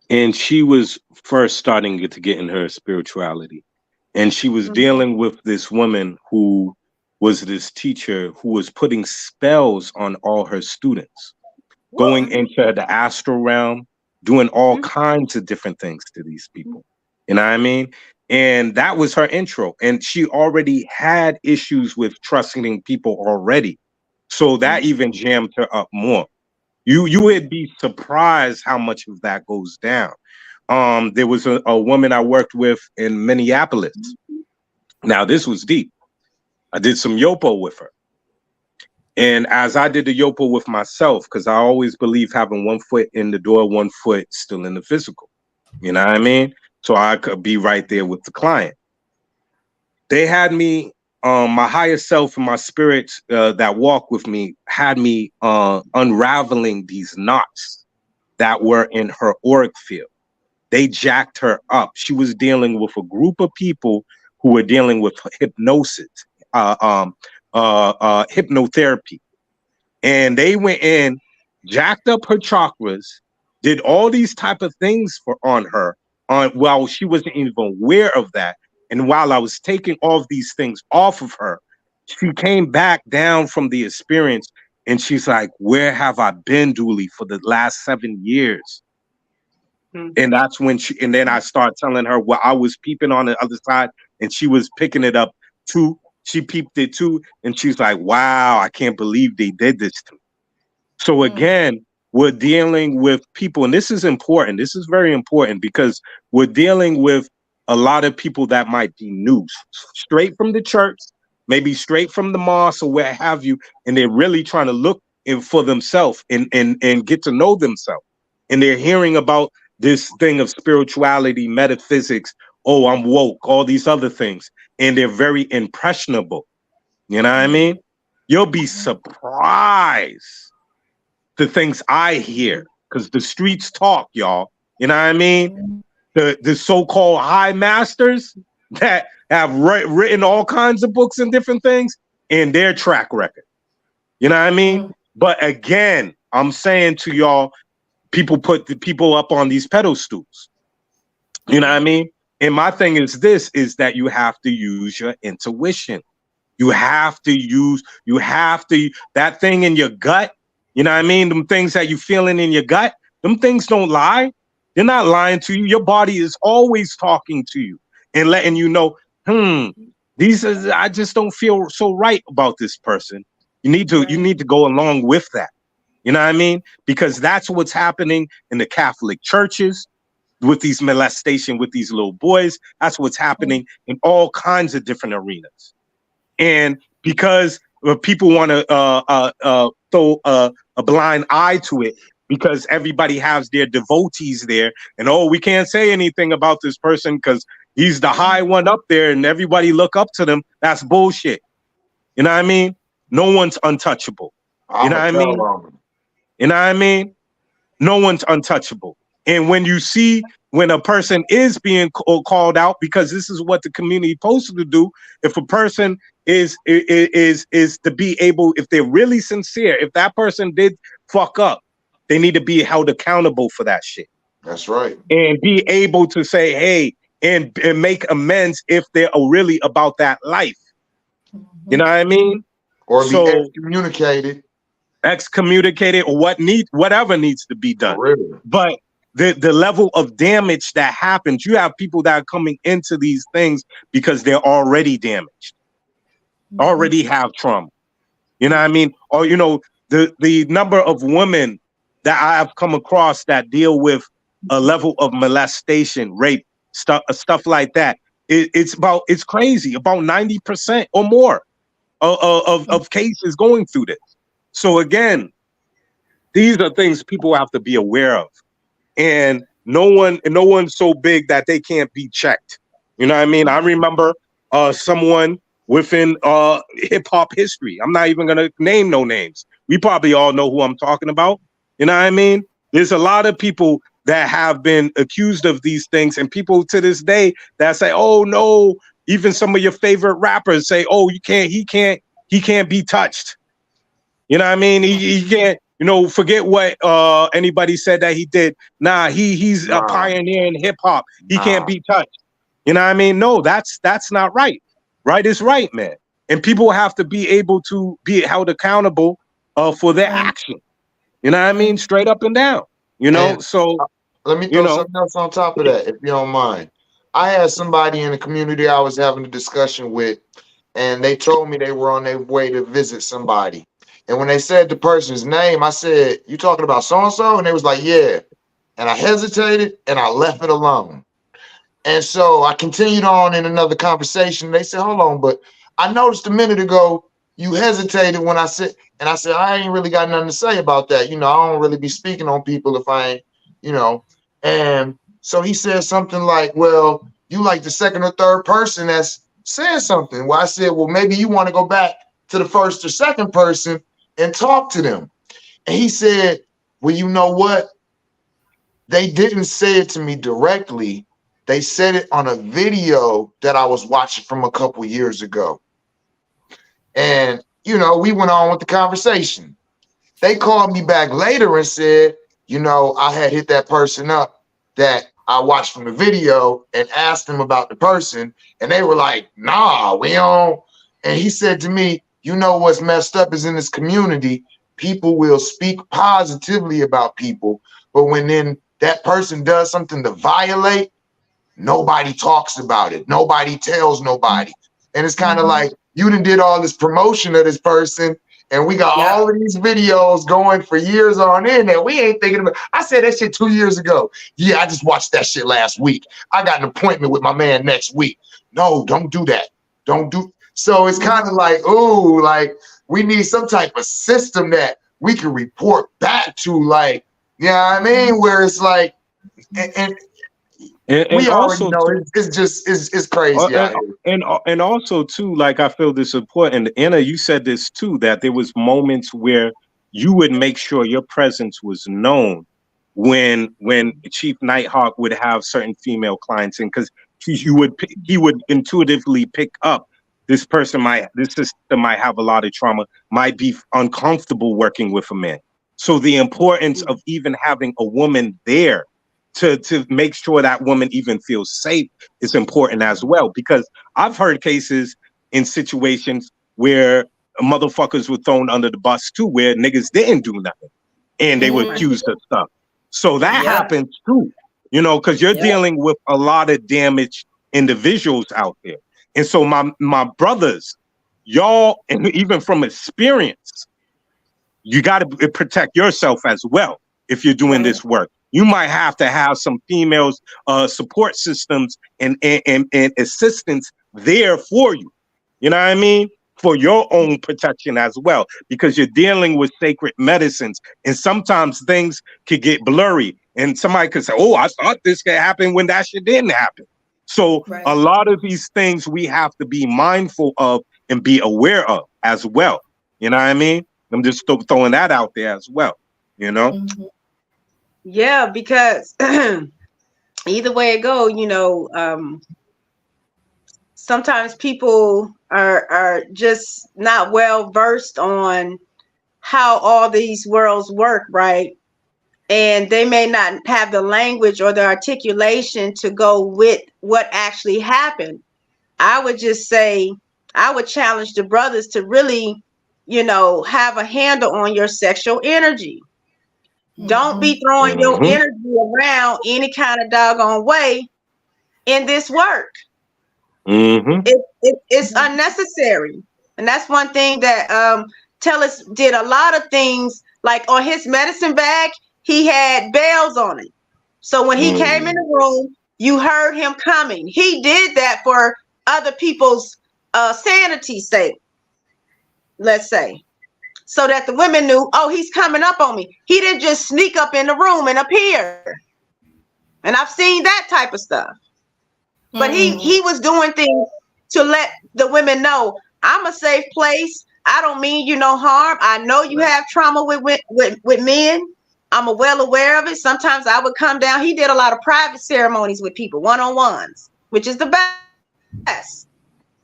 and she was first starting to get in her spirituality, and she was dealing with this woman who was this teacher who was putting spells on all her students, going into the astral realm, doing all kinds of different things to these people. You know what I mean? And that was her intro. And she already had issues with trusting people already. So that even jammed her up more. You would be surprised how much of that goes down. There was a woman I worked with in Minneapolis. Now, this was deep. I did some yopo with her. And as I did the yopo with myself, because I always believe having one foot in the door, one foot still in the physical. You know what I mean? So I could be right there with the client. They had me, my higher self and my spirits that walk with me had me unraveling these knots that were in her auric field. They jacked her up. She was dealing with a group of people who were dealing with hypnosis, hypnotherapy. And they went in, jacked up her chakras, did all these type of things on her. While she wasn't even aware of that. And while I was taking all of these things off of her, she came back down from the experience and she's like, where have I been, Duli, for the last 7 years? And that's when and then I started telling her what I was peeping on the other side and she was picking it up too. She peeped it too. And she's like, wow, I can't believe they did this to me. So again, we're dealing with people, and this is important. This is very important because we're dealing with a lot of people that might be new, straight from the church, maybe straight from the mosque or where have you, and they're really trying to look for themselves and get to know themselves. And they're hearing about this thing of spirituality, metaphysics, oh, I'm woke, all these other things, and they're very impressionable. You know what I mean? You'll be surprised the things I hear, because the streets talk, y'all. You know what I mean? The so-called high masters that have written all kinds of books and different things in their track record. You know what I mean? But again, I'm saying to y'all, people put the people up on these pedestals. You know what I mean? And my thing is that you have to use your intuition. You have to use, that thing in your gut. You know what I mean? Them things that you feeling in your gut, them things don't lie. They're not lying to you. Your body is always talking to you and letting you know, I just don't feel so right about this person. You need to go along with that. You know what I mean? Because that's what's happening in the Catholic churches with these molestation with these little boys. That's what's happening in all kinds of different arenas. And because people want to throw a blind eye to it, because everybody has their devotees there, and we can't say anything about this person because he's the high one up there and everybody look up to them. That's bullshit. You know what I mean? No one's untouchable. You know what I mean? You know what I mean? No one's untouchable. And when you see when a person is being called out, because this is what the community is supposed to do, if a person is to be able, if they're really sincere, if that person did fuck up, they need to be held accountable for that shit. That's right. And be able to say, hey, and make amends if they're really about that life. You know what I mean? Or be excommunicated or whatever needs to be done. But the level of damage that happens, you have people that are coming into these things because they're already damaged, already have trauma. You know what I mean? Or, you know, the number of women that I have come across that deal with a level of molestation, rape, stuff like that. It's crazy, about 90% or more. of cases going through this. So again, these are things people have to be aware of, and no one's so big that they can't be checked. You know what I mean? I remember someone within hip hop history. I'm not even gonna name no names. We probably all know who I'm talking about. You know what I mean? There's a lot of people that have been accused of these things, and people to this day that say, "Oh no." Even some of your favorite rappers say, "Oh, he can't be touched." You know what I mean? He can't. You know, forget what anybody said that he did. Nah, he's a pioneer in hip hop. He can't be touched. You know what I mean? No, that's not right. Right is right, man. And people have to be able to be held accountable for their action. You know what I mean? Straight up and down. You know, And so let me throw something else on top of that, if you don't mind. I had somebody in the community I was having a discussion with, and they told me they were on their way to visit somebody. And when they said the person's name, I said, "You talking about so-and-so?" And they was like, "Yeah." And I hesitated and I left it alone. And so I continued on in another conversation. They said, "Hold on, but I noticed a minute ago you hesitated when I said," and I said, "I ain't really got nothing to say about that. You know, I don't really be speaking on people if I ain't, you know." And so he said something like, "Well, you like the second or third person that's saying something." Well, I said, "Well, maybe you want to go back to the first or second person and talk to them." And he said, "Well, you know what? They didn't say it to me directly. They said it on a video that I was watching from a couple years ago." And, you know, we went on with the conversation. They called me back later and said, "You know, I had hit that person up that I watched from the video and asked them about the person." And they were like, "Nah, we don't." And he said to me, "You know what's messed up is in this community, people will speak positively about people, but when then that person does something to violate, nobody talks about it. Nobody tells nobody." And it's kind of like, you done did all this promotion of this person, and we got all of these videos going for years on end that we ain't thinking about. I said that shit 2 years ago. "Yeah, I just watched that shit last week. I got an appointment with my man next week." No, don't do that. Don't do. So it's kind of like, ooh, like we need some type of system that we can report back to, like, you know what I mean? Where it's like, and we already know it's crazy out here. And also too, like, I feel this important. Anna, you said this too, that there was moments where you would make sure your presence was known when Chief NightHawk would have certain female clients, and because he would intuitively pick up this sister might have a lot of trauma, might be uncomfortable working with a man. So the importance of even having a woman there to make sure that woman even feels safe is important as well. Because I've heard cases in situations where motherfuckers were thrown under the bus too, where niggas didn't do nothing and they were accused of stuff. So that happens too, you know, because you're dealing with a lot of damaged individuals out there. And so my brothers, y'all, and even from experience, you got to protect yourself as well if you're doing this work. You might have to have some females support systems and assistance there for you. You know what I mean? For your own protection as well, because you're dealing with sacred medicines, and sometimes things could get blurry, and somebody could say, "Oh, I thought this could happen," when that shit didn't happen. So a lot of these things we have to be mindful of and be aware of as well. You know what I mean? I'm just throwing that out there as well, you know? Yeah, because either way it go, you know, sometimes people are just not well versed on how all these worlds work, right? And they may not have the language or the articulation to go with what actually happened. I would just say, I would challenge the brothers to really, you know, have a handle on your sexual energy. Don't be throwing your energy around any kind of doggone way in this work. It's unnecessary. And that's one thing that Tellus did a lot of things, like on his medicine bag, he had bells on it. So when he came in the room, you heard him coming. He did that for other people's sanity's sake. let's say, so that the women knew, oh, he's coming up on me. He didn't just sneak up in the room and appear. And I've seen that type of stuff. But he was doing things to let the women know, I'm a safe place. I don't mean you no harm. I know you have trauma with men. I'm well aware of it. Sometimes I would come down. He did a lot of private ceremonies with people, one-on-ones, which is the best.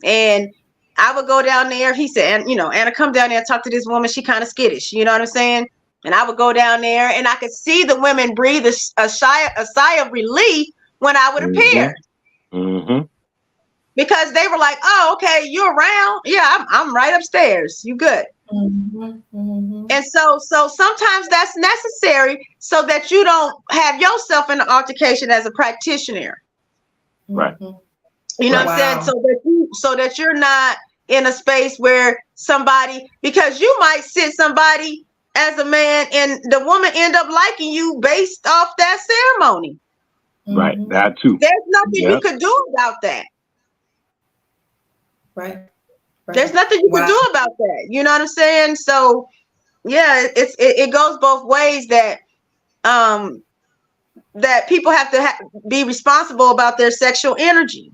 And I would go down there. He said, and Anna, come down there and talk to this woman. She kind of skittish. You know what I'm saying? And I would go down there and I could see the women breathe a sigh of relief when I would appear. Mm-hmm. Because they were like, oh, okay, you around? Yeah, I'm right upstairs. You good? And so sometimes that's necessary so that you don't have yourself in an altercation as a practitioner. Right. You know what I'm saying? So that you're not in a space where somebody, because you might sit somebody as a man and the woman end up liking you based off that ceremony. Right. That too. There's nothing you could do about that. Right. There's nothing you can do about that. You know what I'm saying? So yeah, it goes both ways that that people have to be responsible about their sexual energy.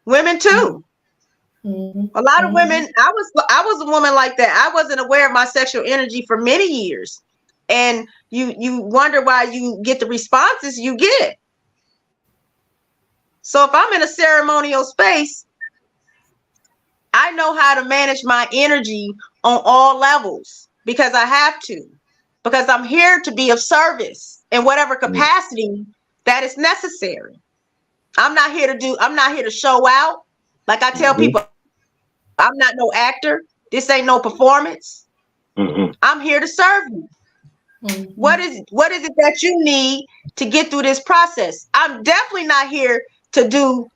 Women too. A lot of women, I was a woman like that. I wasn't aware of my sexual energy for many years. And you wonder why you get the responses you get. So if I'm in a ceremonial space, I know how to manage my energy on all levels because I have to, because I'm here to be of service in whatever capacity that is necessary. I'm not here to show out. Like I tell people, I'm not no actor. This ain't no performance. I'm here to serve you. What is it that you need to get through this process? I'm definitely not here to do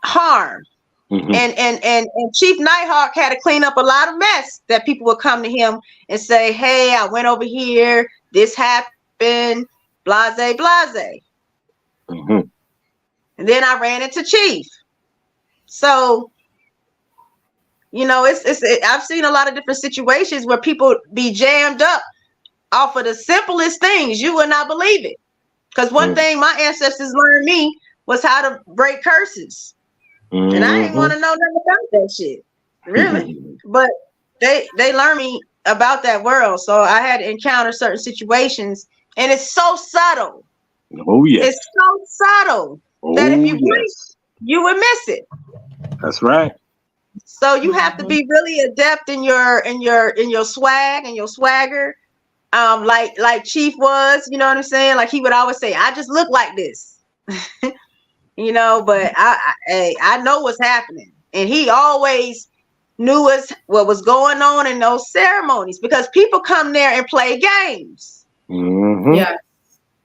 harm. And Chief NightHawk had to clean up a lot of mess that people would come to him and say, hey, I went over here, this happened, blase, blase. And then I ran into Chief. So, I've seen a lot of different situations where people be jammed up off of the simplest things. You would not believe it. Because one thing my ancestors learned me was how to break curses. And I didn't want to know nothing about that shit, really. But they learned me about that world. So I had to encounter certain situations. And it's so subtle. Oh, yes. It's so subtle that if you blink, you would miss it. That's right. So you have to be really adept in your swag and your swagger. Like Chief was, you know what I'm saying? Like he would always say, I just look like this. But I know what's happening. And he always knew what was going on in those ceremonies because people come there and play games. Yeah.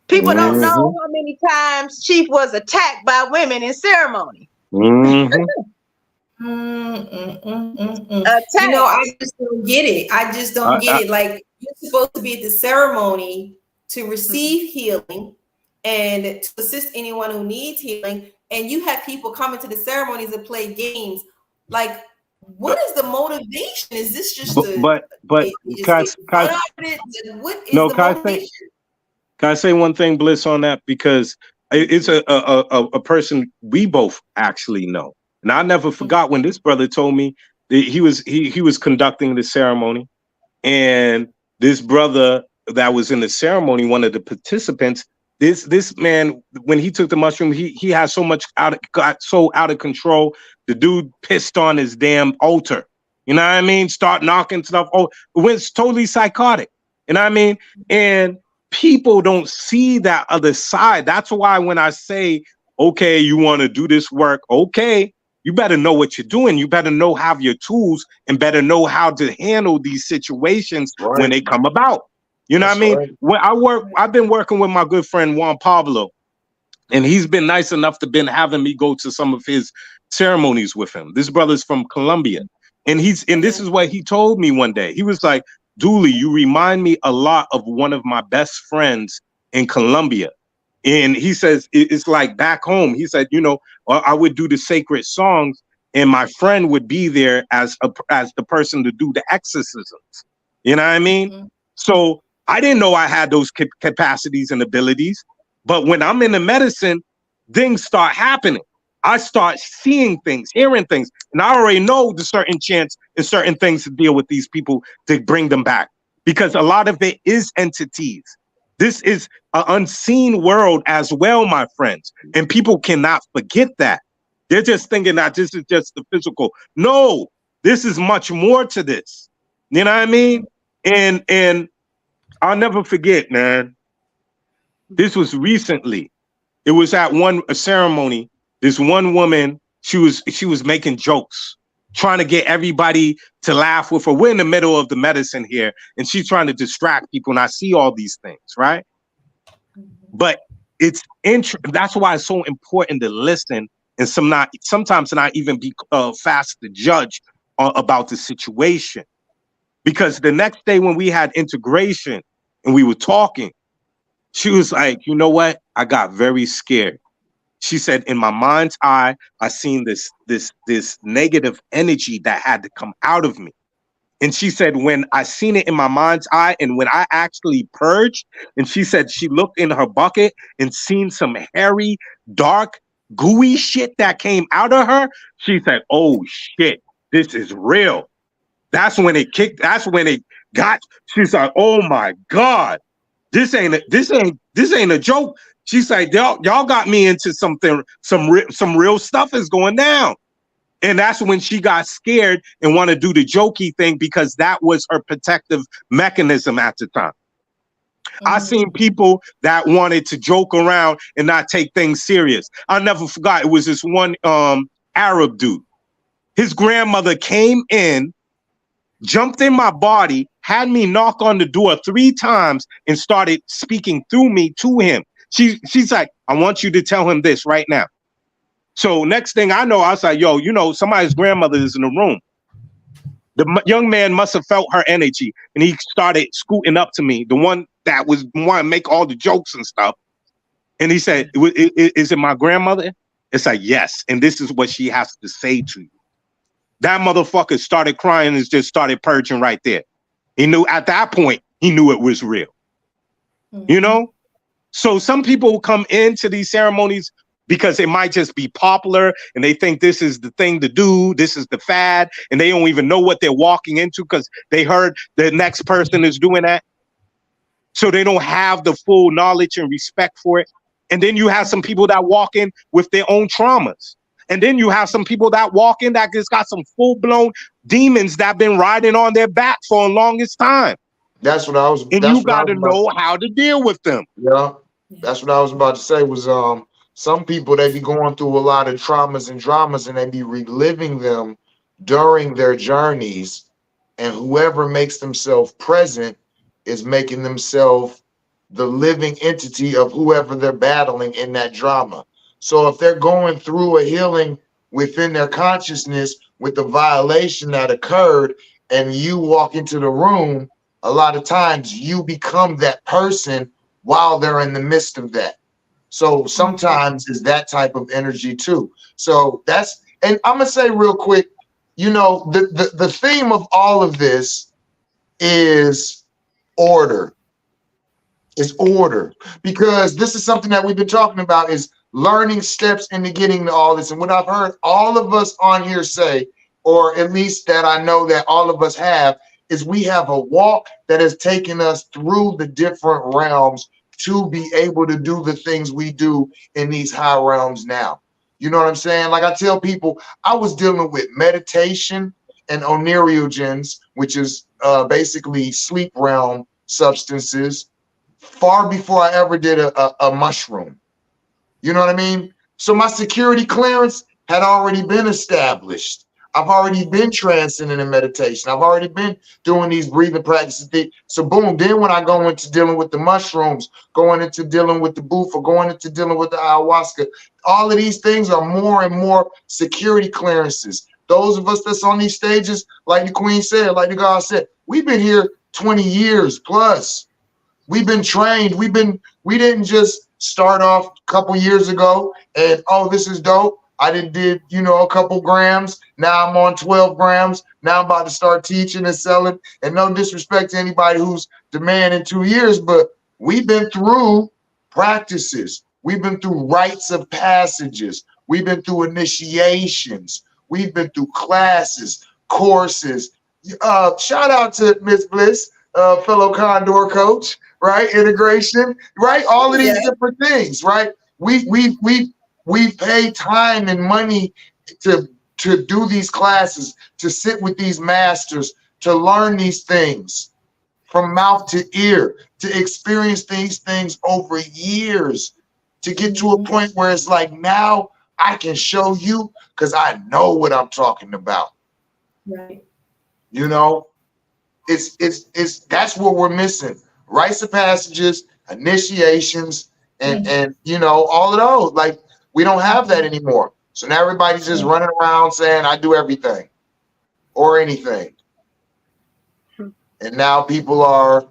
People don't know how many times Chief was attacked by women in ceremony. I just don't get it. I just don't get it. Like you're supposed to be at the ceremony to receive healing and to assist anyone who needs healing, and you have people coming to the ceremonies and play games. Like, what is the motivation? Is this just but can I say one thing, Bliss, on that? Because it's a person we both actually know. And I never forgot when this brother told me that he was conducting the ceremony, and this brother that was in the ceremony, one of the participants, this man, when he took the mushroom, he had got so out of control. The dude pissed on his damn altar. You know what I mean? Start knocking stuff. Oh, it went totally psychotic. You know what I mean? And people don't see that other side. That's why when I say, okay, you want to do this work, okay, you better know what you're doing. You better have your tools and better know how to handle these situations when they come about. You know what I mean? When I've been working with my good friend Juan Pablo, and he's been nice enough to been having me go to some of his ceremonies with him. This brother's from Colombia, and this is what he told me one day. He was like, Duli, you remind me a lot of one of my best friends in Colombia. And he says, it's like back home. He said, I would do the sacred songs, and my friend would be there as the person to do the exorcisms. You know what I mean? So I didn't know I had those capacities and abilities, but when I'm in the medicine, things start happening. I start seeing things, hearing things, and I already know the certain chance and certain things to deal with these people to bring them back, because a lot of it is entities. This is an unseen world as well, my friends, and people cannot forget that. They're just thinking that this is just the physical. No, this is much more to this. You know what I mean? And I'll never forget, man. This was recently. It was at a ceremony. This one woman, she was making jokes, trying to get everybody to laugh with her. We're in the middle of the medicine here, and she's trying to distract people. And I see all these things, right? But that's why it's so important to listen, and sometimes not even be fast to judge about the situation. Because the next day when we had integration and we were talking, she was like, you know what? I got very scared. She said, in my mind's eye, I seen this negative energy that had to come out of me. And she said, when I seen it in my mind's eye and when I actually purged, and she said she looked in her bucket and seen some hairy, dark, gooey shit that came out of her. She said, oh shit, this is real. That's when it kicked. That's when it got. She's like, oh my God, this ain't a joke. She's like, y'all got me into something, some real stuff is going down. And that's when she got scared and wanted to do the jokey thing, because that was her protective mechanism at the time. I seen people that wanted to joke around and not take things serious. I'll never forgot. It was this one Arab dude. His grandmother came in, jumped in my body, had me knock on the door 3 times and started speaking through me to him. She's like, I want you to tell him this right now. So next thing I know, I was like, yo, you know, somebody's grandmother is in the room. The young man must have felt her energy, and he started scooting up to me, the one that was wanting to make all the jokes and stuff. And he said, is it my grandmother? It's like, yes. And this is what she has to say to you. That motherfucker started crying and just started purging right there. He knew at that point, he knew it was real. You know? So some people come into these ceremonies because it might just be popular and they think this is the thing to do. This is the fad. And they don't even know what they're walking into because they heard the next person is doing that. So they don't have the full knowledge and respect for it. And then you have some people that walk in with their own traumas. And then you have some people that walk in that just got some full-blown demons that been riding on their back for the longest time. That's what I was. And you got to know how to deal with them. Yeah, that's what I was about to say. Was some people, they be going through a lot of traumas and dramas, and they be reliving them during their journeys. And whoever makes themselves present is making themselves the living entity of whoever they're battling in that drama. So if they're going through a healing within their consciousness with the violation that occurred, and you walk into the room, a lot of times you become that person while they're in the midst of that. So sometimes it's that type of energy too. So that's, and I'm gonna say real quick, you know, the theme of all of this is order. Is order, because this is something that we've been talking about, is learning steps into getting to all this. And what I've heard all of us on here say, or at least that I know that all of us have, is we have a walk that has taken us through the different realms to be able to do the things we do in these high realms now. You know what I'm saying? Like I tell people, I was dealing with meditation and onerogens, which is basically sleep realm substances, far before I ever did a mushroom. You know what I mean? So my security clearance had already been established. I've already been transcending in meditation. I've already been doing these breathing practices. So boom, then when I go into dealing with the mushrooms, going into dealing with the boofa, going into dealing with the ayahuasca, all of these things are more and more security clearances. Those of us that's on these stages, like the Queen said, like the God said, we've been here 20 years plus. We've been trained. We didn't just start off a couple years ago and, oh, this is dope. I did, a couple grams. Now I'm on 12 grams. Now I'm about to start teaching and selling. And no disrespect to anybody who's demanding 2 years, but we've been through practices. We've been through rites of passages. We've been through initiations. We've been through classes, courses. Shout out to Miss Bliss, fellow Condor coach, right? Integration, right? All of these different things, right? We pay time and money to do these classes, to sit with these masters, to learn these things from mouth to ear, to experience these things over years, to get to a point where it's like, now I can show you because I know what I'm talking about. Right. It's that's what we're missing. Rites of passages, initiations, and all of those. Like, we don't have that anymore. So now everybody's just running around saying, I do everything or anything. And now people are,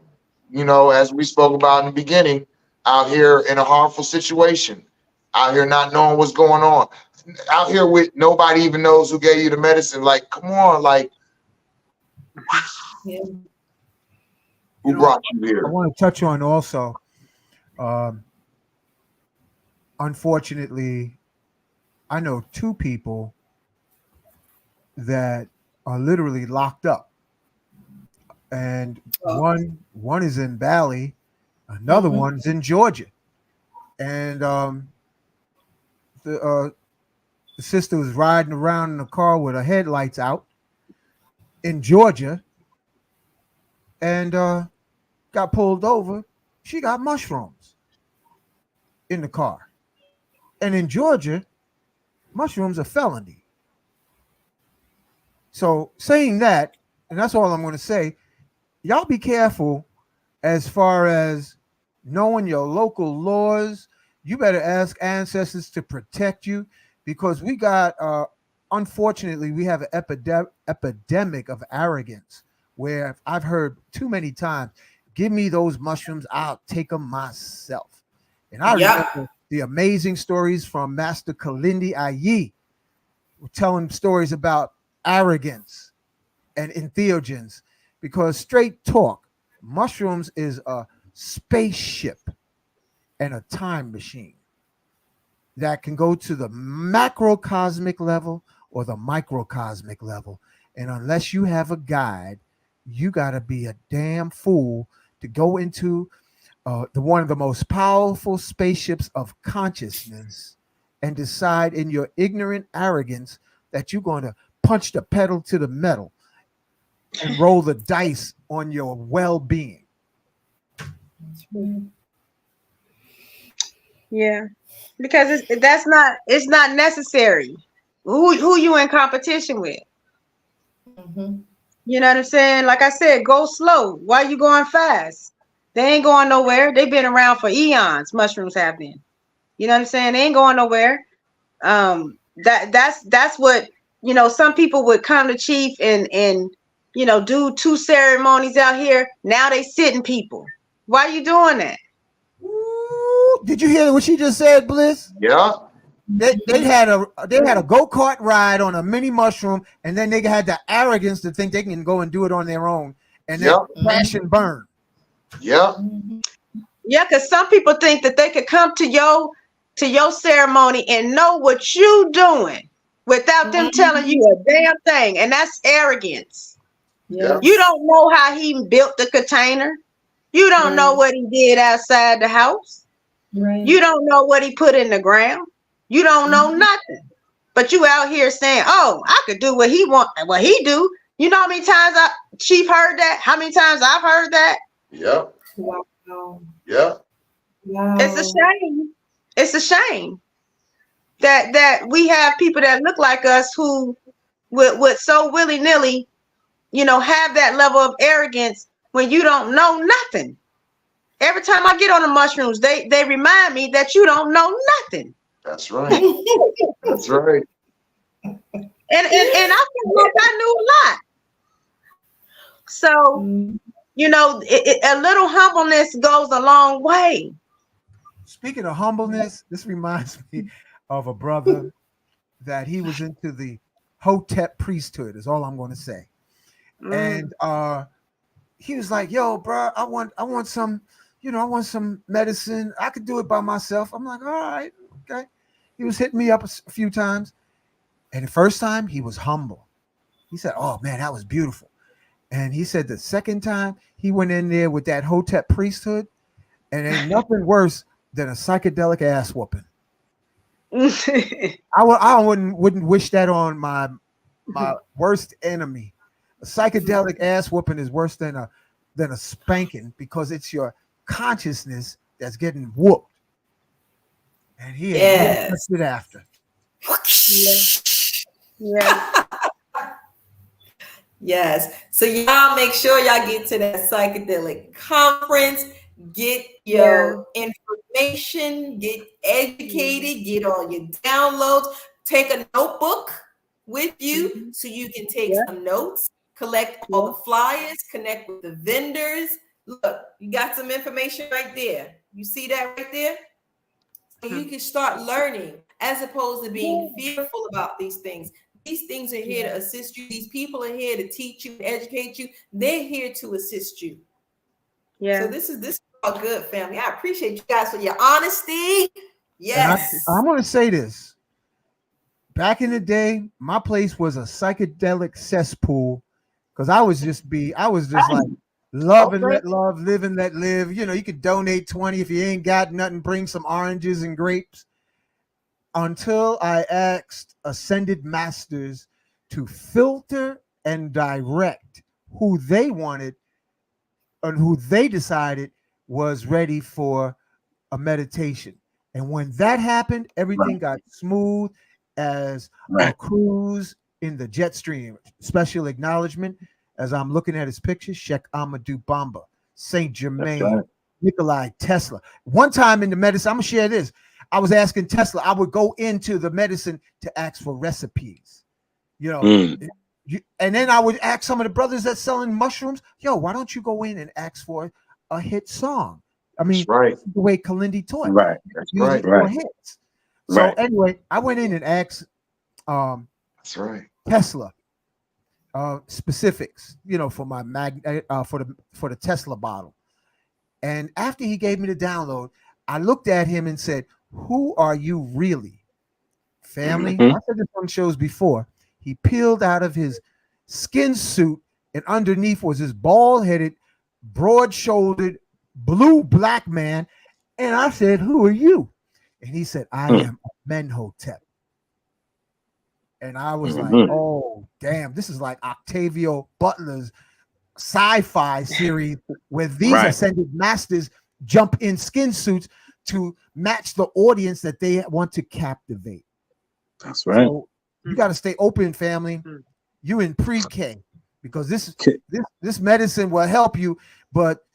as we spoke about in the beginning, out here in a harmful situation, out here not knowing what's going on, out here with nobody even knows who gave you the medicine. Like, come on, like, who brought you here? I want to touch on also, unfortunately, I know 2 people that are literally locked up, and one is in Bali, another one's in Georgia, and the sister was riding around in a car with her headlights out in Georgia, and got pulled over. She got mushrooms in the car, and in Georgia, mushrooms are felony. So saying that, and that's all I'm going to say, y'all be careful as far as knowing your local laws. You better ask ancestors to protect you, because we got, unfortunately, we have an epidemic of arrogance where I've heard too many times, give me those mushrooms, I'll take them myself. And I remember the amazing stories from Master Kalindi Ayi, telling stories about arrogance and entheogens, because straight talk, mushrooms is a spaceship and a time machine that can go to the macrocosmic level or the microcosmic level. And unless you have a guide, you got to be a damn fool to go into one of the most powerful spaceships of consciousness and decide in your ignorant arrogance that you're going to punch the pedal to the metal and roll the dice on your well-being. Yeah, because it's not necessary. Who you in competition with? You know what I'm saying? Like I said, go slow. Why you going fast? They ain't going nowhere. They've been around for eons. Mushrooms have been. You know what I'm saying? They ain't going nowhere. That's what, some people would come to Chief and do 2 ceremonies out here. Now they sitting people. Why you doing that? Ooh, did you hear what she just said, Bliss? Yeah. They had a go-kart ride on a mini mushroom, and then they had the arrogance to think they can go and do it on their own, and then crash and burn. Yeah. Yeah, because some people think that they could come to your ceremony and know what you doing without them telling you a damn thing, and that's arrogance. Yeah. You don't know how he built the container. You don't know what he did outside the house. Right. You don't know what he put in the ground. You don't know nothing. But you out here saying, "Oh, I could do what he do." You know how many times Chief heard that? How many times I've heard that? Yep. Wow. Yeah. Wow. It's a shame. It's a shame that we have people that look like us who would so willy-nilly, have that level of arrogance when you don't know nothing. Every time I get on the mushrooms, they remind me that you don't know nothing. That's right. That's right. And I feel like I knew a lot. So, a little humbleness goes a long way. Speaking of humbleness, this reminds me of a brother that he was into the Hotep priesthood. Is all I'm going to say. And he was like, "Yo, bro, I want some, I want some medicine. I could do it by myself." I'm like, "All right, okay." He was hitting me up a few times, and the first time he was humble. He said, "Oh man, that was beautiful." And he said the second time he went in there with that Hotep priesthood, and ain't nothing worse than a psychedelic ass whooping. I wouldn't wish that on my worst enemy. A psychedelic ass whooping is worse than a spanking, because it's your consciousness that's getting whooped. And he ain't it after. Yeah. Yes. So y'all make sure y'all get to that psychedelic conference, get your information, get educated, get all your downloads, take a notebook with you so you can take some notes, collect all the flyers, connect with the vendors. Look, you got some information right there. You see that right there? So you can start learning as opposed to being fearful about these things. These things are here to assist you. These people are here to teach you, educate you. They're here to assist you. Yeah. So this is all good, family. I appreciate you guys for your honesty. Yes. I'm going to say this. Back in the day, my place was a psychedelic cesspool, because I was just like love and let love, live and let live. You could donate 20 if you ain't got nothing. Bring some oranges and grapes. Until I asked Ascended Masters to filter and direct who they wanted and who they decided was ready for a meditation. And when that happened, everything got smooth as a cruise in the jet stream. Special acknowledgement as I'm looking at his pictures: Sheikh Amadou Bamba, Saint Germain, Nikolai Tesla. One time in the medicine, I'm gonna share this. I was asking Tesla, I would go into the medicine to ask for recipes, and then I would ask some of the brothers that's selling mushrooms, "Yo, why don't you go in and ask for a hit song?" I mean, that's the way Kalindi taught. Right. That's right. Hits. So anyway, I went in and asked Tesla specifics, for my for the Tesla bottle. And after he gave me the download, I looked at him and said, "Who are you really, family?" I said this on shows before. He peeled out of his skin suit, and underneath was this bald-headed, broad-shouldered, blue black man. And I said, "Who are you?" And he said, "I am Amenhotep." And I was like, "Oh, damn, this is like Octavio Butler's sci-fi series where these ascended masters jump in skin suits to match the audience that they want to captivate." That's right. So you got to stay open, family. You in pre-K, because this medicine will help you, but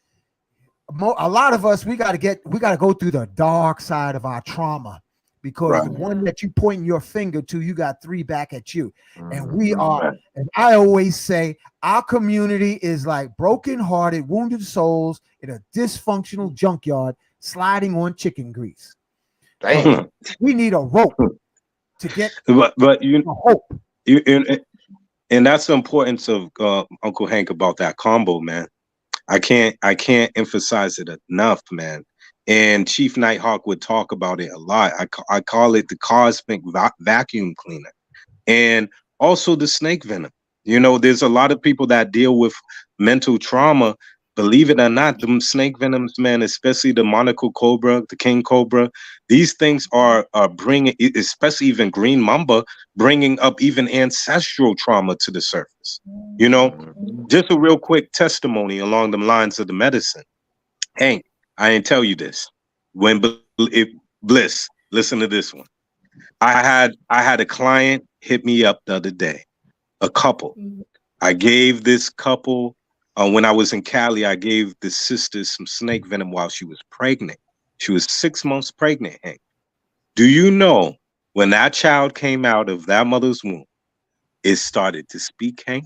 a lot of us, we got to go through the dark side of our trauma, because the one that you pointing your finger to, you got 3 back at you. And we are, and I always say, our community is like broken-hearted, wounded souls in a dysfunctional junkyard sliding on chicken grease. Damn. We need a rope to get but hope. And that's the importance of Uncle Hank about that combo, man. I can't emphasize it enough, man. And Chief NightHawk would talk about it a lot. I call it the cosmic vacuum cleaner, and also the snake venom. There's a lot of people that deal with mental trauma. Believe it or not, them snake venoms, man, especially the monocle cobra, the king cobra, these things are bringing, especially even green mamba, bringing up even ancestral trauma to the surface. Just a real quick testimony along the lines of the medicine. Hank, I didn't tell you this. When Bliss, listen to this one. I had a client hit me up the other day, a couple. I gave this couple, when I was in Cali, I gave the sister some snake venom while she was pregnant. She was 6 months pregnant, Hank. Do you know when that child came out of that mother's womb, it started to speak, Hank?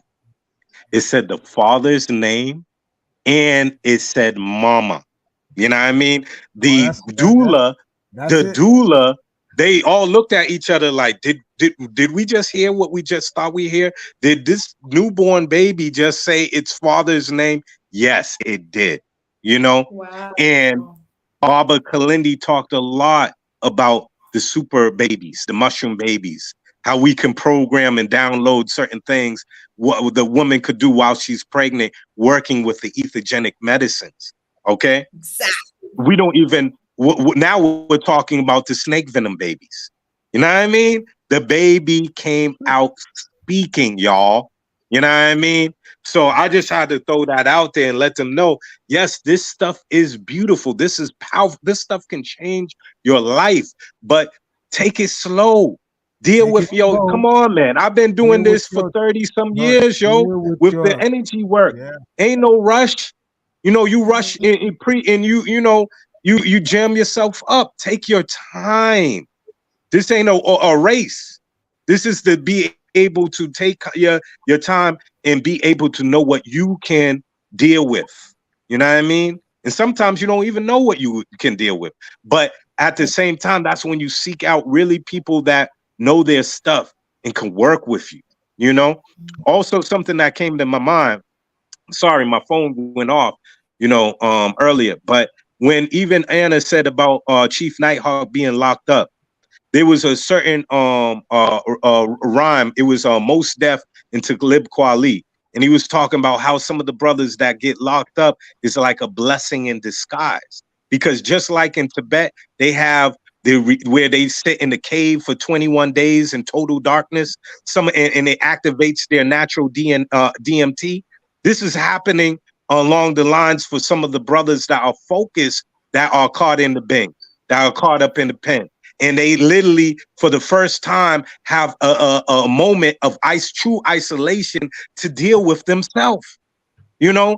It said the father's name and it said mama. You know what I mean? The doula they all looked at each other like, did we just hear what we just thought we hear? Did this newborn baby just say its father's name? Yes, it did. You know, Wow. and Baba Kalindi talked a lot about the super babies, the mushroom babies, how we can program and download certain things, what the woman could do while she's pregnant, working with the ethogenic medicines. Okay. Exactly. We don't even, now we're talking about the snake venom babies. You know what I mean? The baby came out speaking, y'all. You know what I mean? So I just had to throw that out there and let them know, yes, this stuff is beautiful. This is powerful. This stuff can change your life, but take it slow. Deal with your, come on, man. I've been doing this for 30 some years, yo, with the energy work. Yeah. Ain't no rush. You know, you rush in and you know, you jam yourself up. Take your time. This ain't a race. This is to be able to take your time and be able to know what you can deal with. You know what I mean? And sometimes you don't even know what you can deal with. But at the same time, that's when you seek out really people that know their stuff and can work with you. You know? Also, something that came to my mind. Sorry, my phone went off, you know, earlier. But when even Anna said about Chief NightHawk being locked up, there was a certain rhyme. It was Most Def and Talib Kweli. And he was talking about how some of the brothers that get locked up is like a blessing in disguise. Because just like in Tibet, they have where they sit in the cave for 21 days in total darkness. And it activates their natural DMT. This is happening along the lines for some of the brothers that are focused, that are caught in the bing, that are caught up in the pen. And they literally, for the first time, have a moment of true isolation to deal with themselves. You know,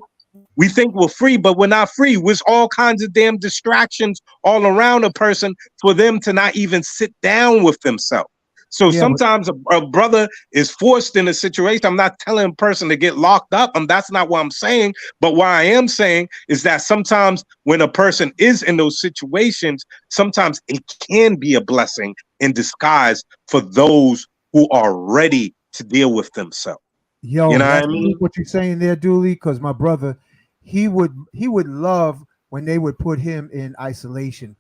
we think we're free, but we're not free. There's all kinds of damn distractions all around a person for them to not even sit down with themselves. So sometimes a brother is forced in a situation. I'm not telling a person to get locked up. That's not what I'm saying. But what I am saying is that sometimes when a person is in those situations, sometimes it can be a blessing in disguise for those who are ready to deal with themselves. Yo, you know that's what I mean? what you're saying there, Duli, because my brother, he would love when they would put him in isolation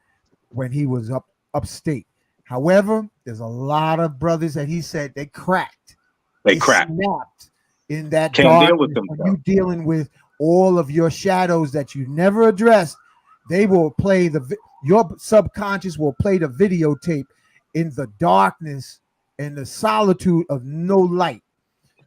when he was upstate. However, there's a lot of brothers that he said they cracked. They snapped in that darkness. When you dealing with all of your shadows that you never addressed, they will play your subconscious will play the videotape in the darkness and the solitude of no light.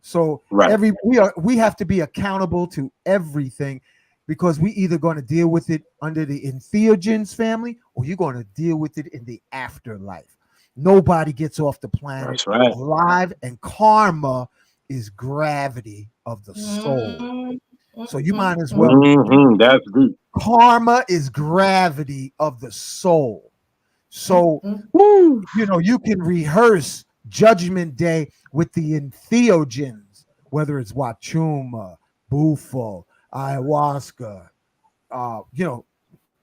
So we have to be accountable to everything, because we either going to deal with it under the entheogens family, or you're going to deal with it in the afterlife. Nobody gets off the planet alive, and karma is gravity of the soul. So you might as well. That's good. Karma is gravity of the soul. So, you know, you can rehearse Judgment Day with the entheogens, whether it's Wachuma, Bufo, ayahuasca. You know,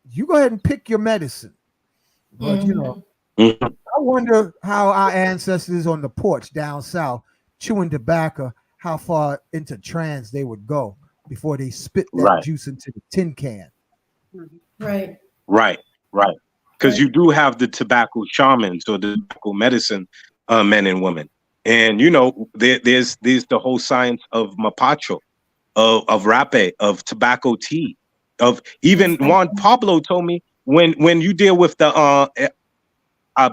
you go ahead and pick your medicine. But, you know, I wonder how our ancestors on the porch down south chewing tobacco, how far into trance they would go before they spit that juice into the tin can. Right. Because you do have the tobacco shamans or the tobacco medicine men and women. And, you know, there's the whole science of mapacho, of rape, of tobacco tea, of even Juan Pablo told me when you deal with the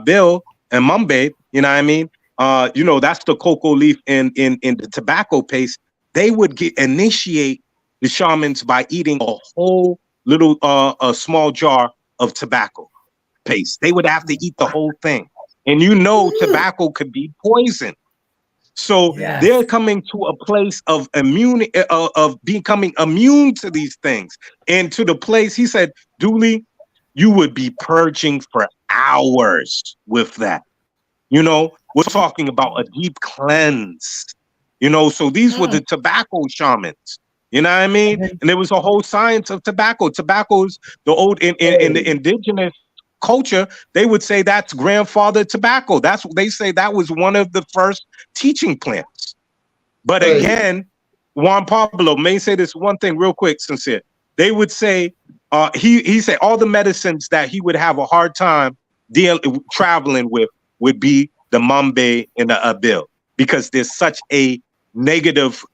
Bill and Mumbai, you know what I mean? You know, that's the cocoa leaf in the tobacco paste. They would initiate the shamans by eating a whole little a small jar of tobacco paste. They would have to eat the whole thing. And you know, tobacco could be poison. So they're coming to a place of becoming immune to these things. And to the place, he said, Duli, you would be purging for hours with that. You know, we're talking about a deep cleanse. You know, so these were the tobacco shamans. You know what I mean? And there was a whole science of tobacco. Tobacco's the old in the indigenous culture, they would say that's grandfather tobacco. That's what they say. That was one of the first teaching plants. But again, Juan Pablo may say this one thing real quick, sincere. They would say, he said all the medicines that he would have a hard time traveling with would be the Mambe and the Abil, because there's such a negative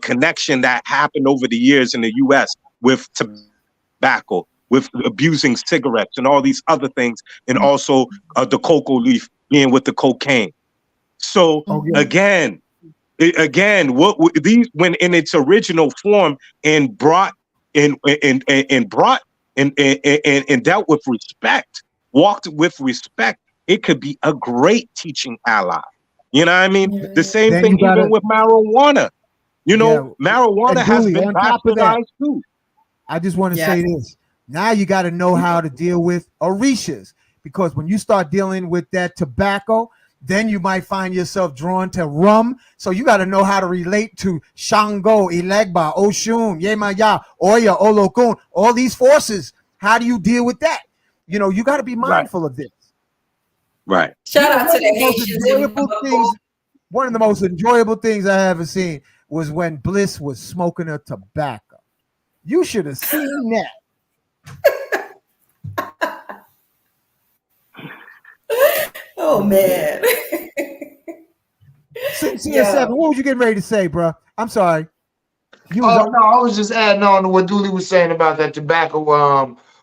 connection that happened over the years in the U.S. with tobacco, with abusing cigarettes and all these other things, and also the cocoa leaf being with the cocaine. So again, what these, when in its original form and brought and dealt with respect, walked with respect, it could be a great teaching ally. You know what I mean? The same Then thing you gotta- even with marijuana. You know, marijuana And has Duli, been on top of that, bastardized too. I just want to say this. Now you got to know how to deal with orishas, because when you start dealing with that tobacco, then you might find yourself drawn to rum. So you got to know how to relate to Shango, Ilegba, Oshun, Yemaya, Oya, Olokun, all these forces. How do you deal with that? You know, you got to be mindful of this. Right. Shout out to the One of most Haitians. enjoyable things- One of the most enjoyable things I ever seen was when Bliss was smoking a tobacco. You should have seen that. Oh man. Sincere Seven, what was you getting ready to say, bro? I'm sorry. No, I was just adding on to what Duli was saying about that tobacco.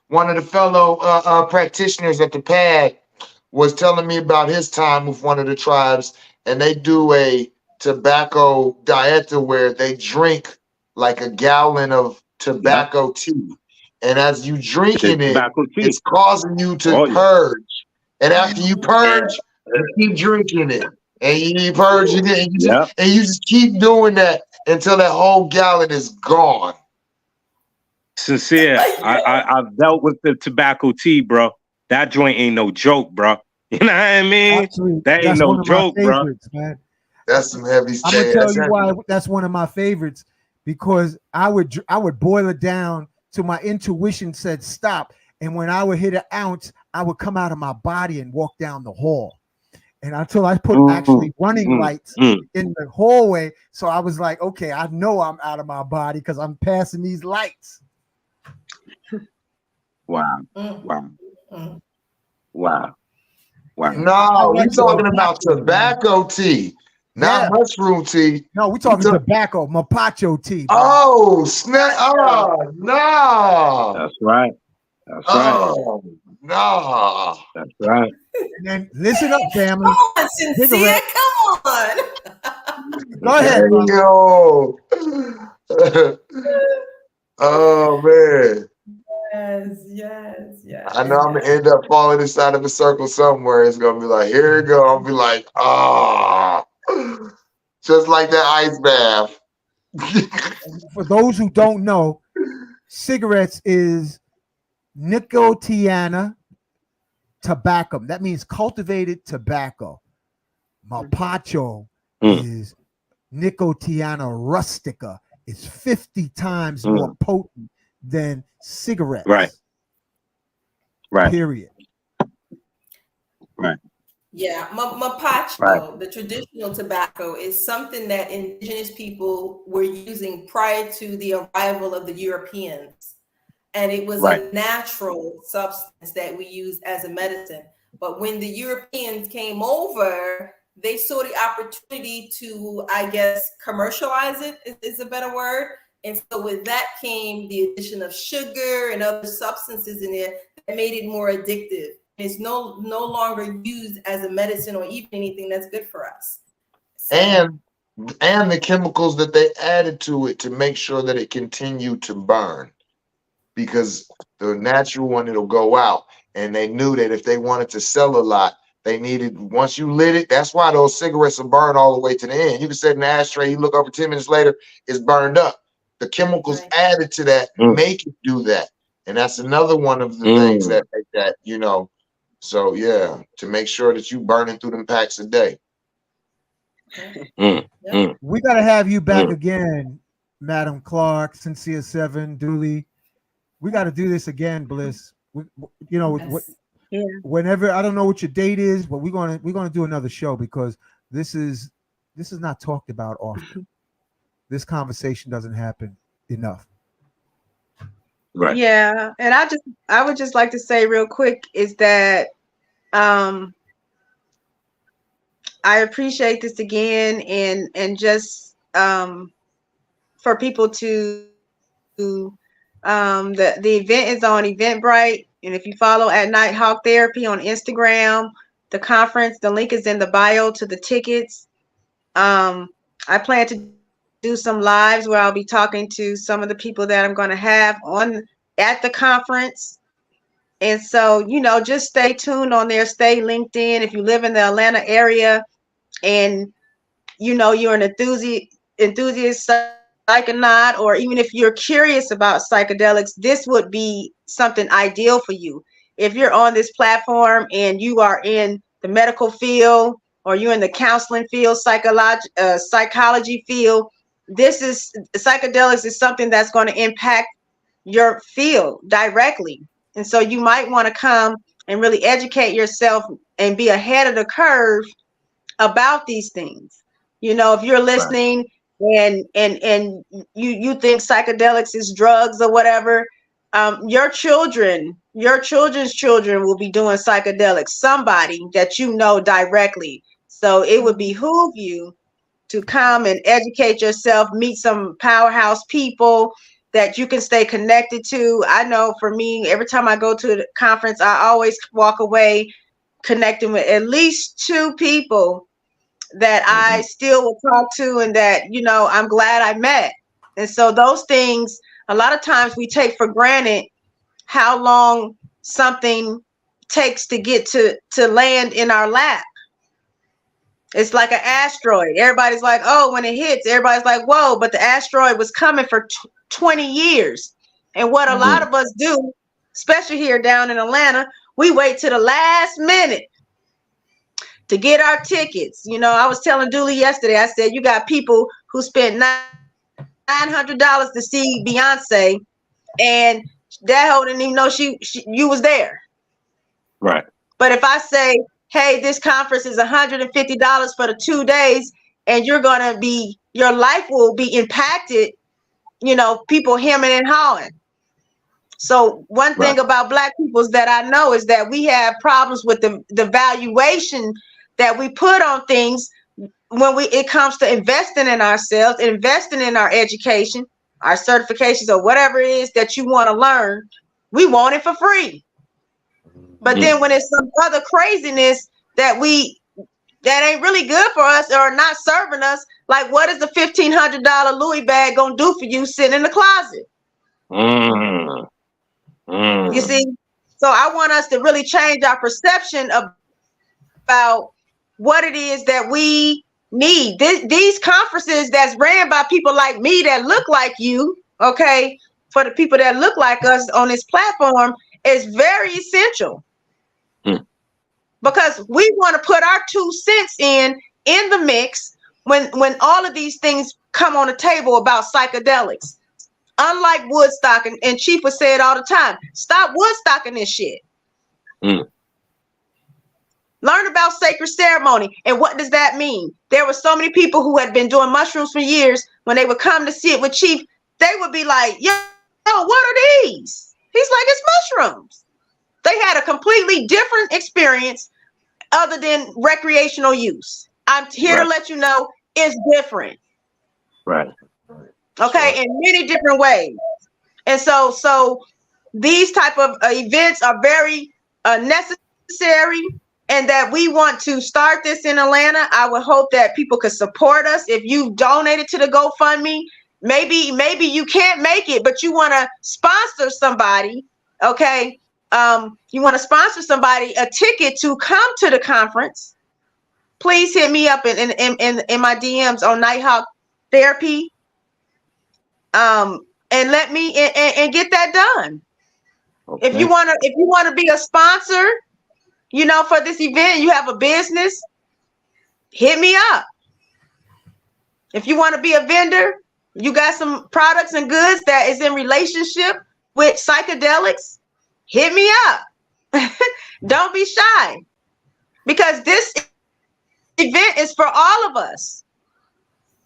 One of the fellow practitioners at the pad was telling me about his time with one of the tribes, and they do a tobacco diet where they drink like a gallon of tobacco tea. And as you drinking it, it's causing you to purge. And after you purge, you keep drinking it. And you purge it, and you just keep doing that until that whole gallon is gone. Sincere, I've dealt with the tobacco tea, bro. That joint ain't no joke, bro. You know what I mean? Actually, that ain't that's no one of joke, my bro. favorites, man. That's some heavy I'm gonna tell you why that's one of my favorites, because I would boil it down to my intuition said stop, and when I would hit an ounce, I would come out of my body and walk down the hall, and until I put actually running lights in the hallway, so I was like, okay, I know I'm out of my body because I'm passing these lights. Wow. No, we're talking about tobacco tea, not mushroom tea. No, we're talking tobacco, mapacho tea. Bro. Oh, snap. Oh, no. That's right. That's right. No. That's right. And then listen up, family. Come on, Sincere. Come on. Go ahead. Yo. Oh, man. Yes. I know I'm going to end up falling inside of a circle somewhere. It's going to be like, here you go. I'll be like, just like that ice bath. For those who don't know, cigarettes is Nicotiana tabacum. That means cultivated tobacco. Mapacho is Nicotiana rustica. It's 50 times more potent than cigarettes. Right. Period. Right. Yeah, mapacho, the traditional tobacco, is something that indigenous people were using prior to the arrival of the Europeans. And it was a natural substance that we used as a medicine. But when the Europeans came over, they saw the opportunity to, I guess, commercialize it is a better word. And so with that came the addition of sugar and other substances in it that made it more addictive. It's no longer used as a medicine or even anything that's good for us. So, and the chemicals that they added to it to make sure that it continued to burn, because the natural one, it'll go out. And they knew that if they wanted to sell a lot, they needed, once you lit it, that's why those cigarettes will burn all the way to the end. You can set in the ashtray, you look over 10 minutes later, it's burned up. The chemicals added to that make it do that. And that's another one of the things that make that, you know. So yeah, to make sure that you burning through them packs a day. We got to have you back again, Madam Clark, Sincere Seven, Duli. We got to do this again, Bliss. whenever, I don't know what your date is, but we're gonna do another show because this is not talked about often. This conversation doesn't happen enough. Right. Yeah, and I would just like to say real quick is that I appreciate this again, and just for people to the event is on Eventbrite, and if you follow at NighHawk Therapy on Instagram, the conference, the link is in the bio to the tickets. I plan to do some lives where I'll be talking to some of the people that I'm going to have on at the conference. And so, just stay tuned on there, stay linked in. If you live in the Atlanta area and you're an enthusiast psychonaut, or even if you're curious about psychedelics, this would be something ideal for you. If you're on this platform and you are in the medical field, or you're in the counseling field, psychology field, psychedelics is something that's going to impact your field directly. And so you might want to come and really educate yourself and be ahead of the curve about these things. If you're listening and you think psychedelics is drugs or whatever, your children's children will be doing psychedelics, somebody that directly. So it would behoove you to come and educate yourself, meet some powerhouse people that you can stay connected to. I know for me, every time I go to the conference, I always walk away connecting with at least 2 people that I still will talk to, and that, I'm glad I met. And so those things, a lot of times we take for granted how long something takes to get to land in our lap. It's like an asteroid. Everybody's like, oh, when it hits, everybody's like, whoa, but the asteroid was coming for 20 years. And what a lot of us do, especially here down in Atlanta, we wait to the last minute to get our tickets. I was telling Duli yesterday, I said, you got people who spent $900 to see Beyonce, and that hoe didn't even know you was there. Right. But if I say, hey, this conference is $150 for the 2 days, and your life will be impacted, people hemming and hawing. So one thing about Black people is that I know is that we have problems with the valuation that we put on things when it comes to investing in ourselves, investing in our education, our certifications, or whatever it is that you want to learn. We want it for free. But then when it's some other craziness that ain't really good for us or not serving us, like what is the $1,500 Louis bag gonna do for you sitting in the closet? You see? So I want us to really change our perception about what it is that we need. These conferences that's ran by people like me that look like you, okay, for the people that look like us on this platform, is very essential. Because we want to put our 2 cents in the mix when all of these things come on the table about psychedelics. Unlike Woodstock, and Chief would say it all the time, stop Woodstocking this shit. Learn about sacred ceremony. And what does that mean? There were so many people who had been doing mushrooms for years. When they would come to sit with Chief, they would be like, yo, what are these? He's like, it's mushrooms. They had a completely different experience other than recreational use. I'm here to let you know it's different. Right. Okay, in many different ways. And so these type of events are very necessary, and that we want to start this in Atlanta. I would hope that people could support us. If you've donated to the GoFundMe, maybe you can't make it, but you want to sponsor somebody, okay? You want to sponsor somebody a ticket to come to the conference, please hit me up in my DMs on NighHawk Therapy. And let me and get that done. Okay. If you want to be a sponsor, for this event, you have a business, hit me up. If you want to be a vendor, you got some products and goods that is in relationship with psychedelics, hit me up. Don't be shy, because this event is for all of us.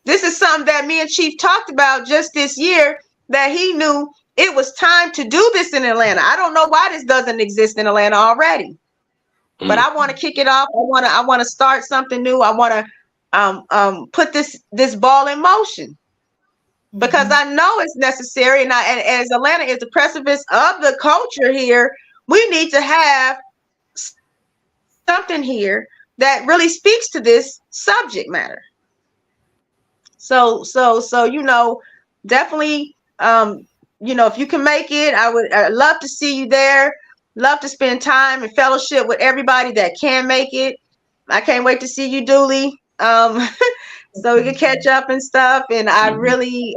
This is something that me and Chief talked about just this year, that he knew it was time to do this in Atlanta. I don't know why this doesn't exist in Atlanta already, but I want to kick it off. I want to start something new. I want to put this ball in motion, because I know it's necessary. And as Atlanta is the precipice of the culture here, we need to have something here that really speaks to this subject matter. So definitely, if you can make it, I'd love to see you there. Love to spend time and fellowship with everybody that can make it. I can't wait to see you, Duli, so we can catch up and stuff. And I really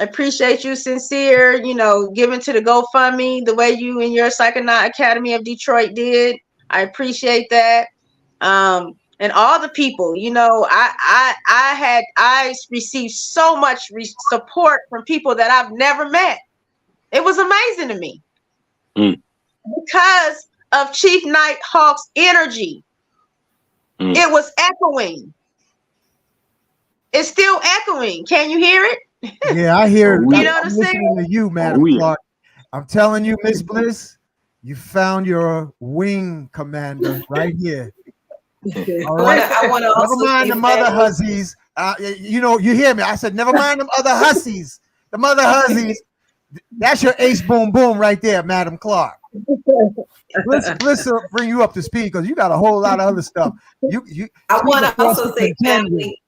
appreciate you, Sincere, giving to the GoFundMe the way you and your Psychonaut Academy of Detroit did. I appreciate that. And all the people, I received so much support from people that I've never met. It was amazing to me because of Chief NightHawk's energy. It was echoing. It's still echoing. Can you hear it? Yeah, I hear it. You know what I'm saying? To you, Madam Clark. I'm telling you, Miss Bliss, you found your wing commander right here. All right. I want to also never mind the mother hussies. You hear me? I said, never mind them other hussies. The mother hussies. That's your ace boom boom right there, Madam Clark. Bliss will bring you up to speed because you got a whole lot of other stuff. I want to also say, family.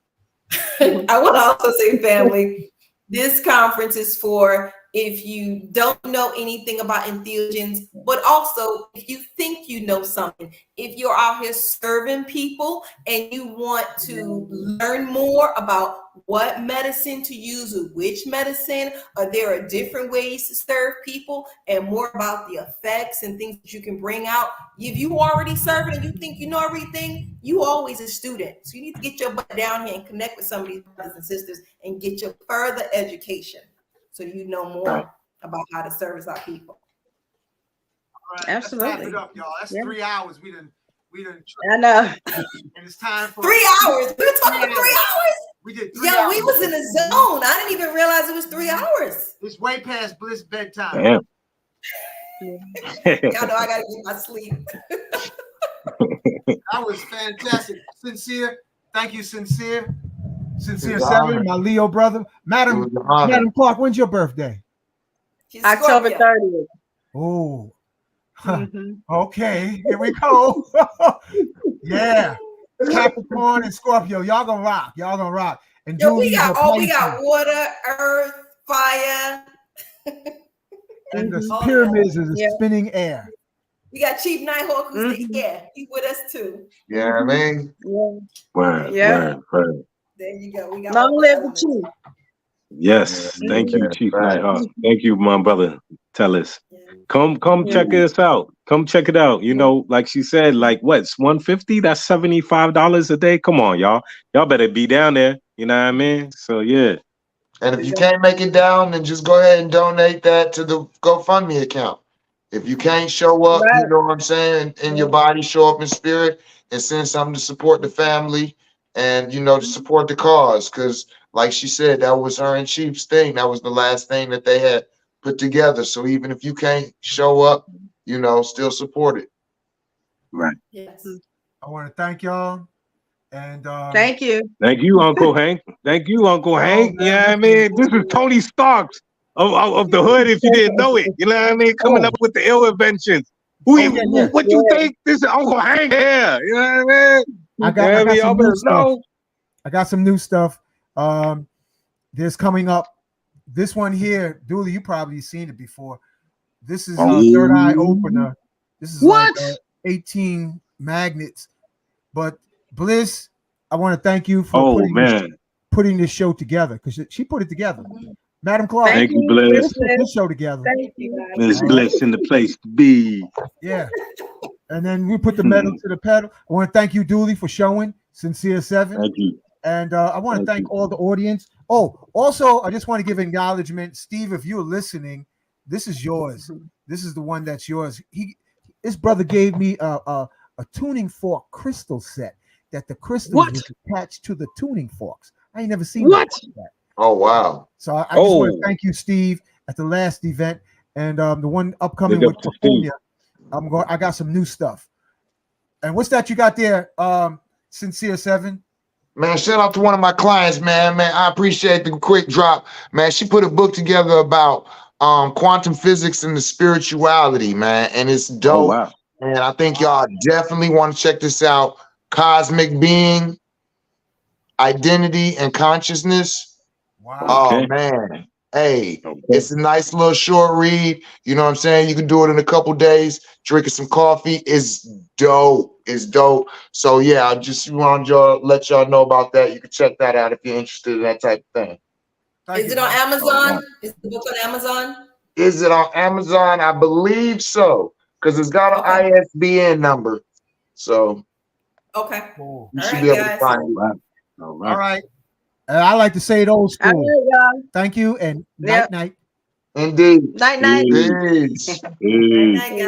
I want to also say, family. This conference is for if you don't know anything about entheogens, but also if you think you know something, if you're out here serving people and you want to learn more about what medicine to use or which medicine, or there are different ways to serve people and more about the effects and things that you can bring out. If you already serving and you think you know everything, you always a student. So you need to get your butt down here and connect with some of these brothers and sisters and get your further education, so you know more about how to service our people. All right, absolutely. Let's wrap it up, y'all. That's 3 hours. We didn't. I know. And it's time for 3 hours. We were talking 3 hours. We did 3 Yo, hours. we was in a zone. I didn't even realize it was 3 hours. It's way past Bliss bedtime. Damn. Y'all know I gotta get my sleep. That was fantastic. Sincere. Thank you, Sincere. Sincere It's 7, honor. my Leo brother. Madam Clark, when's your birthday? She's October Scorpio. 30th. Oh. Okay, here we go. Yeah. Capricorn and Scorpio. Y'all gonna rock. Y'all gonna rock. And Yo, we Julie, got water, earth, fire. and the pyramids is a spinning air. We got Chief NightHawk who's the air. He's with us too. Yeah, I mean. Word. There you go. We got long live the Chief. Yes, thank you, Chief NightHawk. Thank you, my brother. Tell us. Come check us out. Come check it out. Like she said, like what's $150? That's $75 a day. Come on, y'all. Y'all better be down there. You know what I mean? So yeah. And if you can't make it down, then just go ahead and donate that to the GoFundMe account. If you can't show up, you know what I'm saying, in your body, show up in spirit and send something to support the family and, to support the cause. Because like she said, that was her and Chief's thing. That was the last thing that they had put together. So even if you can't show up, still support it. Right. Yes. I want to thank y'all. And thank you. Thank you, Uncle Hank. Thank you, Uncle Hank. Yeah, I mean, this is Tony Stark's of the hood, if you didn't know it. You know what I mean? Coming up with the ill inventions. What you think? This is Uncle Hank here. You know what I mean? I got some new stuff. I got some new stuff. There's coming up. This one here, Duli, you probably seen it before. This is Third Eye Opener. This is like 18 magnets. But Bliss, I want to thank you for putting this show together, because she put it together. Madam Clark, thank you, Bliss. Put this show together. Thank you. Miss Bliss in the place to be. Yeah. And then we put the medal to the pedal. I want to thank you, Duli, for showing Sincere 7. Thank you. And I want to thank all the audience. Oh, also, I just want to give acknowledgement. Steve, if you're listening, this is yours. This is the one that's yours. this brother gave me a tuning fork crystal set that the crystals What? was attached to the tuning forks. I ain't never seen What? nothing like that. Oh wow. So I just want to Oh. thank you, Steve, at the last event, and the one upcoming Big with up to Steve. Papunia. I got some new stuff. And what's that you got there, Sincere Seven? Man, shout out to one of my clients, man. Man, I appreciate the quick drop. Man, she put a book together about quantum physics and the spirituality, man. And it's dope. Oh wow. And I think y'all definitely want to check this out. Cosmic Being, Identity, and Consciousness. Wow. Oh Okay. man. Hey, Okay. it's a nice little short read. You know what I'm saying? You can do it in a couple days, drinking some coffee. It's dope. It's dope. So yeah, I just want y'all let y'all know about that. You can check that out if you're interested in that type of thing. Is it on Amazon? Is the book on Amazon? Is it on Amazon? I believe so, because it's got an Okay. ISBN number. So Okay. Cool. you All should right, be able to guys. find it. All All right. right. I like to say it old All school. right, y'all. Thank you and Yep. night. Indeed. Night, night. Peace. Peace. Good Peace. night, guys.